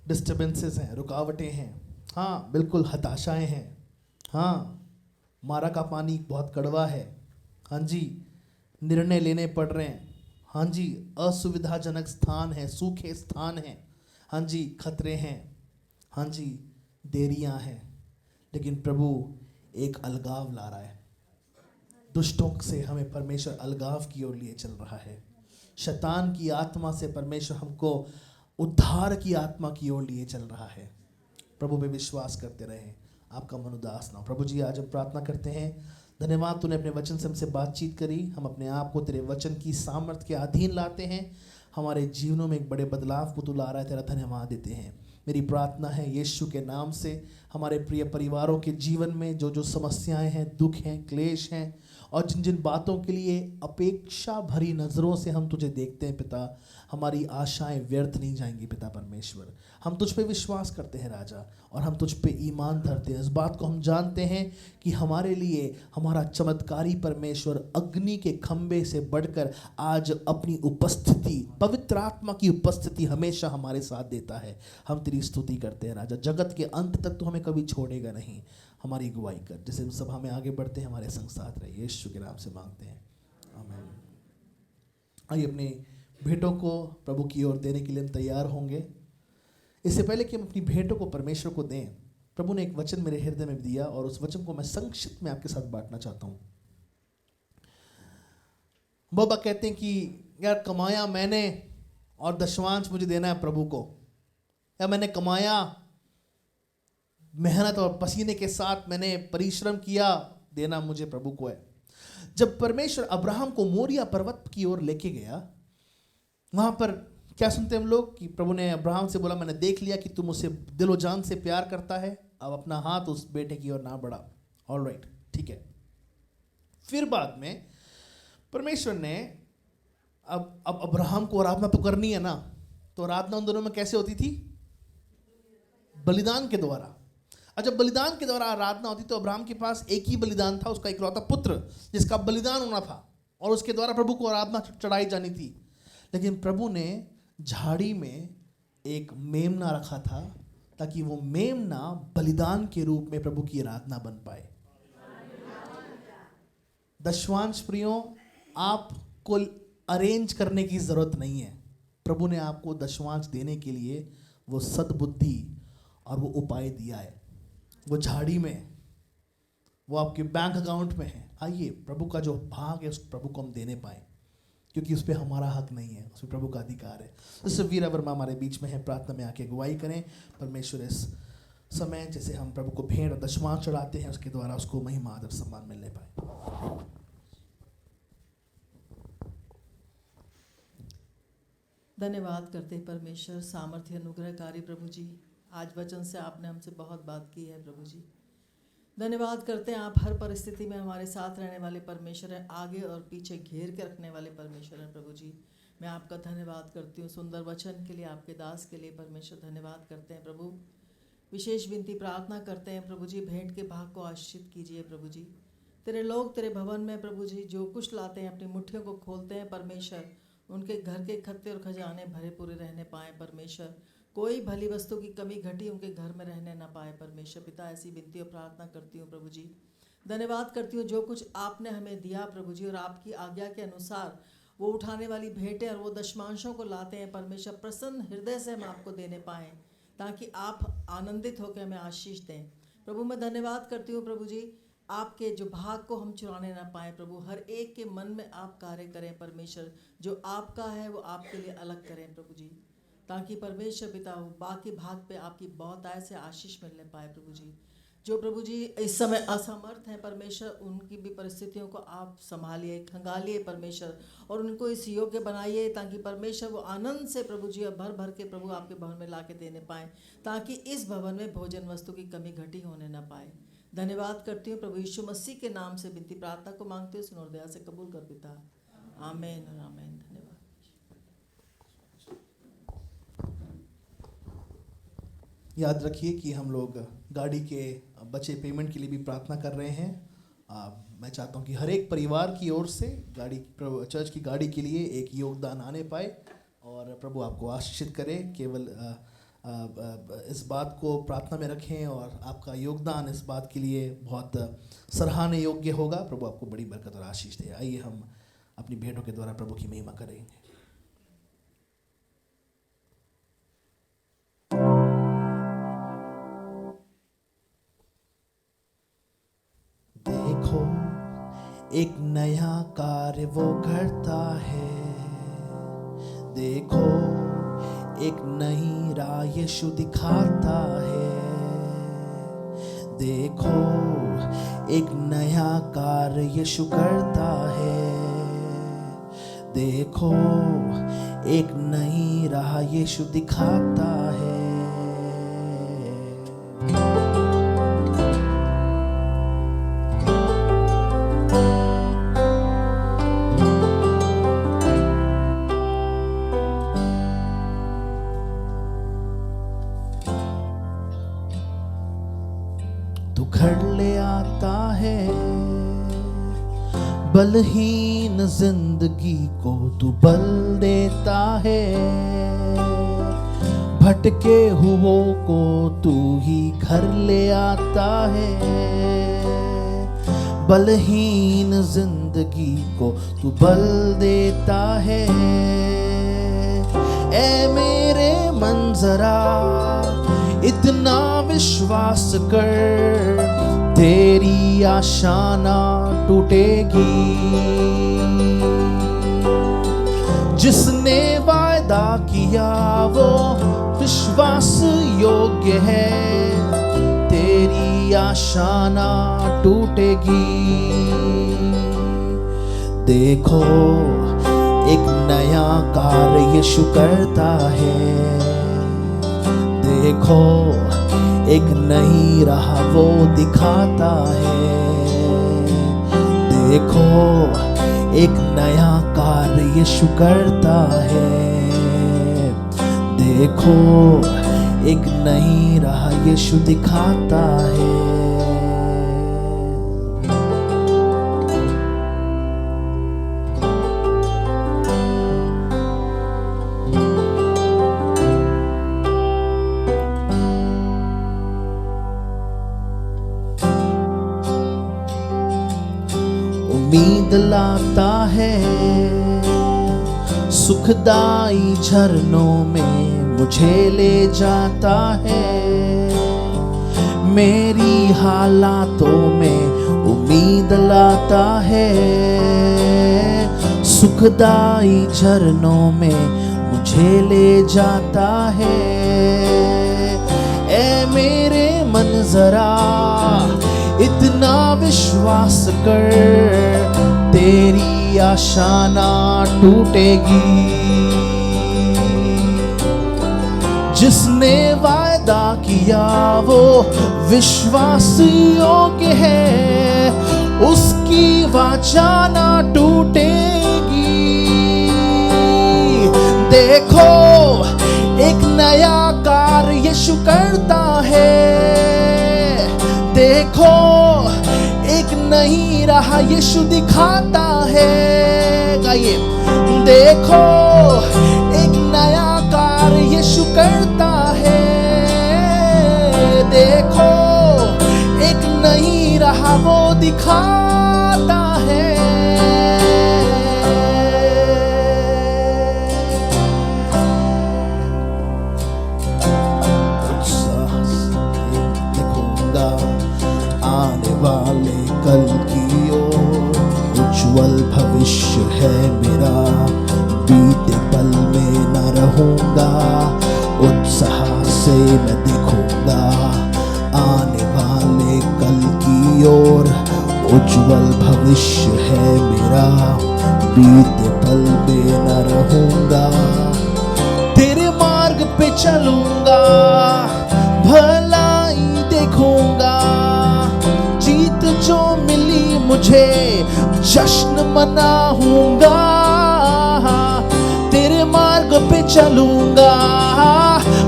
डिस्टर्बेंसेस हैं, रुकावटें हैं, हाँ बिल्कुल हताशाएं हैं, हाँ मारा का पानी बहुत कड़वा है, हाँ जी निर्णय लेने पड़ रहे हैं, हाँ जी असुविधाजनक स्थान है, सूखे स्थान हैं, हाँ जी खतरे हैं, हाँ जी देरियां हैं, लेकिन प्रभु एक अलगाव ला रहा है। दुष्टों से हमें परमेश्वर अलगाव की ओर लिए चल रहा है। शैतान की आत्मा से परमेश्वर हमको उद्धार की आत्मा की ओर लिए चल रहा है। प्रभु पे विश्वास करते रहें, आपका मन उदास ना हो। प्रभु जी आज हम प्रार्थना करते हैं, धन्यवाद तूने अपने वचन से हमसे बातचीत करी। हम अपने आप को तेरे वचन की सामर्थ्य के अधीन लाते हैं। हमारे जीवनों में एक बड़े बदलाव को तू ला रहा है, तेरा धन्यवाद देते हैं। मेरी प्रार्थना है यीशु के नाम से हमारे प्रिय परिवारों के जीवन में जो जो समस्याएं हैं, दुख हैं, क्लेश हैं और जिन जिन बातों के लिए अपेक्षा भरी नज़रों से हम तुझे देखते हैं पिता, हमारी आशाएं व्यर्थ नहीं जाएंगी पिता परमेश्वर। हम तुझ पे विश्वास करते हैं राजा, और हम तुझ पे ईमान धरते हैं। इस बात को हम जानते हैं कि हमारे लिए हमारा चमत्कारी परमेश्वर अग्नि के खंबे से बढ़कर आज अपनी उपस्थिति, पवित्र आत्मा की उपस्थिति हमेशा हमारे साथ देता है। हम तेरी स्तुति करते हैं राजा। जगत के अंत तक तो हमें कभी छोड़ेगा नहीं। हमारी अगुवाई कर, जैसे हम सभा में आगे बढ़ते हैं हमारे संग साथ रहिए, यीशु के नाम से मांगते हैं, आमीन। आइए अपनी भेंटों को प्रभु की ओर देने के लिए हम तैयार होंगे। इससे पहले कि हम अपनी भेंटों को परमेश्वर को दें, प्रभु ने एक वचन मेरे हृदय में दिया और उस वचन को मैं संक्षिप्त में आपके साथ बांटना चाहता हूँ। बाबा कहते हैं कि यार कमाया मैंने और दशमांश मुझे देना है प्रभु को, या मैंने कमाया, मेहनत और पसीने के साथ मैंने परिश्रम किया, देना मुझे प्रभु को है। जब परमेश्वर अब्राहम को मोरिया पर्वत की ओर लेके गया, वहां पर क्या सुनते हम लोग कि प्रभु ने अब्राहम से बोला, मैंने देख लिया कि तुम मुझसे दिलो जान से प्यार करता है, अब अपना हाथ उस बेटे की ओर ना बढ़ा। ऑलराइट, ठीक है। फिर बाद में परमेश्वर ने अब अब्राहम को आराधना तो करनी है ना, तो आराधना उन दोनों में कैसे होती थी? बलिदान के द्वारा। और जब बलिदान के द्वारा आराधना होती तो अब्राहम के पास एक ही बलिदान था, उसका इकलौता पुत्र जिसका बलिदान होना था और उसके द्वारा प्रभु को आराधना चढ़ाई जानी थी। लेकिन प्रभु ने झाड़ी में एक मेमना रखा था ताकि वो मेमना बलिदान के रूप में प्रभु की आराधना बन पाए। दशवांश प्रियों, आपको अरेंज करने की जरूरत नहीं है। प्रभु ने आपको दशवांश देने के लिए वो सद्बुद्धि और वो उपाय दिया है। वो झाड़ी में, वो आपके बैंक अकाउंट में है। आइए, प्रभु का जो भाग है उस प्रभु को हम देने पाए, क्योंकि उस पर हमारा हक नहीं है, उस पर प्रभु का अधिकार है। जैसे वीरा वर्मा हमारे बीच में है, प्रार्थना में आके अगुवाई करें। परमेश्वर इस समय जैसे हम प्रभु को भेंट और दशवांश चढ़ाते हैं, उसके द्वारा उसको महिमा आदर सम्मान मिलने पाए। धन्यवाद करते हैं परमेश्वर, सामर्थ्य अनुग्रहकारी प्रभु जी। आज वचन से आपने हमसे बहुत बात की है प्रभु जी। धन्यवाद करते हैं, आप हर परिस्थिति में हमारे साथ रहने वाले परमेश्वर हैं, आगे और पीछे घेर के रखने वाले परमेश्वर हैं प्रभु जी। मैं आपका धन्यवाद करती हूँ सुंदर वचन के लिए, आपके दास के लिए परमेश्वर धन्यवाद करते हैं प्रभु। विशेष विनती प्रार्थना करते हैं प्रभु जी, भेंट के भाग को आशीषित कीजिए प्रभु जी। तेरे लोग तेरे भवन में प्रभु जी जो कुछ लाते हैं, अपनी मुट्ठियों को खोलते हैं परमेश्वर, उनके घर के खत्ते और खजाने भरे पूरे रहने पाए परमेश्वर। कोई भली वस्तु की कमी घटी उनके घर में रहने ना पाए परमेश्वर पिता। ऐसी विनती और प्रार्थना करती हूँ प्रभु जी। धन्यवाद करती हूँ जो कुछ आपने हमें दिया प्रभु जी, और आपकी आज्ञा के अनुसार वो उठाने वाली भेंटें और वो दशमांशों को लाते हैं परमेश्वर, प्रसन्न हृदय से हम आपको देने पाएँ, ताकि आप आनंदित होकर हमें आशीष दें प्रभु। मैं धन्यवाद करती हूँ प्रभु जी, आपके जो भाग को हम चुराने ना पाए प्रभु। हर एक के मन में आप कार्य करें परमेश्वर, जो आपका है वो आपके लिए अलग करें प्रभु जी, ताकि परमेश्वर पिता बाकी भाग पे आपकी बहुतायत से आशीष मिलने पाए प्रभु जी। जो प्रभु जी इस समय असमर्थ हैं परमेश्वर, उनकी भी परिस्थितियों को आप संभालिए, खंगालिए परमेश्वर, और उनको इस योग्य बनाइए ताकि परमेश्वर वो आनंद से प्रभु जी भर भर के प्रभु आपके भवन में ला के देने पाएँ, ताकि इस भवन में भोजन वस्तु की कमी घटी होने ना पाए। धन्यवाद करती हूँ प्रभु यीशु मसीह के नाम से विनती प्रार्थना को मांगते हुए सुनो दया से कबूल कर पिता, आमीन और आमीन। धन्यवाद। याद रखिए कि हम लोग गाड़ी के बचे पेमेंट के लिए भी प्रार्थना कर रहे हैं। मैं चाहता हूं कि हर एक परिवार की ओर से गाड़ी, चर्च की गाड़ी के लिए एक योगदान आने पाए, और प्रभु आपको आशीषित करे। केवल इस बात को प्रार्थना में रखें, और आपका योगदान इस बात के लिए बहुत सराहनीय योग्य होगा। प्रभु आपको बड़ी बरकत और आशीष दे। आइए हम अपनी भेंटों के द्वारा प्रभु की महिमा करेंगे। देखो एक नया कार्य वो करता है, देखो एक नई राह यीशु दिखाता है, देखो एक नया कार्य यीशु करता है, देखो एक नई राह यीशु दिखाता है। घर ले आता है, बलहीन जिंदगी को तू बल देता है, भटके हुओं को तू ही घर ले आता है, बलहीन जिंदगी को तू बल देता है। ऐ मेरे मन जरा इतना विश्वास कर, तेरी आशा ना टूटेगी, जिसने वायदा किया वो विश्वास योग्य है, तेरी आशा ना टूटेगी। देखो एक नया कार्य यीशु करता है, देखो एक नई राह वो दिखाता है, देखो एक नया कार्य यीशु करता है, देखो एक नई राह यीशु दिखाता है। उम्मीद लाता है, सुखदाई झरनों में मुझे ले जाता है। मेरी हालातों में उम्मीद लाता है, सुखदाई झरनों में मुझे ले जाता है। ऐ मेरे मन जरा इतना विश्वास कर, तेरी आशा ना टूटेगी। जिसने वायदा किया वो विश्वास योग्य है, उसकी वाचा ना टूटेगी। देखो एक नया कार्य यीशु करता है, देखो एक नई राह यीशु दिखाता है। गाइए, देखो एक नया कार्य यीशु करता है, देखो एक नई राह वो दिखाता है। देखूंगा आने वाले कल की ओर, उज्जवल भविष्य है मेरा, बीते पल में न रहूंगा, उत्साह से मैं देखूंगा आने वाले कल की ओर। उज्जवल भविष्य है मेरा, बीते पल में न रहूंगा। तेरे मार्ग पे चलूंगा, भलाई देखूंगा, जीत जो मिली मुझे जश्न मनाऊंगा। तेरे मार्ग पे चलूंगा,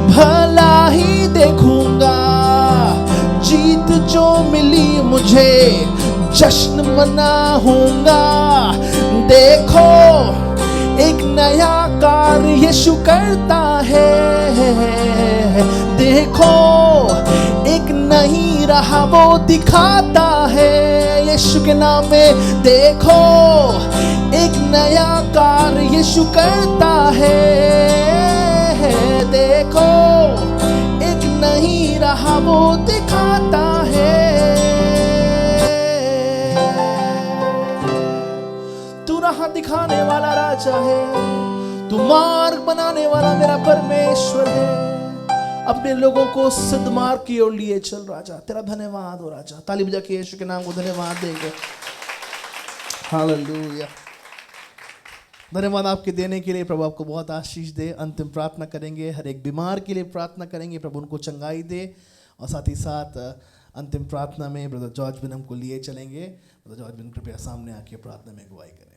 भला ही देखूंगा, जीत जो मिली मुझे जश्न मनाऊंगा। देखो एक नया कार्य यीशु करता है, देखो एक नई राह वो दिखाता है। यीशु के नाम में देखो एक नया कार्य यीशु करता है, देखो एक नई राह वो दिखाता है। तू राह दिखाने वाला राजा है, तू मार्ग बनाने वाला मेरा परमेश्वर है। अपने लोगों को सिद्ध मार्ग की ओर लिए चल राजा। तेरा धन्यवाद हो राजा। ताली बजा के यीशु के नाम को धन्यवाद देंगे। हालेलुया। धन्यवाद आपके देने के लिए। प्रभु आपको बहुत आशीष दे। अंतिम प्रार्थना करेंगे, हर एक बीमार के लिए प्रार्थना करेंगे, प्रभु उनको चंगाई दे। और साथ ही साथ अंतिम प्रार्थना में ब्रदर जॉर्ज बिनम को लिए चलेंगे। ब्रदर जॉर्ज बिनम कृपया सामने आके प्रार्थना में अगुवाई करें।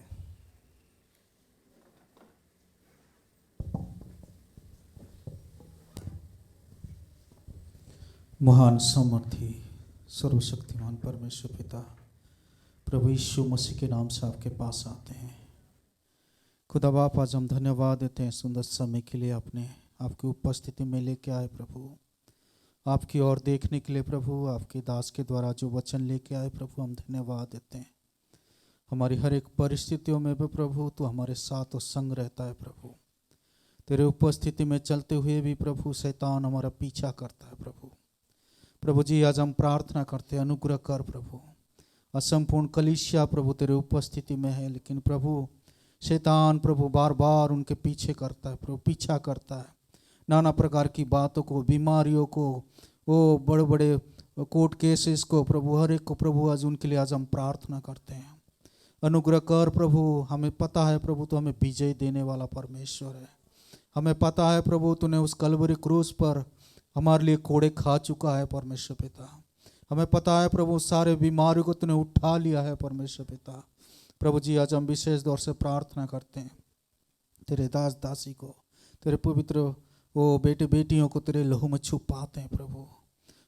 महान सामर्थी सर्वशक्तिमान परमेश्वर पिता, प्रभु यीशु मसीह के नाम से आपके पास आते हैं। खुदा बाप, आज हम धन्यवाद देते हैं सुंदर समय के लिए आपने आपकी उपस्थिति में लेके आए प्रभु, आपकी ओर देखने के लिए प्रभु, आपके दास के द्वारा जो वचन लेके आए प्रभु, हम धन्यवाद देते हैं। हमारी हर एक परिस्थितियों में भी प्रभु तू हमारे साथ और संग रहता है प्रभु। तेरे उपस्थिति में चलते हुए भी प्रभु शैतान हमारा पीछा करता है प्रभु। प्रभु जी, आज हम प्रार्थना करते हैं, अनुग्रह कर प्रभु। असंपूर्ण कलीसिया प्रभु तेरे उपस्थिति में है, लेकिन प्रभु शैतान प्रभु बार बार उनके पीछे करता है प्रभु, पीछा करता है। नाना प्रकार की बातों को, बीमारियों को, वो बड़े बड़े कोर्ट केसेस को प्रभु, हर एक को प्रभु आज उनके लिए आज हम प्रार्थना करते हैं। अनुग्रह कर प्रभु। हमें पता है प्रभु तो हमें विजय देने वाला परमेश्वर है। हमें पता है प्रभु तूने उस कलवरी क्रूस पर हमारे लिए कोड़े खा चुका है परमेश्वर पिता। हमें पता है प्रभु सारे बीमारियों को तूने उठा लिया है परमेश्वर पिता। प्रभु जी आज हम विशेष तौर से प्रार्थना करते हैं तेरे दास दासी को, तेरे पवित्र वो बेटे बेटियों को तेरे लहू में छुपाते हैं प्रभु।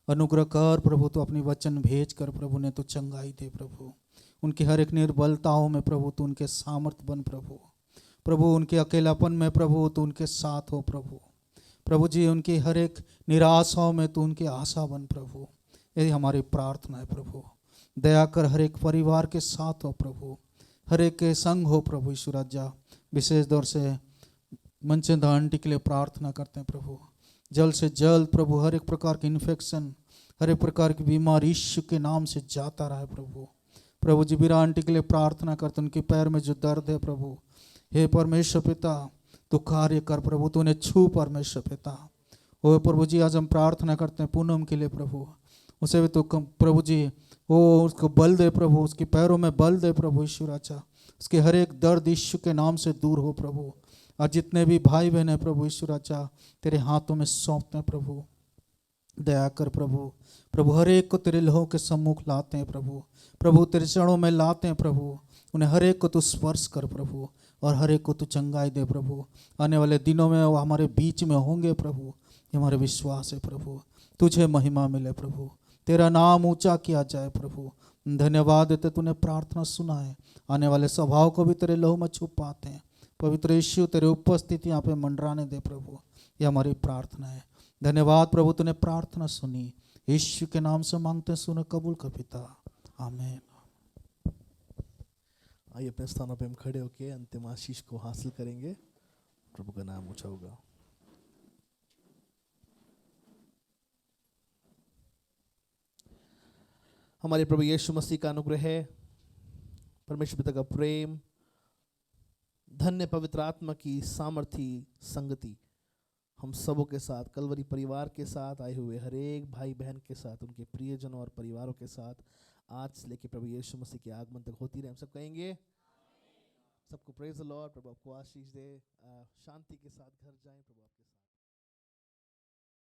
अनुग्रह कर प्रभु, तो अपनी वचन भेज कर प्रभु ने तो चंगाई दे प्रभु। उनकी हर एक निर्बलताओं में प्रभु तो उनके सामर्थ बन प्रभु। प्रभु उनके अकेलापन में प्रभु तो उनके साथ हो प्रभु। प्रभु जी उनकी हर एक निराशाओं में तो उनके आशा बन प्रभु। यही हमारी प्रार्थना है प्रभु। दया कर हर एक परिवार के साथ हो प्रभु, हर एक के संग हो प्रभु। यीशु राजा विशेष दौर से मनचंदा आंटी के लिए प्रार्थना करते हैं प्रभु। जल्द से जल्द प्रभु हर एक प्रकार की इन्फेक्शन, हर एक प्रकार की बीमारी यीशु के नाम से जाता रहा है प्रभु। प्रभु जी बीरा आंटी के लिए प्रार्थना करते हैं, उनके पैर में जो दर्द है प्रभु, हे परमेश्वर पिता तो कार्य कर प्रभु, तो उन्हें छू परमेश्वर पिता। ओ प्रभु जी आज हम प्रार्थना करते हैं पूनम के लिए प्रभु, उसे भी तो प्रभु जी ओ उसको बल दे प्रभु, उसके पैरों में बल दे प्रभु। यीशु राजा उसके हर एक दर्द यीशु के नाम से दूर हो प्रभु। और जितने भी भाई बहन हैं प्रभु यीशु राजा तेरे हाथों में सौंपते हैं प्रभु। दया कर प्रभु, प्रभु हर एक को तेरे लहू के सम्मुख लाते हैं प्रभु। प्रभु तेरे चरणों में लाते हैं प्रभु। उन्हें हर एक को तू स्पर्श कर प्रभु, और हर एक को तू चंगाई दे प्रभु। आने वाले दिनों में वो हमारे बीच में होंगे प्रभु, ये हमारे विश्वास है प्रभु। तुझे महिमा मिले प्रभु, तेरा नाम ऊंचा किया जाए प्रभु। धन्यवाद देते तूने प्रार्थना सुना है। आने वाले सभाओं को भी तेरे लहू में छुपाते हैं पवित्र यीशु, तेरे उपस्थिति यहाँ पे मंडराने दे प्रभु, ये हमारी प्रार्थना है। धन्यवाद प्रभु तूने प्रार्थना सुनी, यीशु के नाम से मांगते हैं, सुनो कबूल कर पिता, आमीन। आइए अपने स्थानों पे हम खड़े होकर अंतिम आशीष को हासिल करेंगे। प्रभु का नाम ऊंचा होगा। हमारे प्रभु यीशु मसीह का अनुग्रह है, परमेश्वर पिता का प्रेम, धन्य पवित्र आत्मा की सामर्थी संगति हम सबों के साथ, कलवरी परिवार के साथ आए हुए हर एक भाई बहन के साथ, उनके प्रियजनों और परिवारों के साथ आज से लेकर प्रभु यीशु मसीह के आगमन तक होती रहे। हम सब कहेंगे, सबको प्रेज द लॉर्ड। प्रभु आपको आशीष दे, शांति के साथ घर जाएं। प्रभु आपके साथ।